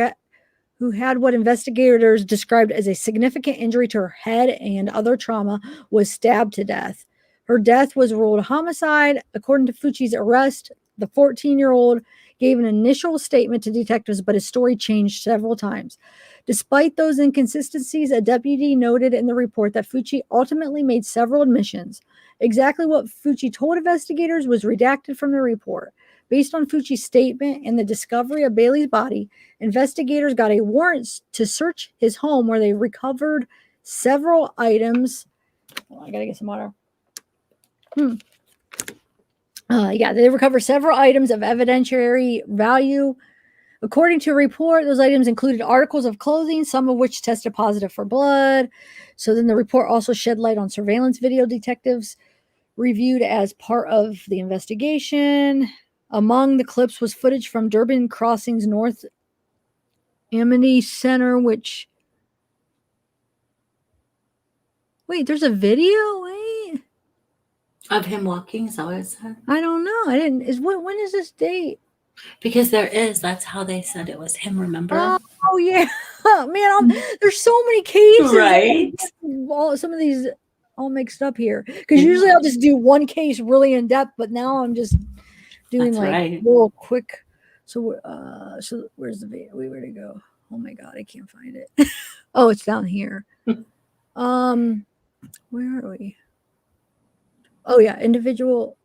had what investigators described as a significant injury to her head and other trauma, was stabbed to death. Her death was ruled homicide. According to Fucci's arrest, the 14-year-old gave an initial statement to detectives, but his story changed several times. Despite those inconsistencies, a deputy noted in the report that Fucci ultimately made several admissions. Exactly what Fucci told investigators was redacted from the report. Based on Fucci's statement and the discovery of Bailey's body, investigators got a warrant to search his home where they recovered several items. Oh, I gotta get some water. They recovered several items of evidentiary value. According to a report, those items included articles of clothing, some of which tested positive for blood. So then the report also shed light on surveillance video detectives reviewed as part of the investigation. Among the clips was footage from Durban Crossings North Amity Center, which... Wait, there's a video? Wait. Of him walking, is that what it said? I don't know. I didn't... When is this date? Because there is. That's how they said it was him, remember? Oh yeah. Man, there's so many cases. Right. Some of these all mixed up here. Because usually I'll just do one case really in depth, but now I'm just... doing real quick. So where's the video? Where to go? Oh my god, I can't find it. Oh, it's down here. Where are we? Oh yeah, individual.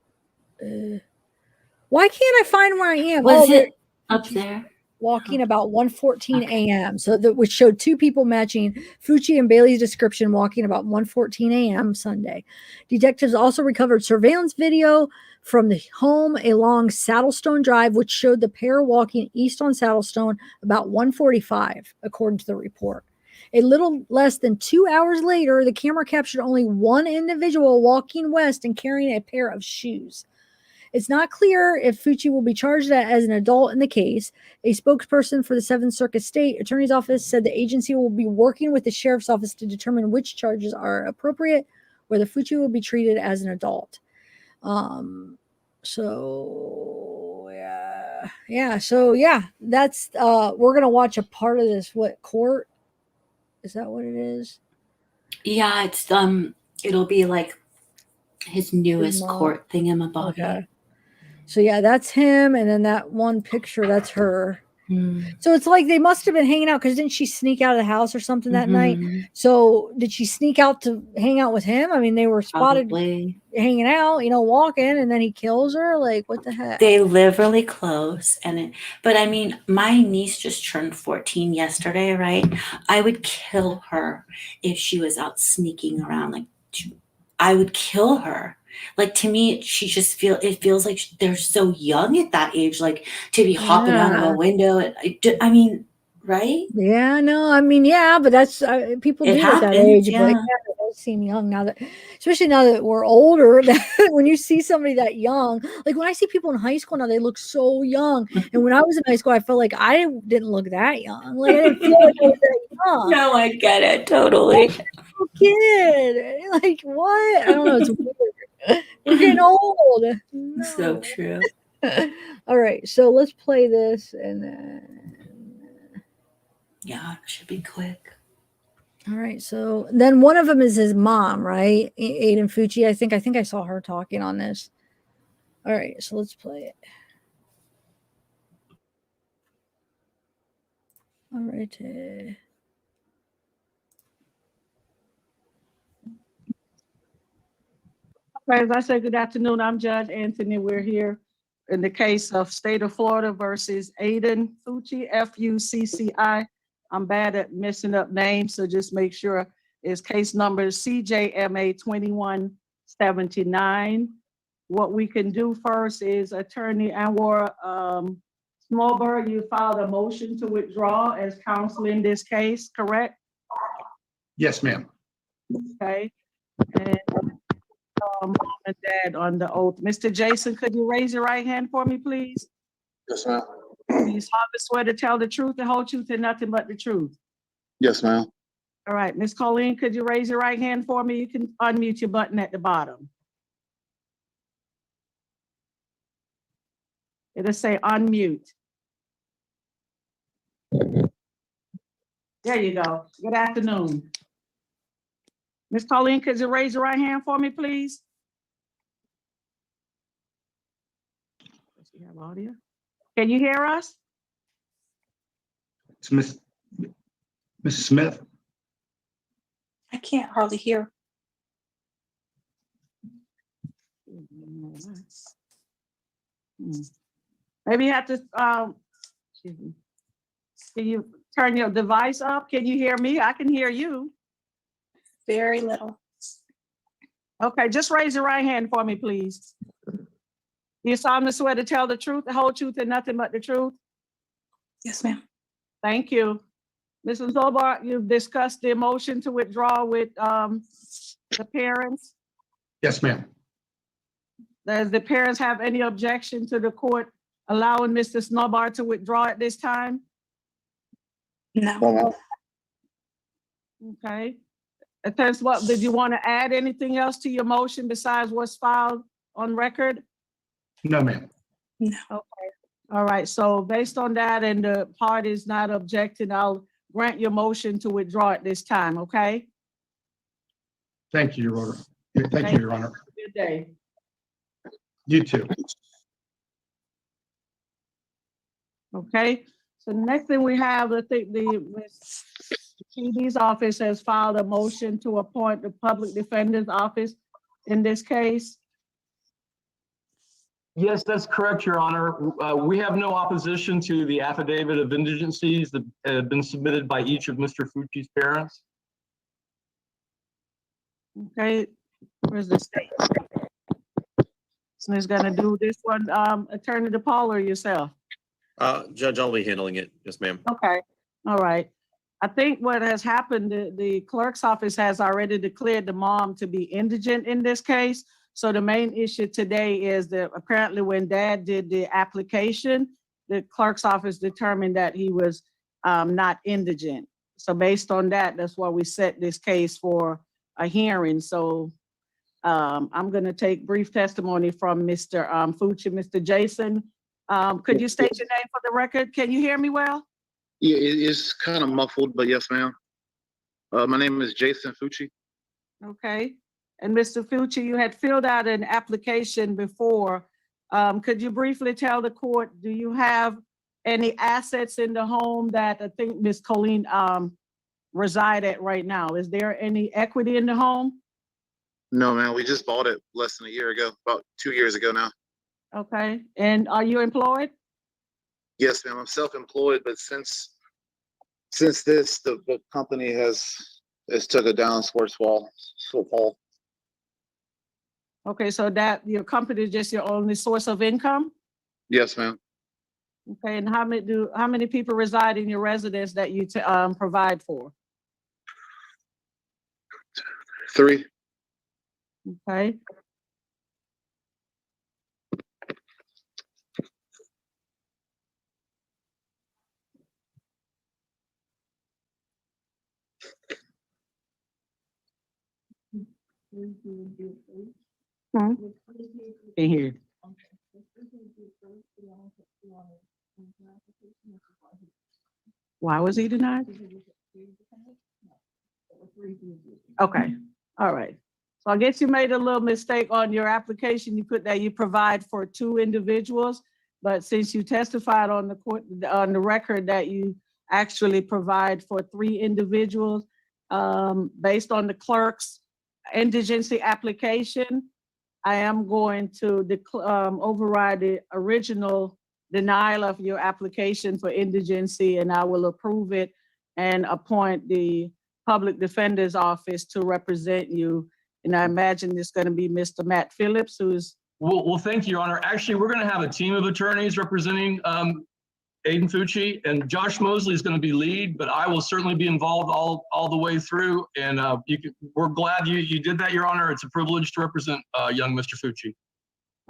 Why can't I find where I am? Was it up there? Walking about 1:14 a.m. So which showed two people matching Fucci and Bailey's description walking about 1:14 a.m. Sunday. Detectives also recovered surveillance video from the home along Saddlestone Drive, which showed the pair walking east on Saddlestone about 1:45, according to the report. A little less than 2 hours later, the camera captured only one individual walking west and carrying a pair of shoes. It's not clear if Fucci will be charged as an adult in the case. A spokesperson for the 7th Circuit State Attorney's Office said the agency will be working with the Sheriff's Office to determine which charges are appropriate, whether Fucci will be treated as an adult. So that's we're gonna watch a part of this. What court? Is that what it is? Yeah, it's it'll be like his newest court thingamabobby. Okay. So yeah, that's him, and then that one picture, that's her. So it's like they must have been hanging out, because didn't she sneak out of the house or something that night? So did she sneak out to hang out with him? I mean, they were spotted hanging out, walking, and then he kills her. Like, what the heck? They live really close, but I mean, my niece just turned 14 yesterday, right? I would kill her if she was out sneaking around. I would kill her. Like, to me, it feels like they're so young at that age, like to be hopping out of a window. I mean, right? Yeah, no, I mean, yeah, but that's people do at that age. Yeah. But they seem young now especially now that we're older. That when you see somebody that young, like when I see people in high school now, they look so young. And when I was in high school, I felt like I didn't look that young. Like I didn't feel like I was that young. No, I get it totally. Kid, like what? I don't know. It's weird. We're getting old. So true. All right, so let's play this and then. Yeah, should be quick. All right, so then one of them is his mom, right? Aiden Fucci. I think I saw her talking on this. All right, so let's play it. All right. As I said, good afternoon. I'm Judge Anthony. We're here in the case of State of Florida versus Aiden Fucci, Fucci. I'm bad at messing up names, so just make sure it's case number CJMA 2179. What we can do first is Attorney Anwar Smallberg, you filed a motion to withdraw as counsel in this case, correct? Yes, ma'am. Okay. And mom and dad on the oath. Mr. Jason, could you raise your right hand for me, please? Yes, ma'am. You solemnly swear to tell the truth, the whole truth, and nothing but the truth. Yes, ma'am. All right, Miss Colleen, could you raise your right hand for me? You can unmute your button at the bottom. It'll say unmute. There you go. Good afternoon. Miss Colleen, could you raise your right hand for me, please? Does she have audio? Can you hear us? It's Mrs. Smith. I can't hardly hear. Maybe you have to, excuse me. Can you turn your device up? Can you hear me? I can hear you. Very little. Okay, just raise your right hand for me, please. You solemnly swear to tell the truth, the whole truth, and nothing but the truth? Yes, ma'am. Thank you. Mrs. Zobar, you've discussed the motion to withdraw with the parents. Yes, ma'am. Does the parents have any objection to the court allowing Mr. Snowbar to withdraw at this time? No. Okay. Attorney, what, did you want to add anything else to your motion besides what's filed on record? No, ma'am. No. Okay. All right. So based on that and the parties not objecting, I'll grant your motion to withdraw at this time. Okay. Thank you, Your Honor. Thank you, Your Honor. Good day. You too. Okay. So the next thing we have, I think the TD's office has filed a motion to appoint the public defender's office in this case. Yes, that's correct, Your Honor. We have no opposition to the affidavit of indigencies that have been submitted by each of Mr. Fucci's parents. Okay, where's the state? So who's gonna do this one, Attorney DePaul or yourself? Judge, I'll be handling it. Yes, ma'am. Okay, all right. I think what has happened, the clerk's office has already declared the mom to be indigent in this case. So the main issue today is that apparently when dad did the application, the clerk's office determined that he was not indigent. So based on that, that's why we set this case for a hearing. So I'm gonna take brief testimony from Mr. Fucci. Mr. Jason, could you state your name for the record? Can you hear me well? Yeah, it's kind of muffled, but yes, ma'am. My name is Jason Fucci. Okay. And Mr. Fucci, you had filled out an application before. Could you briefly tell the court, do you have any assets in the home that I think Ms. Colleen reside at right now? Is there any equity in the home? No, man, we just bought it less than a year ago, about 2 years ago now. Okay. And are you employed? Yes, ma'am. I'm self-employed, but since this, the company has took a downward fall. Okay, so that your company is just your only source of income? Yes, ma'am. Okay, and how many people reside in your residence that you provide for? 3. Okay. Can't hear. Why was he denied? Okay, all right. So I guess you made a little mistake on your application. You put that you provide for 2 individuals, but since you testified on the court, on the record that you actually provide for 3 individuals, based on the clerk's indigency application, I am going to override the original denial of your application for indigency, and I will approve it and appoint the public defender's office to represent you. And I imagine it's going to be Mr. Matt Phillips, who's. Well, thank you, Your Honor. Actually, we're going to have a team of attorneys representing Aiden Fucci, and Josh Mosley is going to be lead, but I will certainly be involved all the way through. And we're glad you did that, Your Honor. It's a privilege to represent young Mr. Fucci.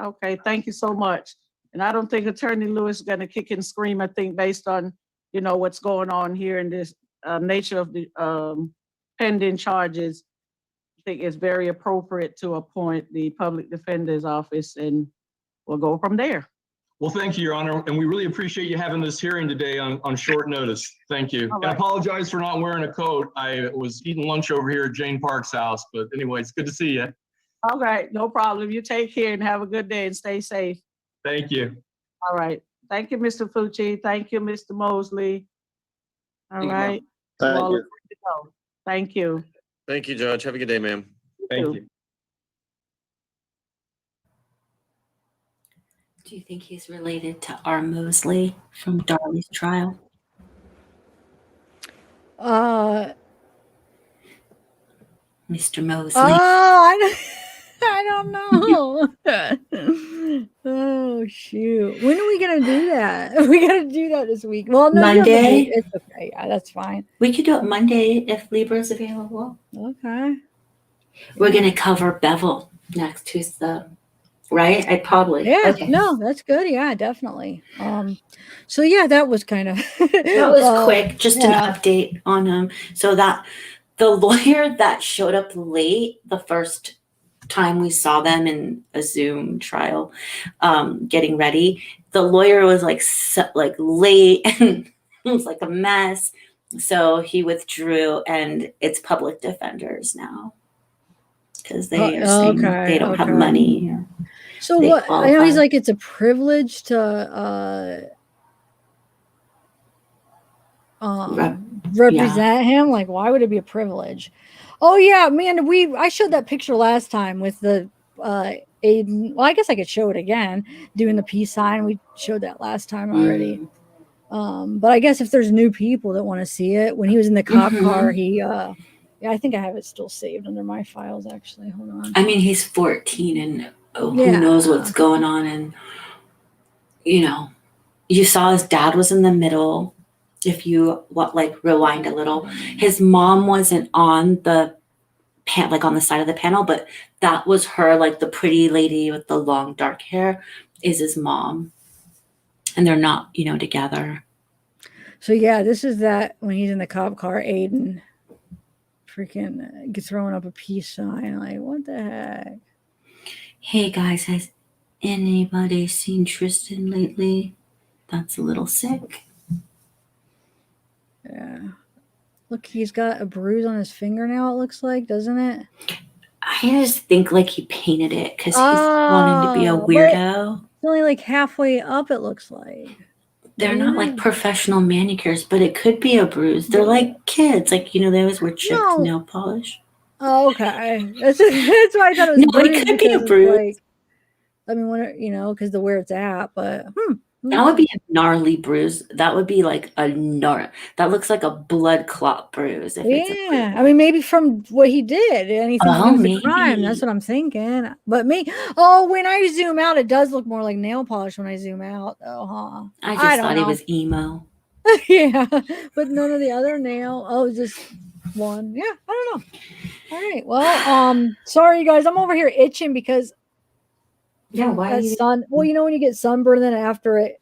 Okay, thank you so much. And I don't think Attorney Lewis is going to kick and scream. I think based on, what's going on here in this nature of the pending charges, I think it's very appropriate to appoint the public defender's office, and we'll go from there. Well, thank you, Your Honor, and we really appreciate you having this hearing today on short notice. Thank you. All And right. I apologize for not wearing a coat. I was eating lunch over here at Jane Park's house, but anyway, it's good to see you. All right, no problem. You take care and have a good day and stay safe. Thank you. All right. Thank you, Mr. Fucci. Thank you, Mr. Mosley. All Thank you, right. ma'am. Thank All you. good to go. Thank you. Thank you, Judge. Have a good day, ma'am. Thank you. Do you think he's related to R. Mosley from Darley's trial? Mr. Mosley. Oh, I don't know. Oh shoot! When are we gonna do that? We gotta do that this week. Well, no, Monday. It's okay. Yeah, that's fine. We could do it Monday if Libra's available. Okay. We're gonna cover Bevel next Tuesday, right? I probably. Yeah. Okay. No, that's good. Yeah, definitely. So yeah, that was kind of That was quick. Just yeah. an update on so that the lawyer that showed up late the first time we saw them in a Zoom trial, getting ready, the lawyer was like late and it was like a mess. So he withdrew, and it's public defenders now because they are saying they don't have money. So they what? I know he's qualify. like it's a privilege to represent him. Like, why would it be a privilege? Oh yeah, man. I showed that picture last time with the Aiden. Well, I guess I could show it again, doing the peace sign. We showed that last time already. But I guess if there's new people that want to see it, when he was in the cop car, he yeah, I think I have it still saved under my files actually. Hold on. I mean, he's 14 and who knows what's going on, and you saw his dad was in the middle. If you rewind a little, his mom wasn't on the on the side of the panel, but that was her, like the pretty lady with the long dark hair is his mom, and they're not together. So yeah, this is that when he's in the cop car, Aiden freaking throwing up a peace sign. Like, what the heck? Hey guys, has anybody seen Tristyn lately? That's a little sick. Yeah. Look, he's got a bruise on his finger now, it looks like, doesn't it? I just think he painted it because he's wanting to be a weirdo. It's only like halfway up, it looks like. They're not like professional manicures, but it could be a bruise. They're like kids, they always wear chipped nail polish. Oh, okay. That's why I thought it was No, it could be a bruise. I mean, because the where it's at, but that would be a gnarly bruise. That would be like that looks like a blood clot bruise. If it's a bruise. I mean, maybe from what he did, anything to do with the crime. That's what I'm thinking. But when I zoom out, it does look more like nail polish when I zoom out, though, huh? I just thought he was emo. Yeah, but none of the other nail. Oh, just one. Yeah, I don't know. All right. Well, sorry, you guys. I'm over here itching because. Yeah, why? Well, when you get sunburned, then after it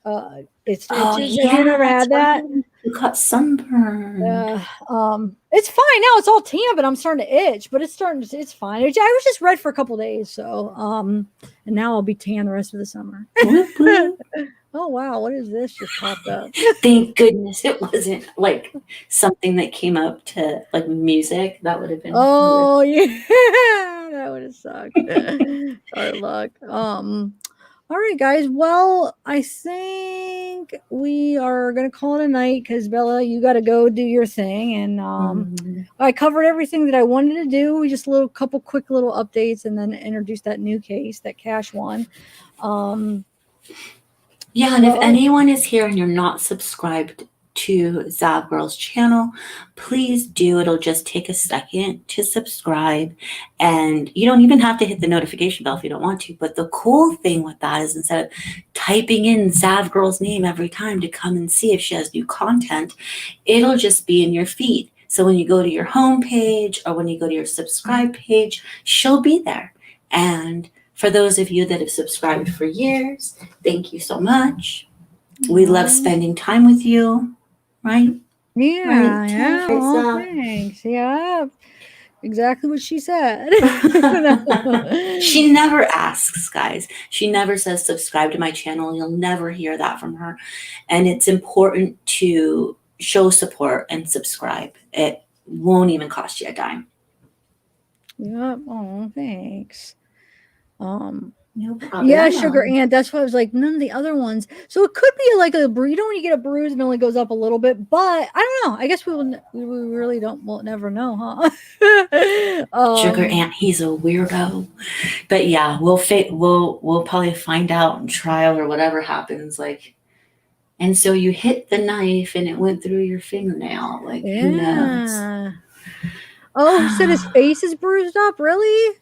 itches. Oh, Have you never had that? You got sunburned. It's fine now. It's all tan, but I'm starting to itch. But it's it's fine. I was just red for a couple days, so and now I'll be tan the rest of the summer. Oh wow, what is this? Just popped up. Thank goodness it wasn't like something that came up to like music. That would have been. Oh yeah, that would have sucked. Our luck. All right, guys. Well, I think we are gonna call it a night because Bella, you got to go do your thing, and I covered everything that I wanted to do. We just a couple quick little updates, and then introduced that new case, that Cash one. Yeah, and if anyone is here and you're not subscribed to zavgirl's channel, please do. It'll just take a second to subscribe, and you don't even have to hit the notification bell if you don't want to. But the cool thing with that is instead of typing in zavgirl's name every time to come and see if she has new content, it'll just be in your feed. So when you go to your home page or when you go to your subscribe page, she'll be there. And for those of you that have subscribed for years, thank you so much. We love spending time with you, right? Yeah, Right, yeah. Right, Oh, Zav? thanks. Yeah, exactly what she said. She never asks, guys. She never says subscribe to my channel. You'll never hear that from her. And it's important to show support and subscribe. It won't even cost you a dime. Yep. Oh, thanks. No problem. Yeah, Sugar Aunt. That's why I was like, none of the other ones. So it could be like a bruise. You know, when you get a bruise, it only goes up a little bit. But I don't know. I guess we really don't. We'll never know, huh? Sugar Aunt, he's a weirdo. But yeah, we'll probably find out in trial or whatever happens. Like, and so you hit the knife and it went through your fingernail. Like, who knows? Oh, so his face is bruised up. Really?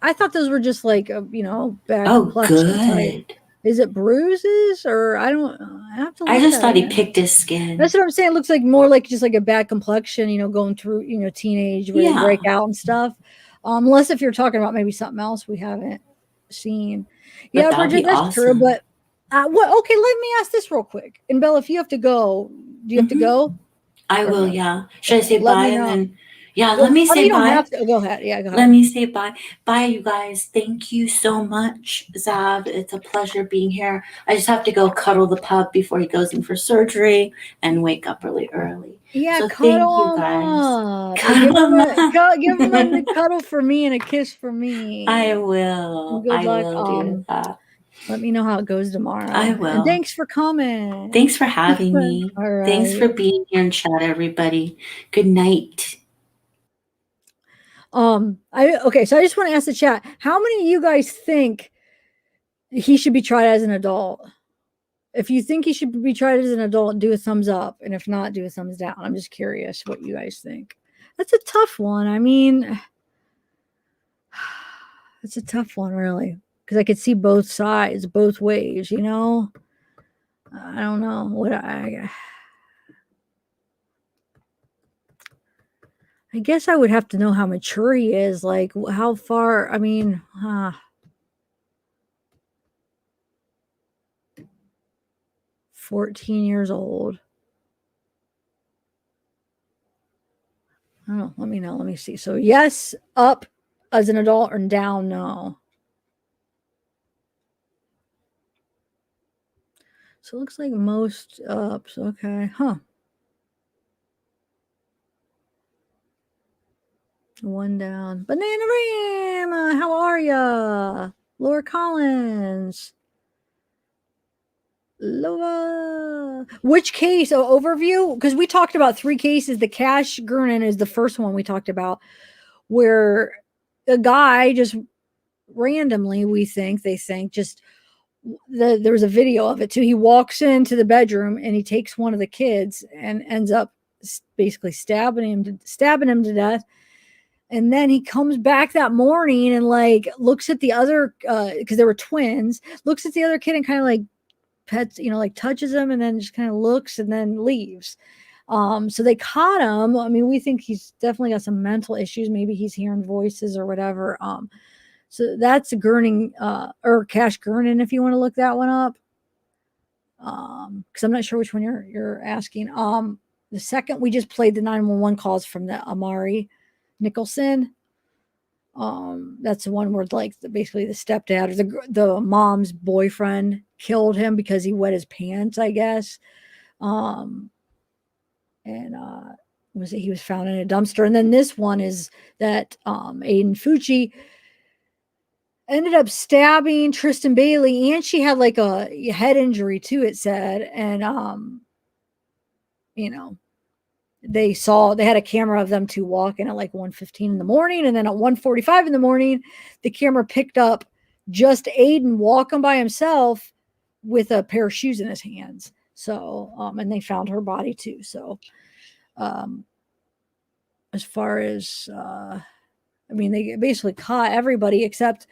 I thought those were just like bad complexion type. Is it bruises or I don't? I have to. I just thought he picked his skin. That's what I'm saying. It looks like more like just like a bad complexion. Going through teenage where they break out and stuff. Unless if you're talking about maybe something else we haven't seen. But Yeah, that'd Bridget, be that's true. awesome. But what? Okay, let me ask this real quick. And Bella, if you have to go, do you have to go? I will. Yeah. Should I say Let bye me and know. then? Yeah. Well, Let me I mean, say you don't bye. have to. Go ahead. Yeah, go ahead. Let me say bye. Bye, you guys. Thank you so much, Zav. It's a pleasure being here. I just have to go cuddle the pup before he goes in for surgery and wake up really early. Yeah, So cuddle thank you him guys. up. Cuddle Give him a cuddle for me and a kiss for me. I will. Good I luck. will do that. Let me know how it goes tomorrow. I will. And thanks for coming. Thanks for having me. All right. Thanks for being here in chat, everybody. Good night. So I just want to ask the chat, how many of you guys think he should be tried as an adult? If you think he should be tried as an adult, do a thumbs up. And if not, do a thumbs down. I'm just curious what you guys think. That's a tough one. I mean, it's a tough one, really. Because I could see both sides, both ways, I don't know what I guess I would have to know how mature he is, like how far, 14 years old. I don't know. Let me know. Let me see. So yes, up as an adult, or down, no. So it looks like most ups. Okay. Huh. One down. Banana Ram, how are ya? Laura Collins. Laura. Which case? Overview? Because we talked about 3 cases. The Cash Gernon is the first one we talked about, where a guy just randomly, they think, just there was a video of it too. He walks into the bedroom and he takes one of the kids and ends up basically stabbing him to death. And then he comes back that morning and like looks at the other, because they were twins, looks at the other kid and kind of like pets, like touches him and then just kind of looks and then leaves. So they caught him. I mean, we think he's definitely got some mental issues. Maybe he's hearing voices or whatever. So that's Gernon, or Cash Gernon, if you want to look that one up. because I'm not sure which one you're asking. The second we just played the 911 calls from the Amari Nicholson. That's the one where like basically the stepdad or the mom's boyfriend killed him because he wet his pants, I guess. And he was found in a dumpster. And then this one is that Aiden Fucci ended up stabbing Tristyn Bailey, and she had like a head injury too, it said. And you know, they had a camera of them two walking at like 1:15 in the morning, and then at 1:45 in the morning the camera picked up just Aiden walking by himself with a pair of shoes in his hands. So and they found her body too. So as far as I mean, they basically caught everybody except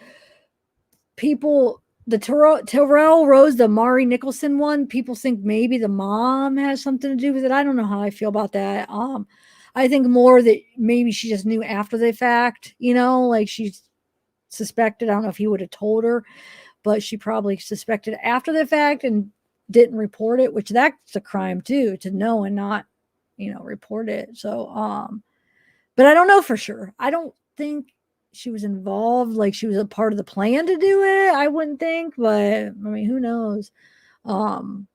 people. The Terrell Rose, the Amari Nicholson one, people think maybe the mom has something to do with it. I don't know how I feel about that. I think more that maybe she just knew after the fact, like she suspected. I don't know if he would have told her, but she probably suspected after the fact and didn't report it, which that's a crime too, to know and not, report it. So, but I don't know for sure. I don't think she was involved, like she was a part of the plan to do it. I wouldn't think, but I mean, who knows? And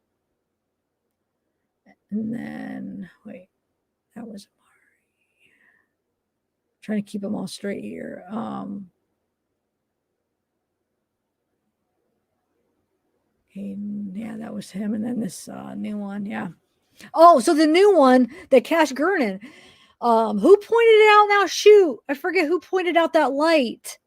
then wait, that was Amari. Trying to keep them all straight here. Yeah, that was him. And then this new one, yeah. Oh, so the new one, the Cash Gernon. Who pointed it out now? Shoot, I forget who pointed out that light.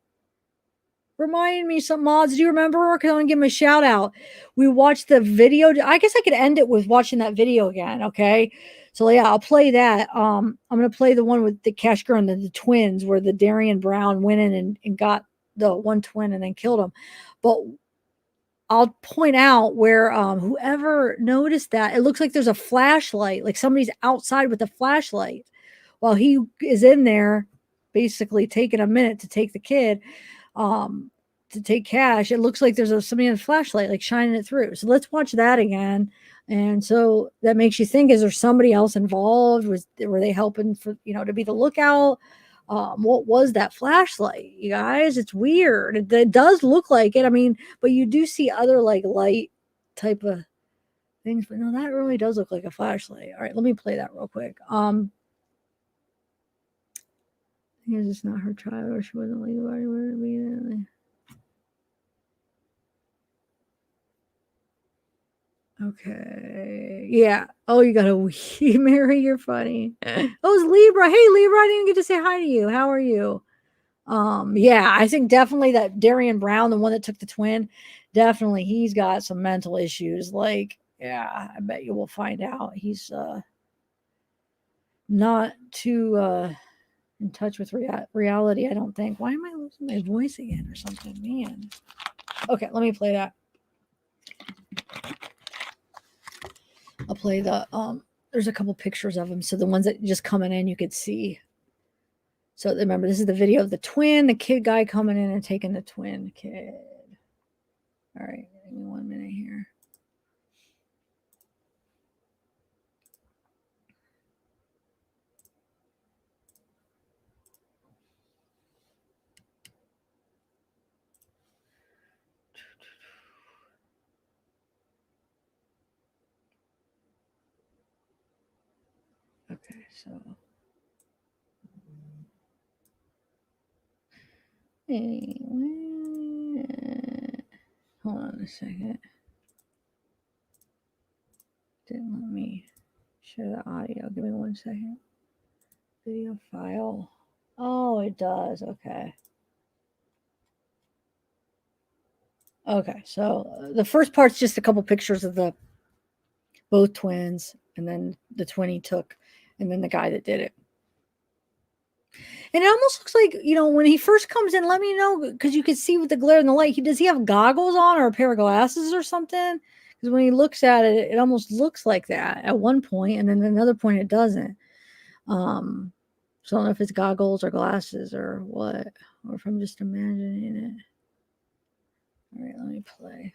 Remind me, some mods. Do you remember? Or can I give him a shout out? We watched the video. I guess I could end it with watching that video again. Okay, so yeah, I'll play that. I'm gonna play the one with the Cash Girl and the twins, where the Darian Brown went in and got the one twin and then killed him. But I'll point out where whoever noticed that it looks like there's a flashlight, like somebody's outside with a flashlight while he is in there, basically taking a minute to take the kid. To take Cash, it looks like there's somebody in a flashlight, like shining it through. So let's watch that again. And so that makes you think: is there somebody else involved? Were they helping for to be the lookout? What was that flashlight, you guys? It's weird. It does look like it. I mean, but you do see other like light type of things, but no, that really does look like a flashlight. All right, let me play that real quick. Because it's not her child, or she wasn't like anybody would be there. Okay. Yeah. Oh, you got a wee, Mary. You're funny. Oh, it's Libra. Hey, Libra. I didn't get to say hi to you. How are you? Yeah, I think definitely that Darian Brown, the one that took the twin, definitely he's got some mental issues. Like, yeah, I bet you will find out. He's not too in touch with reality, I don't think. Why am I losing my voice again or something? Man. Okay, let me play that. I'll play the there's a couple pictures of them, so the ones that just coming in you could see. So remember, this is the video of the twin, the kid guy coming in and taking the twin kid. All right, give me 1 minute here. Okay, so anyway, hold on a second. Didn't let me share the audio. Give me 1 second. Video file. Oh, it does. Okay. Okay, so the first part's just a couple pictures of both twins, and then the twin he took, and then the guy that did it. And it almost looks like, when he first comes in, let me know, because you can see with the glare in the light, does he have goggles on or a pair of glasses or something? Because when he looks at it, it almost looks like that at one point, and then another point it doesn't. So I don't know if it's goggles or glasses or what, or if I'm just imagining it. All right, let me play.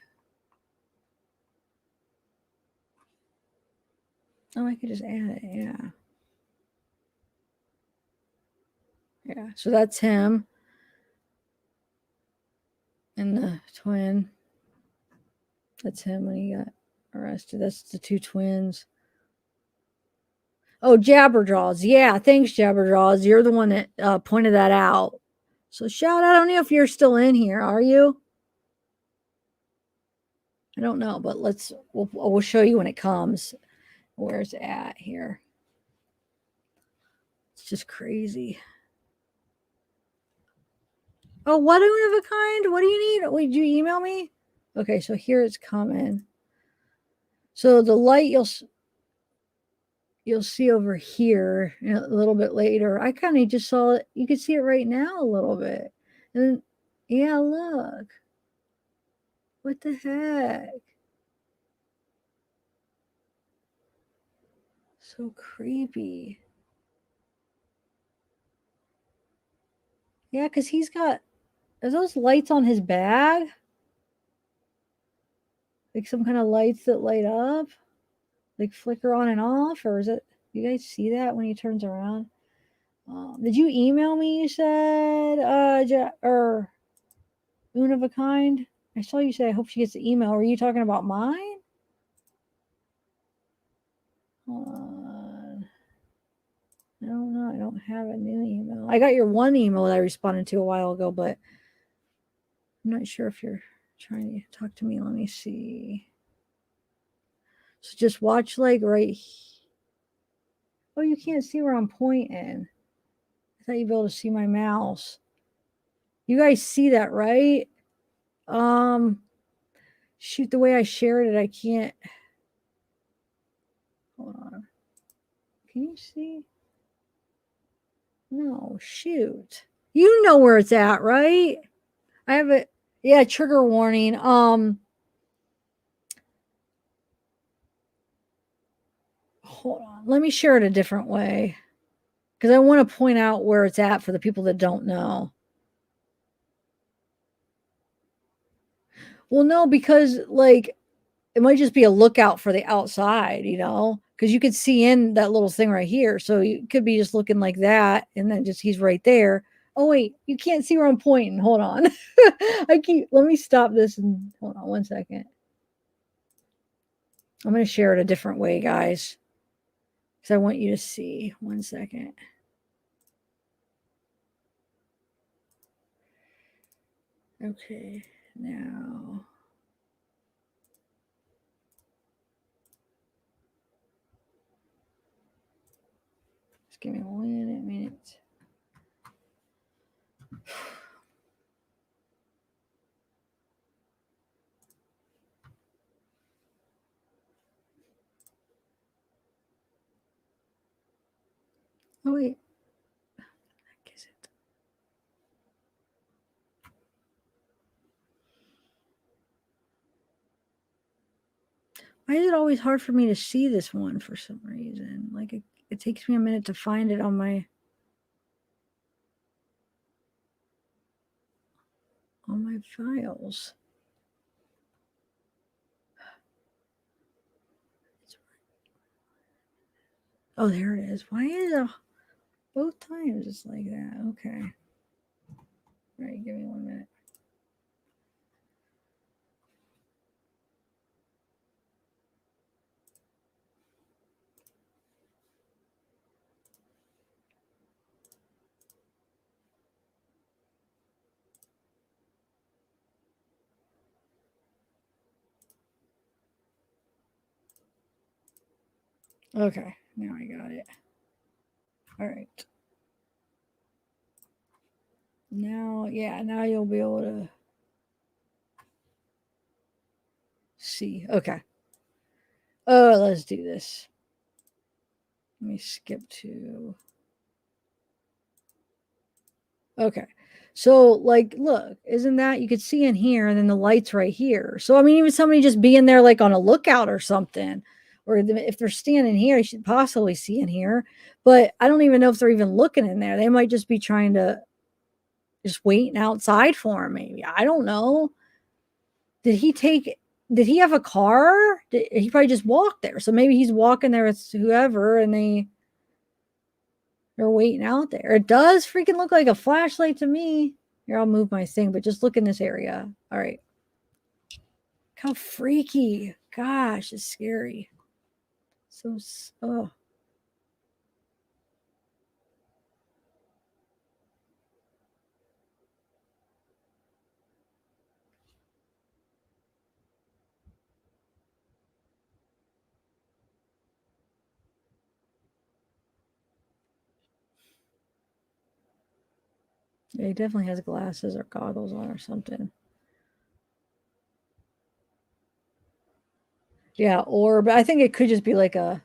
Oh, I could just add it. Yeah. Yeah. So that's him. And the twin. That's him when he got arrested. That's the two twins. Oh, Jabberjaws. Yeah. Thanks, Jabberjaws. You're the one that pointed that out. So shout out. I don't know if you're still in here. Are you? I don't know, but we'll show you when it comes. Where's it at here? It's just crazy. Oh, what one of a kind? What do you need? Wait, did you email me? Okay, so here it's coming. So the light you'll see over here a little bit later. I kind of just saw it. You can see it right now a little bit. And yeah, look. What the heck? So creepy. Yeah, because he's got, are those lights on his bag? Like some kind of lights that light up? Like flicker on and off? Or is it, you guys see that when he turns around? Did you email me, you said, or One of a Kind? I saw you say, I hope she gets the email. Were you talking about mine? Hold on. I don't know. I don't have a new email. I got your one email that I responded to a while ago, but I'm not sure if you're trying to talk to me. Let me see. So just watch like right. Oh, you can't see where I'm pointing. I thought you'd be able to see my mouse. You guys see that, right? Shoot, the way I shared it, I can't. Hold on. Can you see? No, shoot. You know where it's at, right? I have it. Yeah, trigger warning. Hold on. Let me share it a different way. Because I want to point out where it's at for the people that don't know. Well, no, because like it might just be a lookout for the outside, because you could see in that little thing right here. So you could be just looking like that, and then just he's right there. Oh wait, you can't see where I'm pointing. Hold on. Let me stop this and hold on 1 second. I'm going to share it a different way, guys, because I want you to see. 1 second. Okay, now. Just give me 1 minute. Oh, wait. What is it? Why is it always hard for me to see this one for some reason? Like it takes me a minute to find it on my files. Oh, there it is. Why is it both times it's like that? Okay. All right, give me 1 minute. Okay, now I got it. All right. Now you'll be able to see. Okay. Oh, let's do this. Let me skip to. Okay. So, like, look, isn't that you could see in here and then the lights right here. So, I mean, even somebody just being there, like on a lookout or something, or if they're standing here, you should possibly see in here. But I don't even know if they're even looking in there. They might just be trying to just waiting outside for him, maybe. I don't know. Did he take did he have a car? He probably just walked there. So maybe he's walking there with whoever and they're waiting out there. It does freaking look like a flashlight to me. Here, I'll move my thing, but just look in this area. All right. How freaky. Gosh, it's scary. So, oh. Yeah, he definitely has glasses or goggles on or something. Yeah, orb. I think it could just be like a,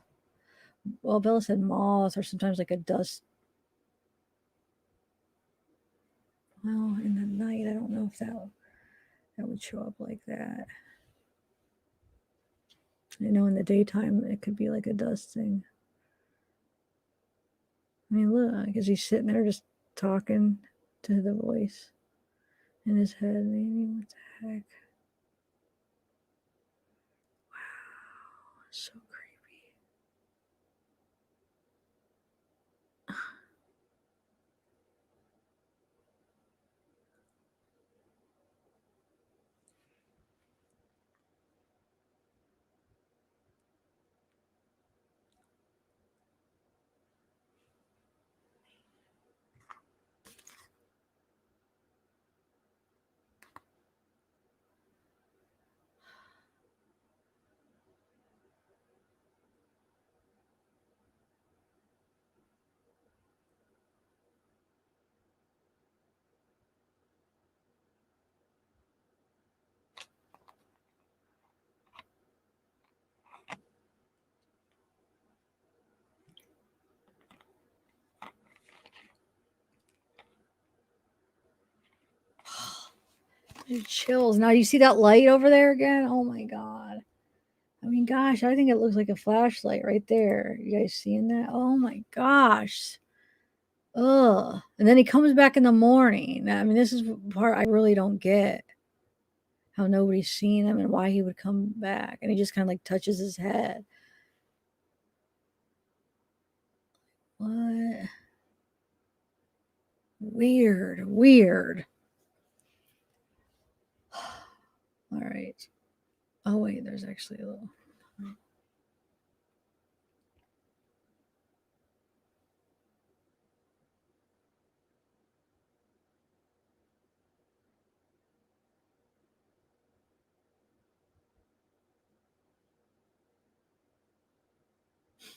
well, Bella said moth or sometimes like a dust. Well, in the night, I don't know if that would show up like that. I know in the daytime, it could be like a dust thing. I mean, look, because he's sitting there just talking to the voice in his head. Maybe, what the heck? Wow, so creepy. Chills. Now, you see that light over there again? Oh my God. I mean, gosh, I think it looks like a flashlight right there. You guys seeing that? Oh my gosh. Ugh. And then he comes back in the morning. I mean, this is the part I really don't get. How nobody's seen him and why he would come back. And he just kind of like touches his head. What? Weird. Weird. All right. Oh, wait, there's actually a little.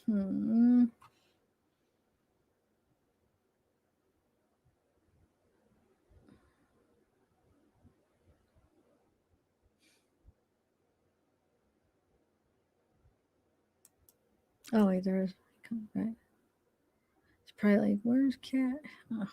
Hmm. Oh, wait, there's. Come back. It's probably like, where's Cat? Oh.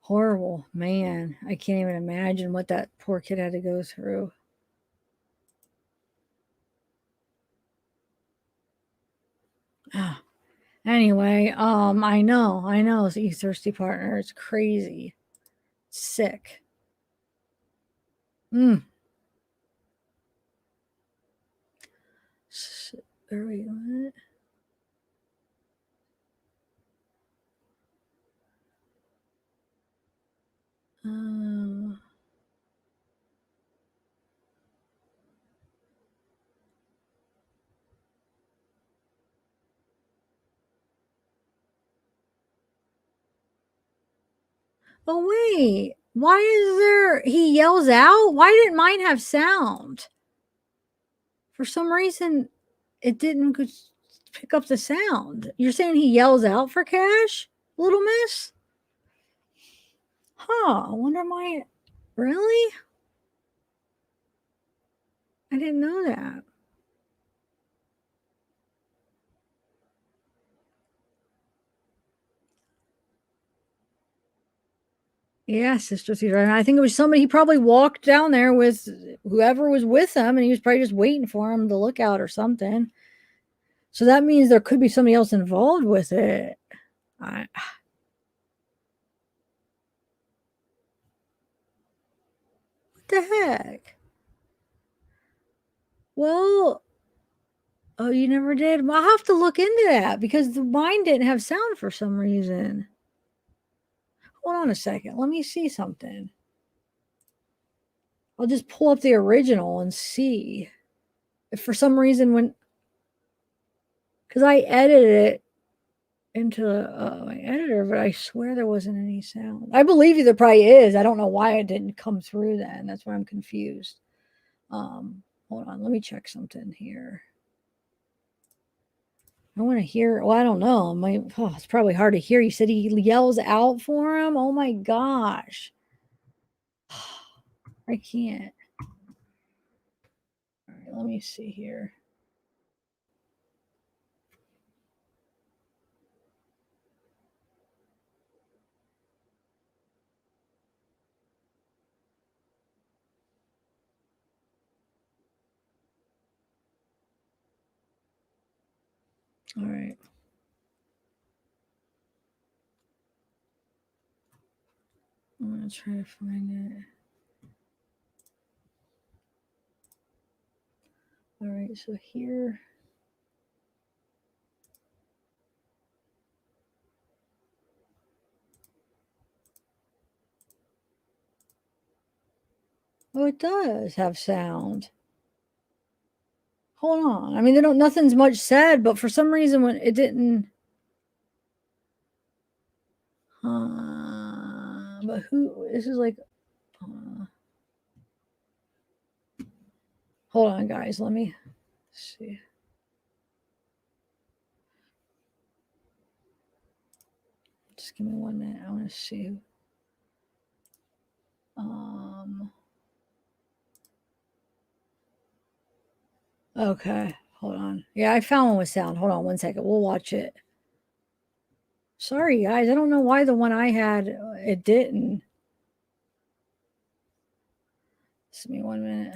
Horrible, man. I can't even imagine what that poor kid had to go through. Ah. Anyway, I know, it's you thirsty partner. It's crazy. Sick. Mm. Wait, what? Oh wait, why is there? He yells out. Why didn't mine have sound? For some reason, it didn't pick up the sound. You're saying he yells out for cash, little miss? Huh? I wonder why. Really? I didn't know that. Yeah, Sister Theater. And I think it was somebody, he probably walked down there with whoever was with him, and he was probably just waiting for him to look out or something. So that means there could be somebody else involved with it. What the heck? Well, oh, you never did? Well, I'll have to look into that because mine didn't have sound for some reason. Hold on a second. Let me see something. I'll just pull up the original and see if for some reason because I edited it into my editor, but I swear there wasn't any sound. I believe you, there probably is. I don't know why it didn't come through then. That's why I'm confused. Hold on, let me check something here. I want to hear. Well, I don't know. It's probably hard to hear. You said he yells out for him. Oh my gosh, I can't. All right, let me see here. All right. I'm going to try to find it. All right, so here. Oh, it does have sound. Hold on. I mean, nothing's much said, but for some reason when it didn't. But this is like. Hold on, guys. Let me see. Just give me 1 minute. I want to see. Okay. Hold on. Yeah, I found one with sound. Hold on 1 second. We'll watch it. Sorry, guys. I don't know why the one I had, it didn't. Just give me 1 minute.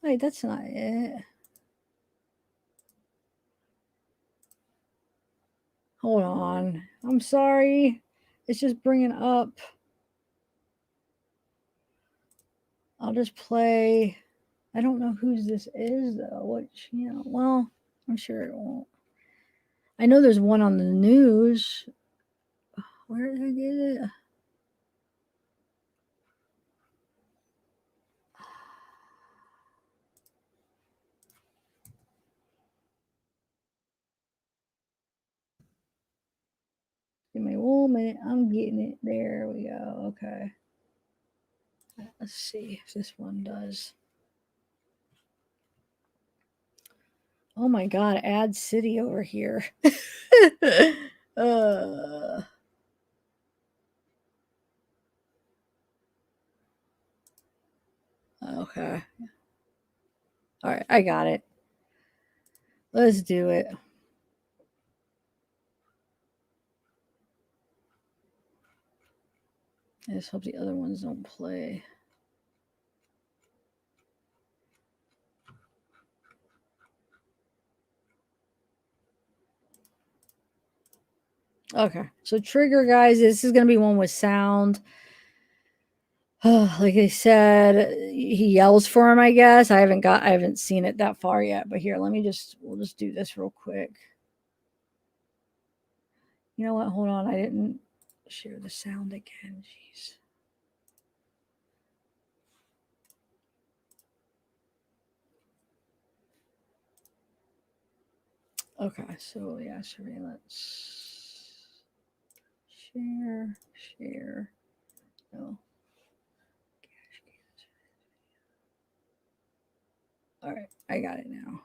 Wait, that's not it. Hold on. I'm sorry. It's just bringing up. I'll just play. I don't know whose this is, though. What channel? Well, I'm sure it won't. I know there's one on the news. Where did I get it? Give me 1 minute. I'm getting it. There we go. Okay. Let's see if this one does. Oh my God, Ad City over here. Okay. All right, I got it. Let's do it. I just hope the other ones don't play. Okay, so trigger, guys, this is going to be one with sound. Like I said, he yells for him, I guess. I haven't seen it that far yet, but here, we'll just do this real quick. You know what? Hold on. I didn't share the sound again. Jeez. Okay, so yeah, surveillance. Share. No. All right, I got it now.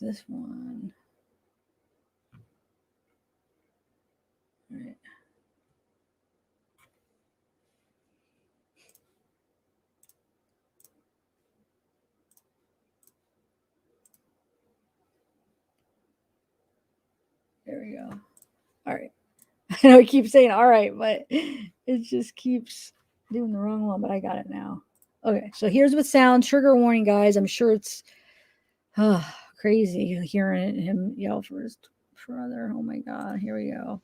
this one? All right. There we go. All right. I know I keep saying all right, but it just keeps doing the wrong one, but I got it now. Okay, so here's with sound. Trigger warning, guys. I'm sure it's crazy hearing him yell for his brother. Oh my God. Here we go.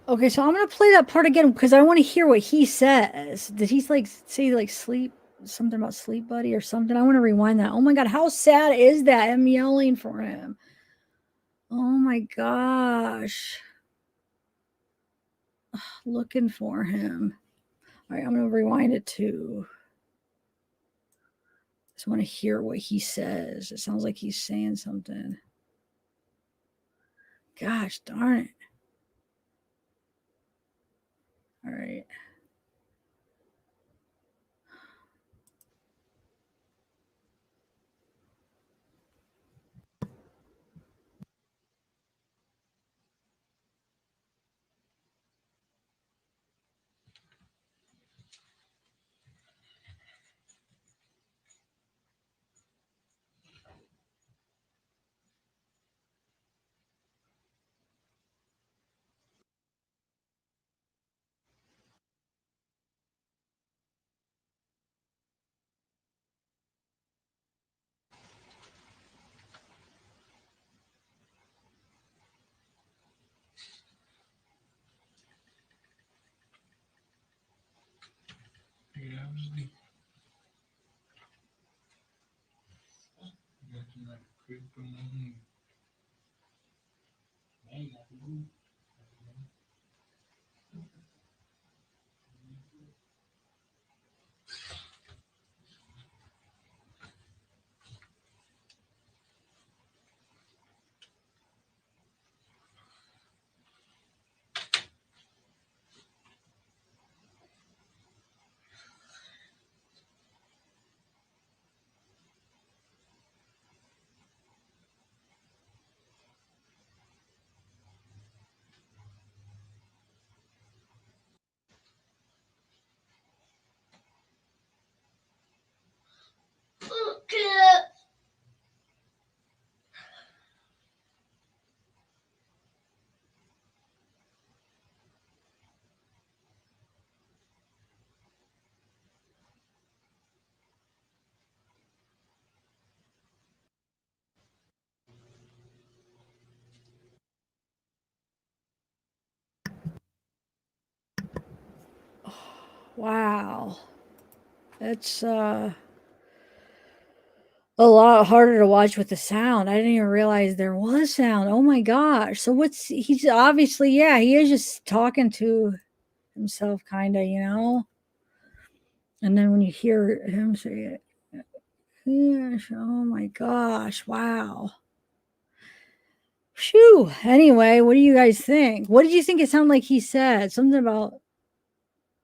Okay, so I'm gonna play that part again because I want to hear what he says. Did he like say like sleep something about sleep buddy or something? I want to rewind that. Oh my God, how sad is that? I'm yelling for him. Oh my gosh. Looking for him. All right, I'm gonna rewind it too. Just want to hear what he says. It sounds like he's saying something. Gosh darn it. All right. Wow. That's a lot harder to watch with the sound. I didn't even realize there was sound. Oh my gosh. So he's obviously, yeah, he is just talking to himself kind of, you know. And then when you hear him say it, yes, oh my gosh, wow. Phew. Anyway, what do you guys think? What did you think it sounded like he said? Something about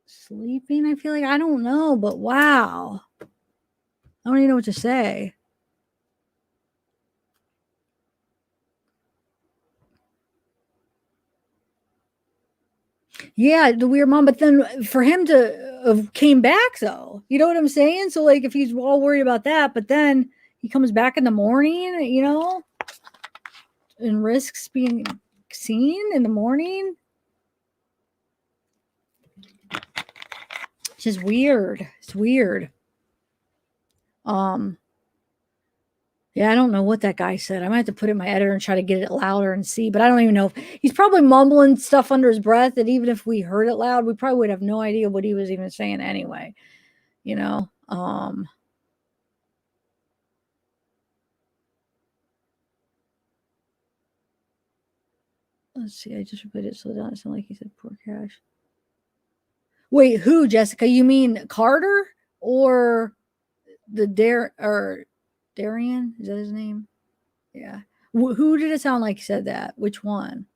sleeping, I feel like. I don't know, but wow. I don't even know what to say. Yeah, the weird mom, but then for him to have came back though, you know what I'm saying? So like if he's all worried about that, but then he comes back in the morning, you know, and risks being seen in the morning. It's just weird. It's weird. Yeah, I don't know what that guy said. I might have to put it in my editor and try to get it louder and see, but I don't even know if he's probably mumbling stuff under his breath that even if we heard it loud, we probably would have no idea what he was even saying anyway. You know? Let's see. I just put it so it doesn't sound like he said poor Cash. Wait, who, Jessica? You mean Carter or the Darian? Is that his name? Yeah. Who did it sound like said that? Which one?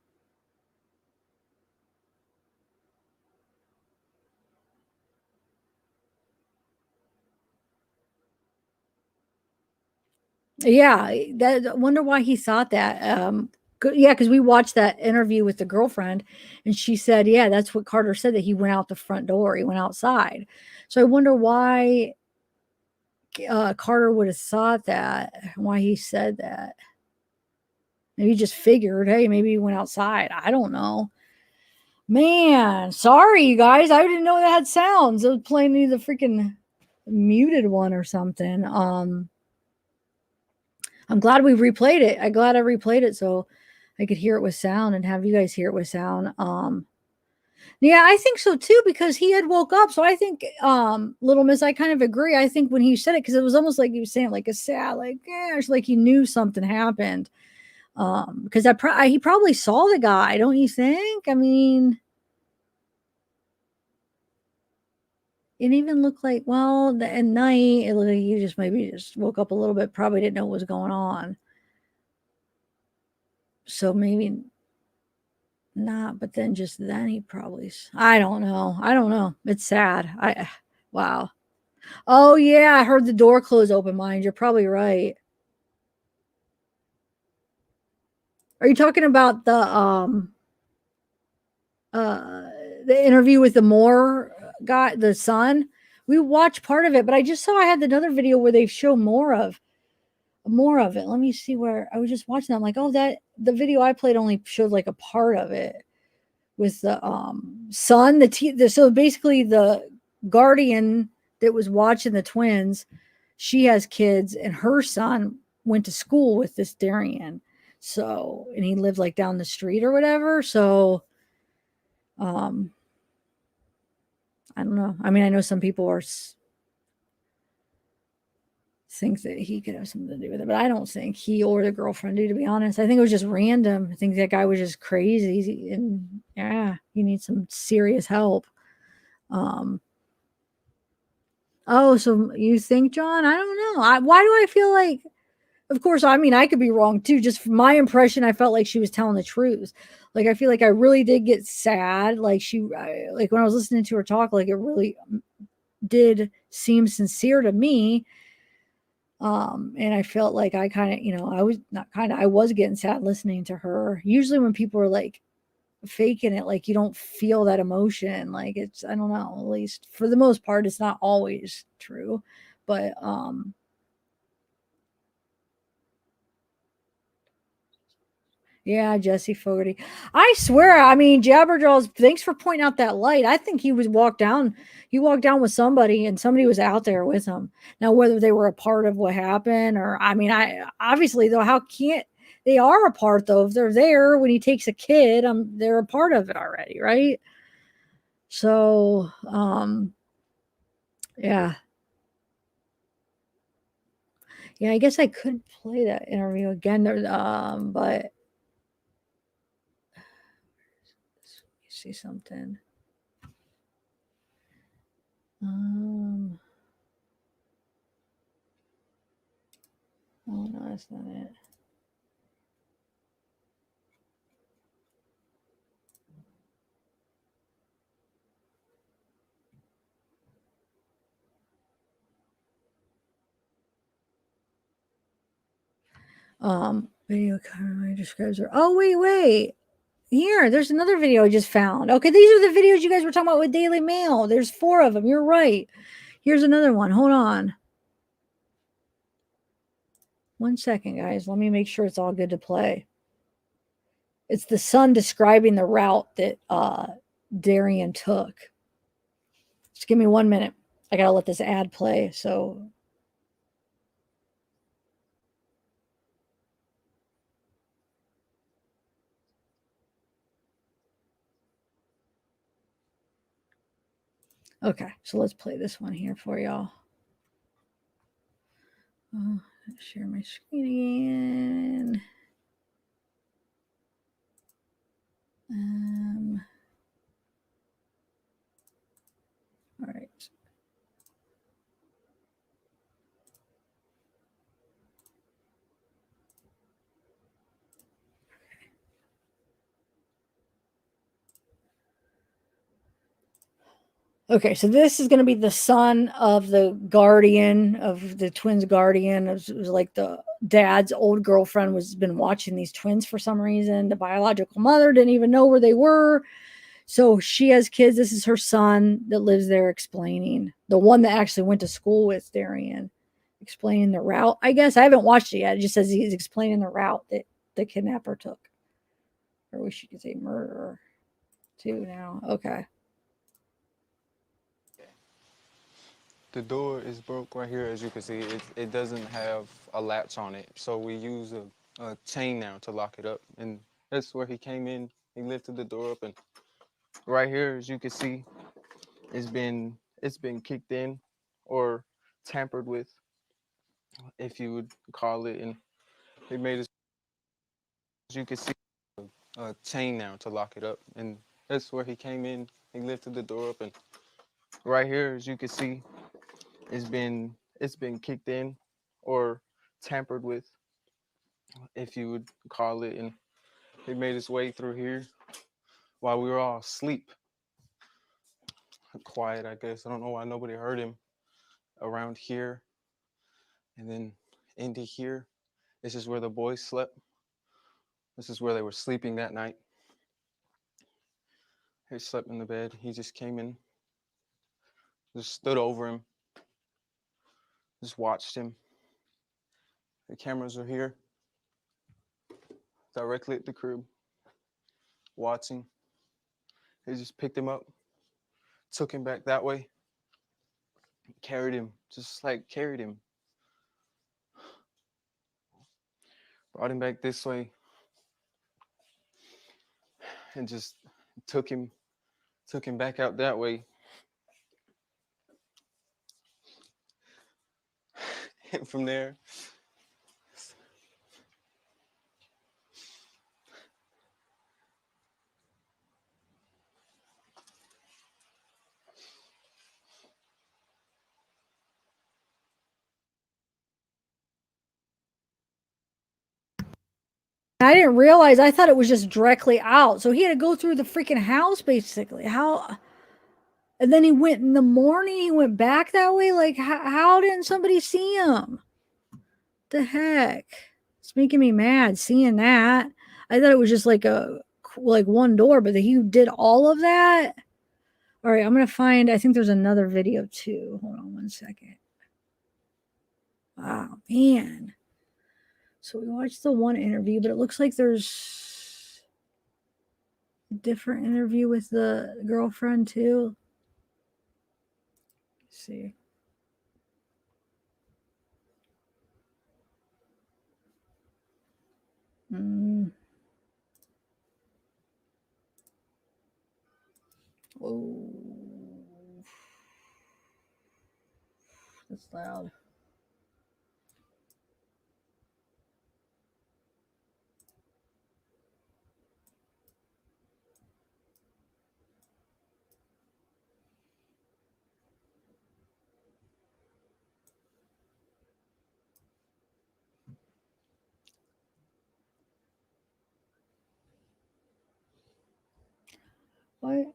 Yeah, that. I wonder why he thought that. Yeah, because we watched that interview with the girlfriend, and she said, "Yeah, that's what Carter said. That he went out the front door. He went outside." So I wonder why Carter would have thought that. Why he said that? Maybe he just figured, hey, maybe he went outside. I don't know. Man, sorry, you guys. I didn't know that had sounds. It was playing me the freaking muted one or something. I'm glad we replayed it. I'm glad I replayed it so I could hear it with sound and have you guys hear it with sound. Yeah, I think so too, because he had woke up. So I think, Little Miss, I kind of agree. I think when he said it, because it was almost like he was saying like a sad, like, gosh, like he knew something happened. Because he probably saw the guy, don't you think? I mean, it even looked like, well, at night, it looked like you just maybe just woke up a little bit, probably didn't know what was going on. So maybe not, but then just then he probably, I don't know. It's sad. Wow. Oh yeah, I heard the door close open, mind. You're probably right. Are you talking about the interview with the Moore guy, the son? We watched part of it, but I just saw I had another video where they show more of it. Let me see where I was just watching that. I'm like, oh, that the video I played only showed like a part of it with the son, so basically the guardian that was watching the twins, she has kids, and her son went to school with this Darian. So, and he lived like down the street or whatever. So, I don't know. I mean, I know some people think that he could have something to do with it, but I don't think he or the girlfriend do, to be honest. I think it was just random. I think that guy was just crazy, and yeah, he needs some serious help. Oh, so you think, John? I don't know. Why do I feel like, of course, I mean, I could be wrong too. Just from my impression, I felt like she was telling the truth. Like, I feel like I really did get sad. Like, like when I was listening to her talk, like it really did seem sincere to me. And I felt like I kind of, I was getting sad listening to her. Usually when people are like faking it, like you don't feel that emotion. Like it's, I don't know, at least for the most part, it's not always true. But yeah, Jesse Fogarty. I swear, I mean, Jabberjaws, thanks for pointing out that light. I think he walked down with somebody, and somebody was out there with him. Now, whether they were a part of what happened, or I mean, I obviously though, how can't they are a part though? If they're there when he takes a kid, they're a part of it already, right? So, yeah. Yeah, I guess I could play that interview again there, but see something. Oh no, that's not it. Video camera describes her. Oh, wait. Here, there's another video I just found. Okay, these are the videos you guys were talking about with Daily Mail. There's 4 of them. You're right. Here's another one. Hold on. 1 second, guys. Let me make sure it's all good to play. It's the son describing the route that Darian took. Just give me 1 minute. I gotta let this ad play. So okay, so let's play this one here for y'all. Share my screen again. All right. Okay, so this is going to be the son of the guardian of the twins' guardian. It was like the dad's old girlfriend was been watching these twins for some reason. The biological mother didn't even know where they were. So she has kids. This is her son that lives there, explaining, the one that actually went to school with Darian, explaining the route. I guess I haven't watched it yet. It just says he's explaining the route that the kidnapper took. Or wish you could say murderer too now. Okay. The door is broke right here, as you can see. It doesn't have a latch on it, so we use a chain now to lock it up. And that's where he came in. He lifted the door up, and right here, as you can see, it's been kicked in or tampered with, if you would call it. And he made it, as you can see, a chain now to lock it up. And that's where he came in. He lifted the door up, and right here, as you can see, it's been kicked in or tampered with, if you would call it. And he made his way through here, while we were all asleep. Quiet, I guess. I don't know why nobody heard him around here. And then into here. This is where the boys slept. This is where they were sleeping that night. He slept in the bed. He just came in, just stood over him, just watched him. The cameras are here, directly at the crib, watching. He just picked him up, took him back that way, carried him, just like carried him. Brought him back this way, and just took him back out that way. And from there, I didn't realize. I thought it was just directly out. So he had to go through the freaking house, basically. How? And then he went in the morning. He went back that way. Like, how didn't somebody see him? The heck? It's making me mad seeing that. I thought it was just like one door, but he did all of that. All right, I'm gonna find. I think there's another video too. Hold on one second. Wow, man. So we watched the one interview, but it looks like there's a different interview with the girlfriend too. Let's see. Oh, that's loud. What?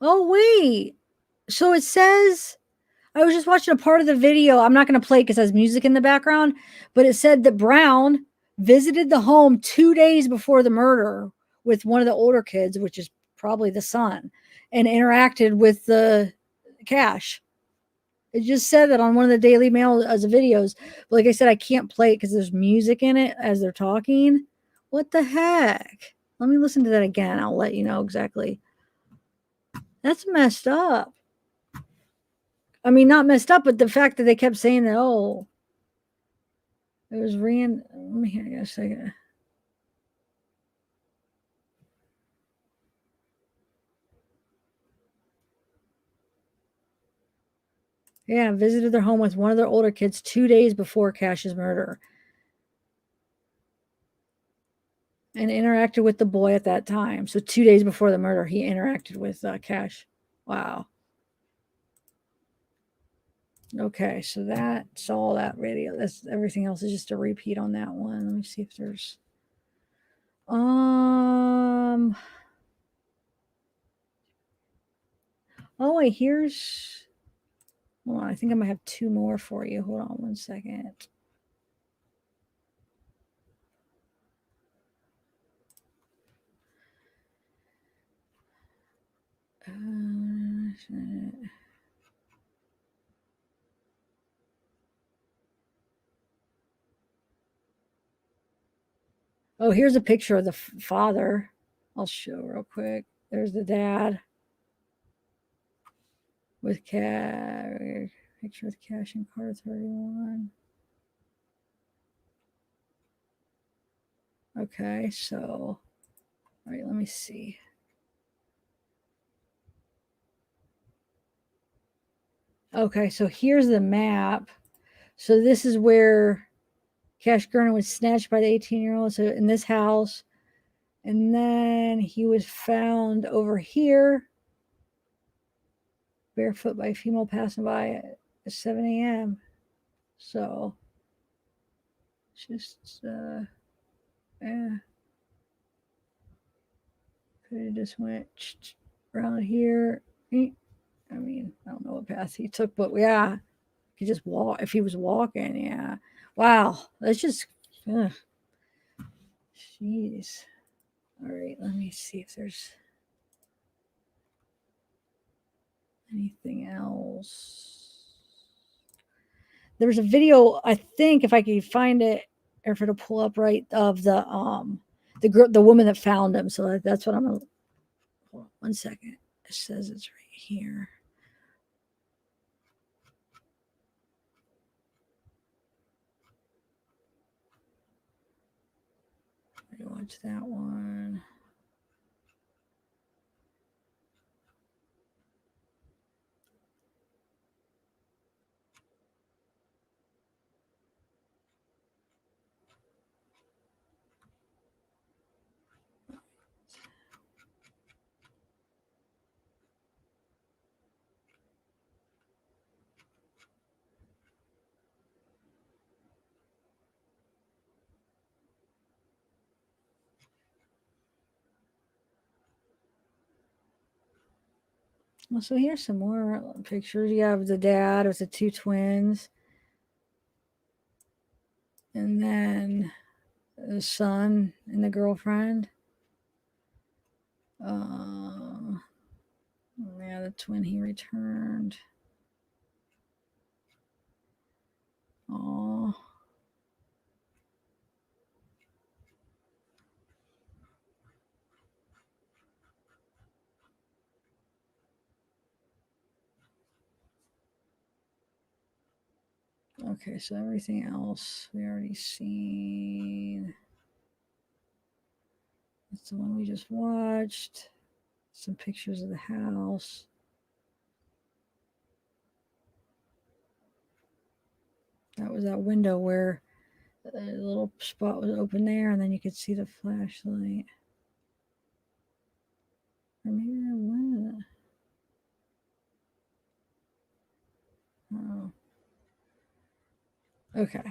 Oh, wait. So it says, I was just watching a part of the video. I'm not going to play because it has music in the background, but it said that Brown visited the home 2 days before the murder with one of the older kids, which is probably the son, and interacted with the Cash. It just said that on one of the Daily Mail as videos. But like I said, I can't play it because there's music in it as they're talking. What the heck? Let me listen to that again. I'll let you know exactly. That's messed up. I mean, not messed up, but the fact that they kept saying that, oh, it was let me hear a second. Yeah, visited their home with one of their older kids 2 days before Cash's murder. And interacted with the boy at that time. So 2 days before the murder, he interacted with Cash. Wow. Okay, so that's all that video. That's everything else is just a repeat on that one. Let me see if there's oh wait, here's hold on, I think I might have two more for you. Hold on one second. Oh, here's a picture of the father. I'll show real quick. There's the dad with picture with Cash and car 31. Okay, so all right, let me see. Okay, so here's the map. So this is where Cash Gernon was snatched by the 18-year-old. So in this house. And then he was found over here, barefoot by a female passing by at 7 a.m. So just yeah. Could have just went around here. I mean, I don't know what path he took, but yeah, he just walk. If he was walking, yeah. Wow, that's just, ugh. Jeez. All right, let me see if there's anything else. There's a video, I think, if I can find it, or if it'll pull up right, of the girl, the woman that found him. So that's what I'm gonna. Hold on 1 second. It says it's right here. Watch that one. Well, so here's some more pictures. You have the dad with the two twins, and then the son and the girlfriend. Yeah, the twin he returned. Oh. Okay, so everything else we already seen. That's the one we just watched. Some pictures of the house. That was that window where the little spot was open there, and then you could see the flashlight. Or maybe that wasn't. Oh. Okay.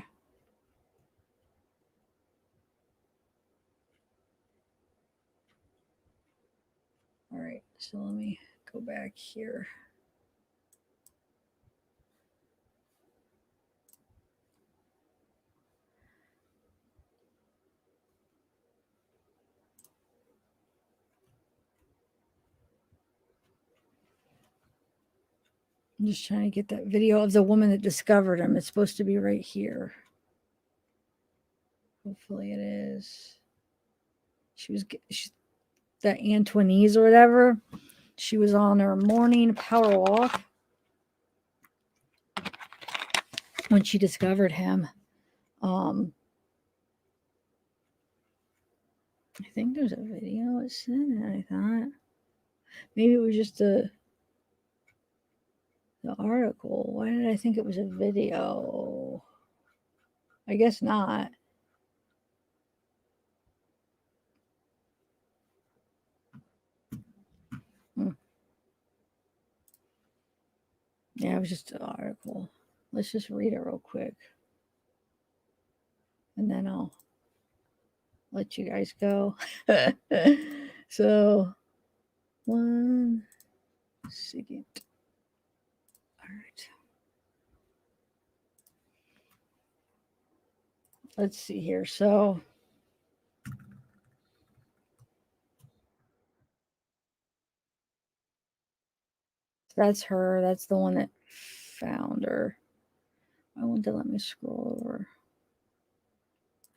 All right, so let me go back here. I'm just trying to get that video of the woman that discovered him. It's supposed to be right here. Hopefully it is. She that Antoinese or whatever. She was on her morning power walk when she discovered him. I think there's a video it said. I thought maybe it was just the article. Why did I think it was a video? I guess not. Yeah, it was just an article. Let's just read it real quick. And then I'll let you guys go. So, 1 second. All right. Let's see here. So, that's her. That's the one that found her. I want to let me scroll over.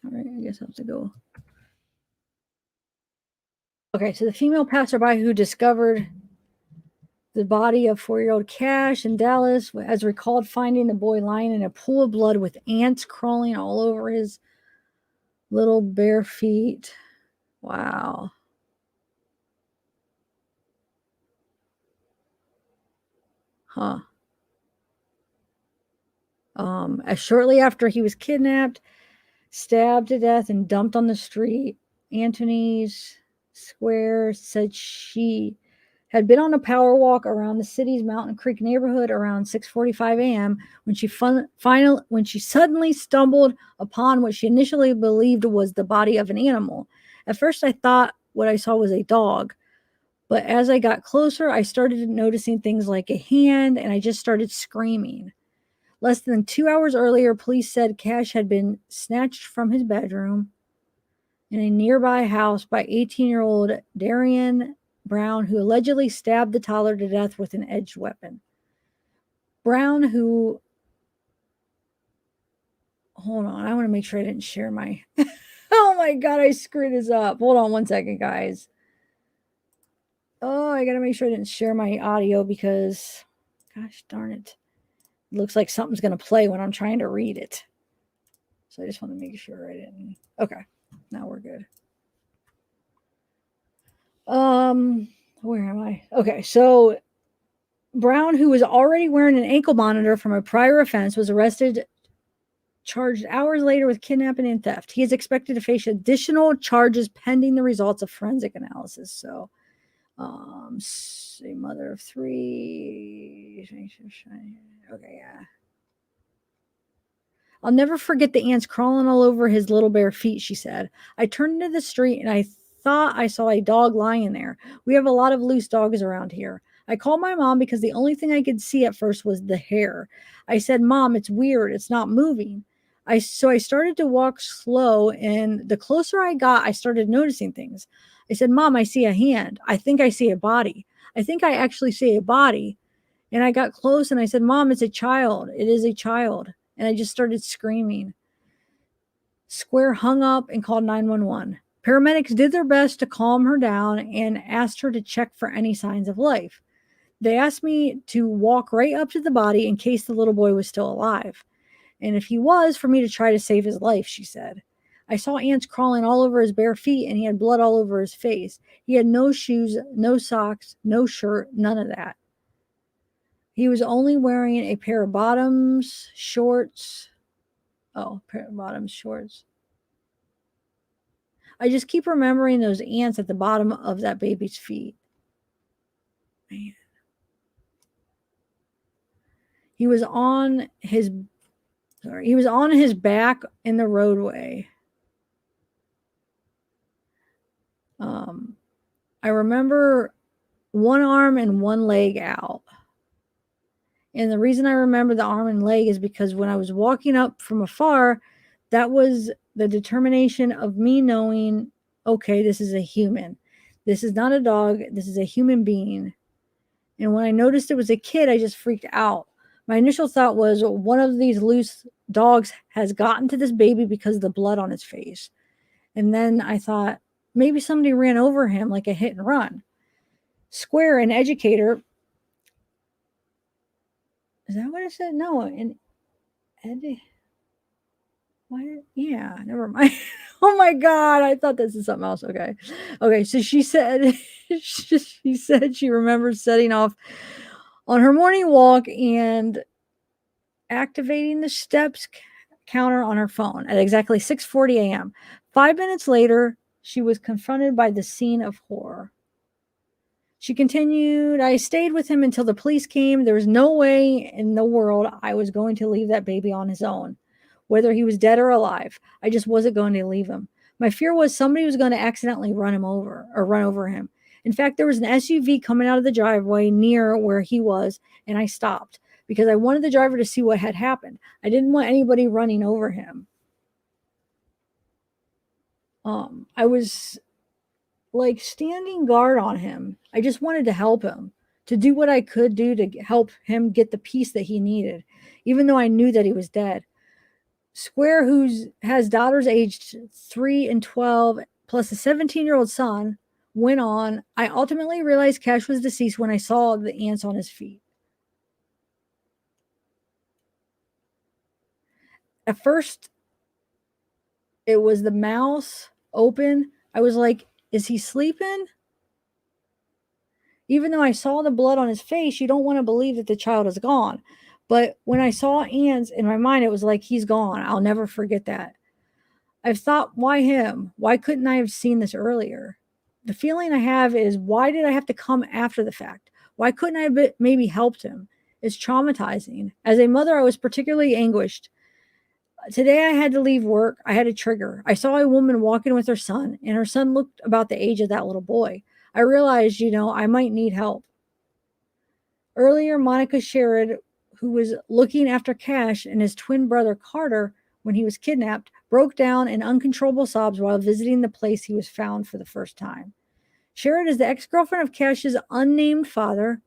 All right, I guess I have to go. Okay, so the female passerby who discovered the body of 4-year-old Cash in Dallas has recalled finding the boy lying in a pool of blood with ants crawling all over his little bare feet. Wow. Huh. As shortly after he was kidnapped, stabbed to death, and dumped on the street, Antony's Square said she had been on a power walk around the city's Mountain Creek neighborhood around 6:45 a.m. when she suddenly stumbled upon what she initially believed was the body of an animal. At first, I thought what I saw was a dog, but as I got closer, I started noticing things like a hand, and I just started screaming. Less than 2 hours earlier, police said Cash had been snatched from his bedroom in a nearby house by 18-year-old Darian Brown, who allegedly stabbed the toddler to death with an edged weapon. Brown, who... Hold on, I want to make sure I didn't share my... Oh my God, I screwed this up. Hold on one second, guys. Oh, I got to make sure I didn't share my audio because... Gosh darn it. It looks like something's going to play when I'm trying to read it. So I just want to make sure I didn't... Okay, now we're good. Where am I? Okay, so Brown, who was already wearing an ankle monitor from a prior offense, was arrested, charged hours later with kidnapping and theft. He is expected to face additional charges pending the results of forensic analysis. So, a mother of three. Okay, yeah. I'll never forget the ants crawling all over his little bare feet, she said. I turned into the street and I thought I saw a dog lying there. We have a lot of loose dogs around here. I called my mom because the only thing I could see at first was the hair. I said, Mom, it's weird. It's not moving. So I started to walk slow, and the closer I got, I started noticing things. I said, Mom, I see a hand. I think I see a body. I think I actually see a body. And I got close and I said, Mom, it's a child. It is a child. And I just started screaming. Square hung up and called 911. Paramedics did their best to calm her down and asked her to check for any signs of life. They asked me to walk right up to the body in case the little boy was still alive. And if he was, for me to try to save his life, she said. I saw ants crawling all over his bare feet and he had blood all over his face. He had no shoes, no socks, no shirt, none of that. He was only wearing a pair of bottoms, shorts. Oh, pair of bottoms, shorts. I just keep remembering those ants at the bottom of that baby's feet. Man. He was on his back in the roadway. I remember one arm and one leg out. And the reason I remember the arm and leg is because when I was walking up from afar, that was the determination of me knowing, okay, this is a human. This is not a dog. This is a human being. And when I noticed it was a kid, I just freaked out. My initial thought was one of these loose dogs has gotten to this baby because of the blood on his face. And then I thought maybe somebody ran over him like a hit and run. Square, an educator. Is that what I said? No, yeah, never mind. Oh my God, I thought this is something else. Okay. So she said, she remembers setting off on her morning walk and activating the steps counter on her phone at exactly 6:40 a.m. 5 minutes later, she was confronted by the scene of horror. She continued, I stayed with him until the police came. There was no way in the world I was going to leave that baby on his own, whether he was dead or alive. I just wasn't going to leave him. My fear was somebody was going to accidentally run over him. In fact, there was an SUV coming out of the driveway near where he was, and I stopped because I wanted the driver to see what had happened. I didn't want anybody running over him. I was like standing guard on him. I just wanted to help him, to do what I could do to help him get the peace that he needed, even though I knew that he was dead. Square, who has daughters aged 3 and 12, plus a 17-year-old son, went on. I ultimately realized Cash was deceased when I saw the ants on his feet. At first, it was the mouth open. I was like, is he sleeping? Even though I saw the blood on his face, you don't want to believe that the child is gone. But when I saw Ann's in my mind, it was like, he's gone. I'll never forget that. I've thought, why him? Why couldn't I have seen this earlier? The feeling I have is, why did I have to come after the fact? Why couldn't I have maybe helped him? It's traumatizing. As a mother, I was particularly anguished. Today, I had to leave work. I had a trigger. I saw a woman walking with her son, and her son looked about the age of that little boy. I realized, I might need help. Earlier, Monica Sherrod, who was looking after Cash and his twin brother Carter when he was kidnapped, broke down in uncontrollable sobs while visiting the place he was found for the first time. Sherrod is the ex-girlfriend of Cash's unnamed father,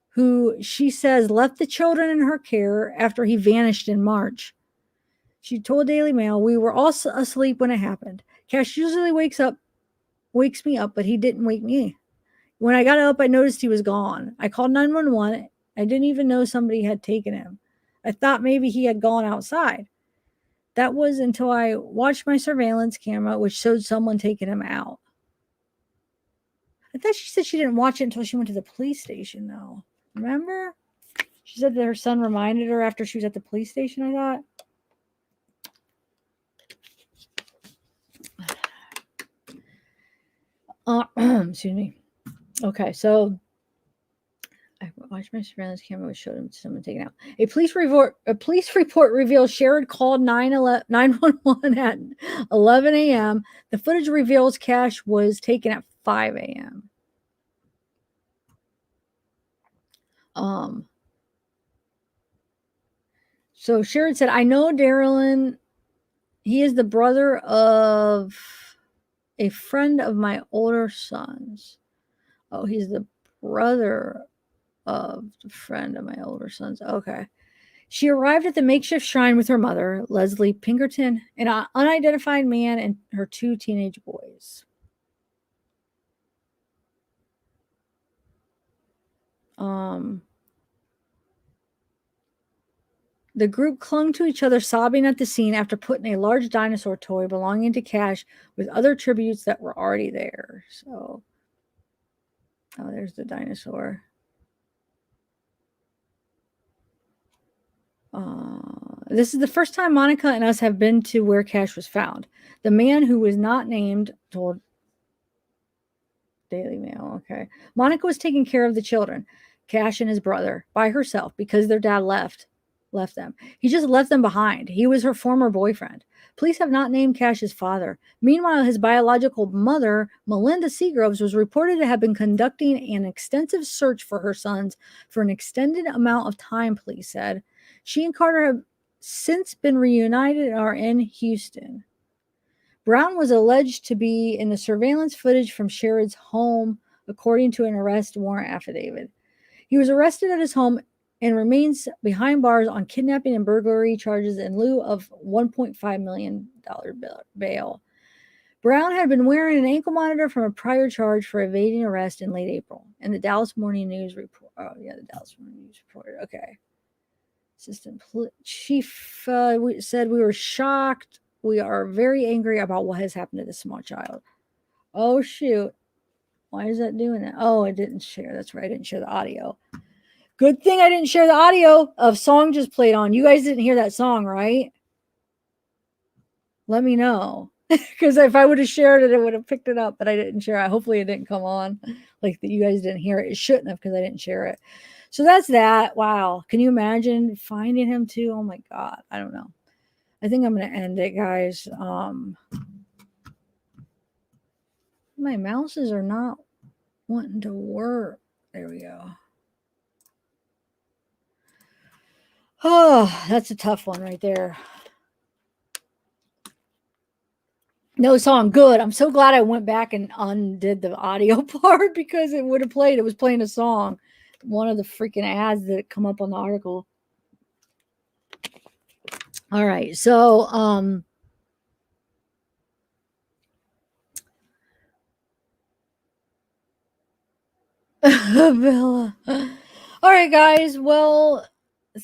who she says left the children in her care after he vanished in March. She told Daily Mail, "We were all asleep when it happened. Cash usually wakes me up, but he didn't wake me. When I got up, I noticed he was gone. I called 911. I didn't even know somebody had taken him. I thought maybe he had gone outside. That was until I watched my surveillance camera, which showed someone taking him out." I thought she said she didn't watch it until she went to the police station, though. Remember? She said that her son reminded her after she was at the police station, I thought. Excuse me. Okay, so I watched my surveillance camera, which showed him someone taken out. A police report reveals Sherrod called 911 at 11 a.m. The footage reveals Cash was taken at 5 a.m. So Sherrod said, "I know Darylyn. He is the brother of a friend of my older son's." Oh, he's the brother of the friend of my older son's. Okay. She arrived at the makeshift shrine with her mother, Leslie Pinkerton, an unidentified man, and her 2 teenage boys. The group clung to each other, sobbing at the scene after putting a large dinosaur toy belonging to Cash with other tributes that were already there. So, oh, there's the dinosaur. This is the first time Monica and us have been to where Cash was found. The man who was not named told Daily Mail. Okay. Monica was taking care of the children, Cash and his brother, by herself because their dad left them. He just left them behind. He was her former boyfriend. Police have not named Cash's father. Meanwhile, his biological mother, Melinda Seagroves, was reported to have been conducting an extensive search for her sons for an extended amount of time, police said. She and Carter have since been reunited and are in Houston. Brown was alleged to be in the surveillance footage from Sherrod's home, according to an arrest warrant affidavit. He was arrested at his home and remains behind bars on kidnapping and burglary charges in lieu of $1.5 million bail. Brown had been wearing an ankle monitor from a prior charge for evading arrest in late April, and the Dallas Morning News report. Oh, yeah, the Dallas Morning News reported. Okay. Assistant Chief said, "We were shocked. We are very angry about what has happened to this small child." Oh, shoot. Why is that doing that? Oh, I didn't share. That's right. I didn't share the audio. Good thing I didn't share the audio of song just played on. You guys didn't hear that song, right? Let me know. Because if I would have shared it, it would have picked it up, but I didn't share it. Hopefully it didn't come on. Like that you guys didn't hear it. It shouldn't have because I didn't share it. So that's that. Wow. Can you imagine finding him too? Oh my God. I don't know. I think I'm going to end it, guys. My mouses are not wanting to work. There we go. Oh, that's a tough one right there. No song. Good. I'm so glad I went back and undid the audio part because it would have played. It was playing a song. One of the freaking ads that come up on the article. All right. So, Bella. All right, guys. Well,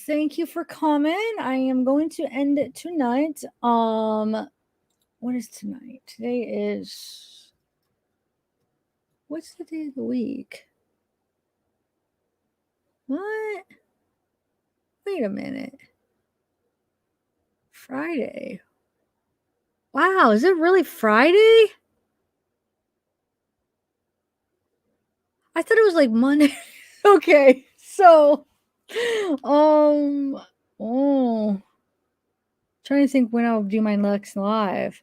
thank you for coming. I am going to end it tonight. What is tonight? Today is, what's the day of the week? What? Wait a minute. Friday. Wow, is it really Friday? I thought it was like Monday. Okay, so, trying to think when I'll do my next live.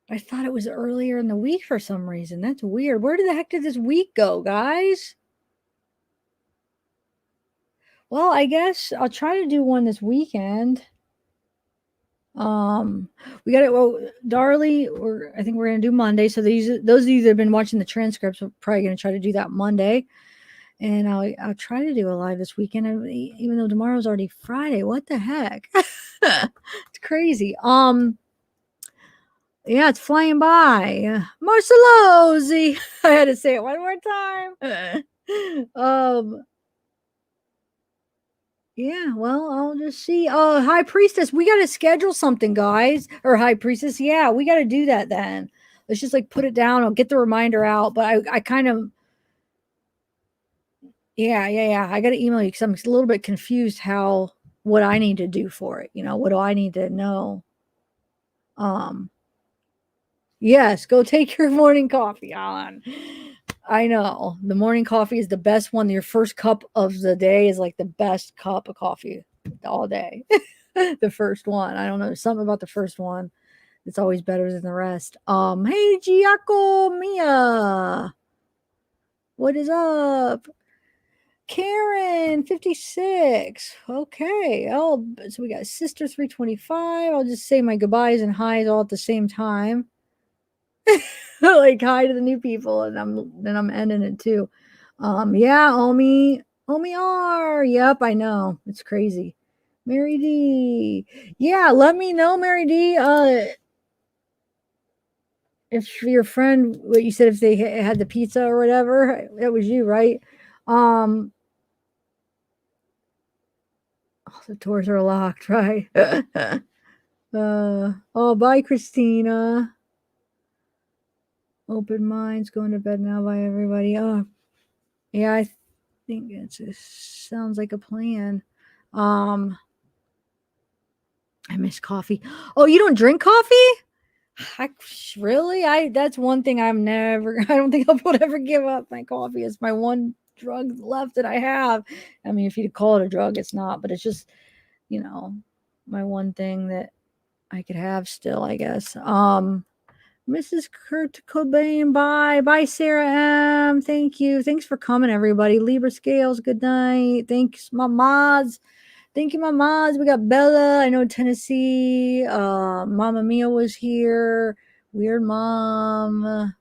I thought it was earlier in the week for some reason. That's weird. Where the heck did this week go, guys? Well, I guess I'll try to do one this weekend. We got it. Well, Darley, I think we're gonna do Monday. So those of you that have been watching the transcripts are probably gonna try to do that Monday. And I'll try to do a live this weekend, even though tomorrow's already Friday. What the heck? It's crazy. Yeah, it's flying by. Marcelosi. I had to say it one more time. Yeah, well, I'll just see. High Priestess, we got to schedule something, guys. Or High Priestess, yeah, we got to do that then. Let's just like put it down. I'll get the reminder out, but I kind of, yeah. I got to email you because I'm a little bit confused what I need to do for it. What do I need to know? Yes, go take your morning coffee on. I know the morning coffee is the best one. Your first cup of the day is like the best cup of coffee all day. The first one. I don't know. Something about the first one. It's always better than the rest. Hey Giaco Mia. What is up? Karen 56. Okay. Oh, so we got Sister 325. I'll just say my goodbyes and highs all at the same time. Like hi to the new people, and I'm ending it too. Yeah, Omi R. Yep, I know. It's crazy. Mary D. Yeah, let me know, Mary D. If your friend, what you said, if they had the pizza or whatever, that was you, right? Oh, the doors are locked, right? Oh, bye, Christina. Open minds, going to bed now. Bye, everybody. Oh, yeah, I think it sounds like a plan. I miss coffee. Oh, you don't drink coffee? Really? That's one thing I don't think I would ever give up my coffee. It's my one drug left that I have. I mean, if you call it a drug, it's not, but it's just, my one thing that I could have still, I guess. Mrs. Kurt Cobain, bye, Sarah M. Thank you. Thanks for coming, everybody. Libra Scales, good night. Thanks, my mods. Thank you, my mods. We got Bella. I know Tennessee. Mama Mia was here. Weird Mom.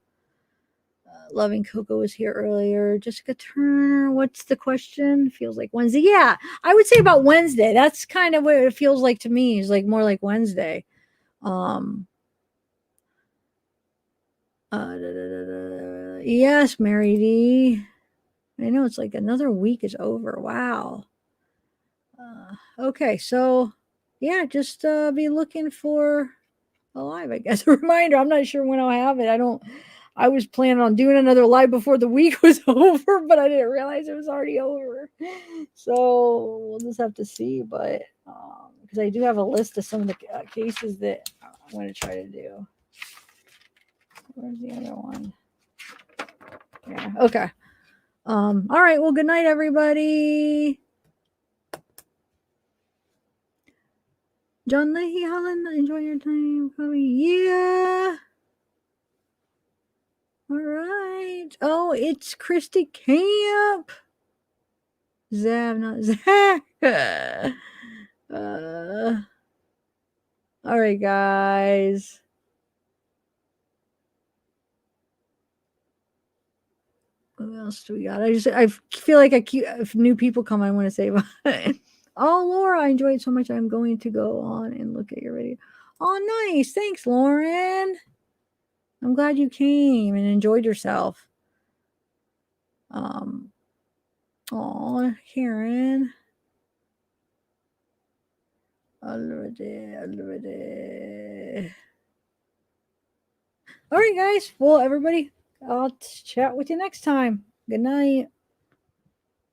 Loving Coco was here earlier. Jessica Turner. What's the question? Feels like Wednesday. Yeah, I would say about Wednesday. That's kind of what it feels like to me. It's like more like Wednesday. Yes, Mary D. I know it's like another week is over. Wow. Okay, so yeah, just be looking for a live, I guess. A reminder. I'm not sure when I'll have it. I was planning on doing another live before the week was over, but I didn't realize it was already over. So we'll just have to see. But because I do have a list of some of the cases that I'm going to try to do. Where's the other one? Yeah. Okay. All right. Well, good night, everybody. John Leahy, Helen, enjoy your time. Yeah. All right. Oh, it's Christy Camp. Zav, not Zav. All right, guys. What else do we got? I feel like if new people come, I want to say bye. Oh, Laura, I enjoyed it so much. I'm going to go on and look at your video. Oh, nice. Thanks, Lauren. I'm glad you came and enjoyed yourself. Oh, Karen. Already. All right, guys. Well, everybody, I'll chat with you next time. Good night.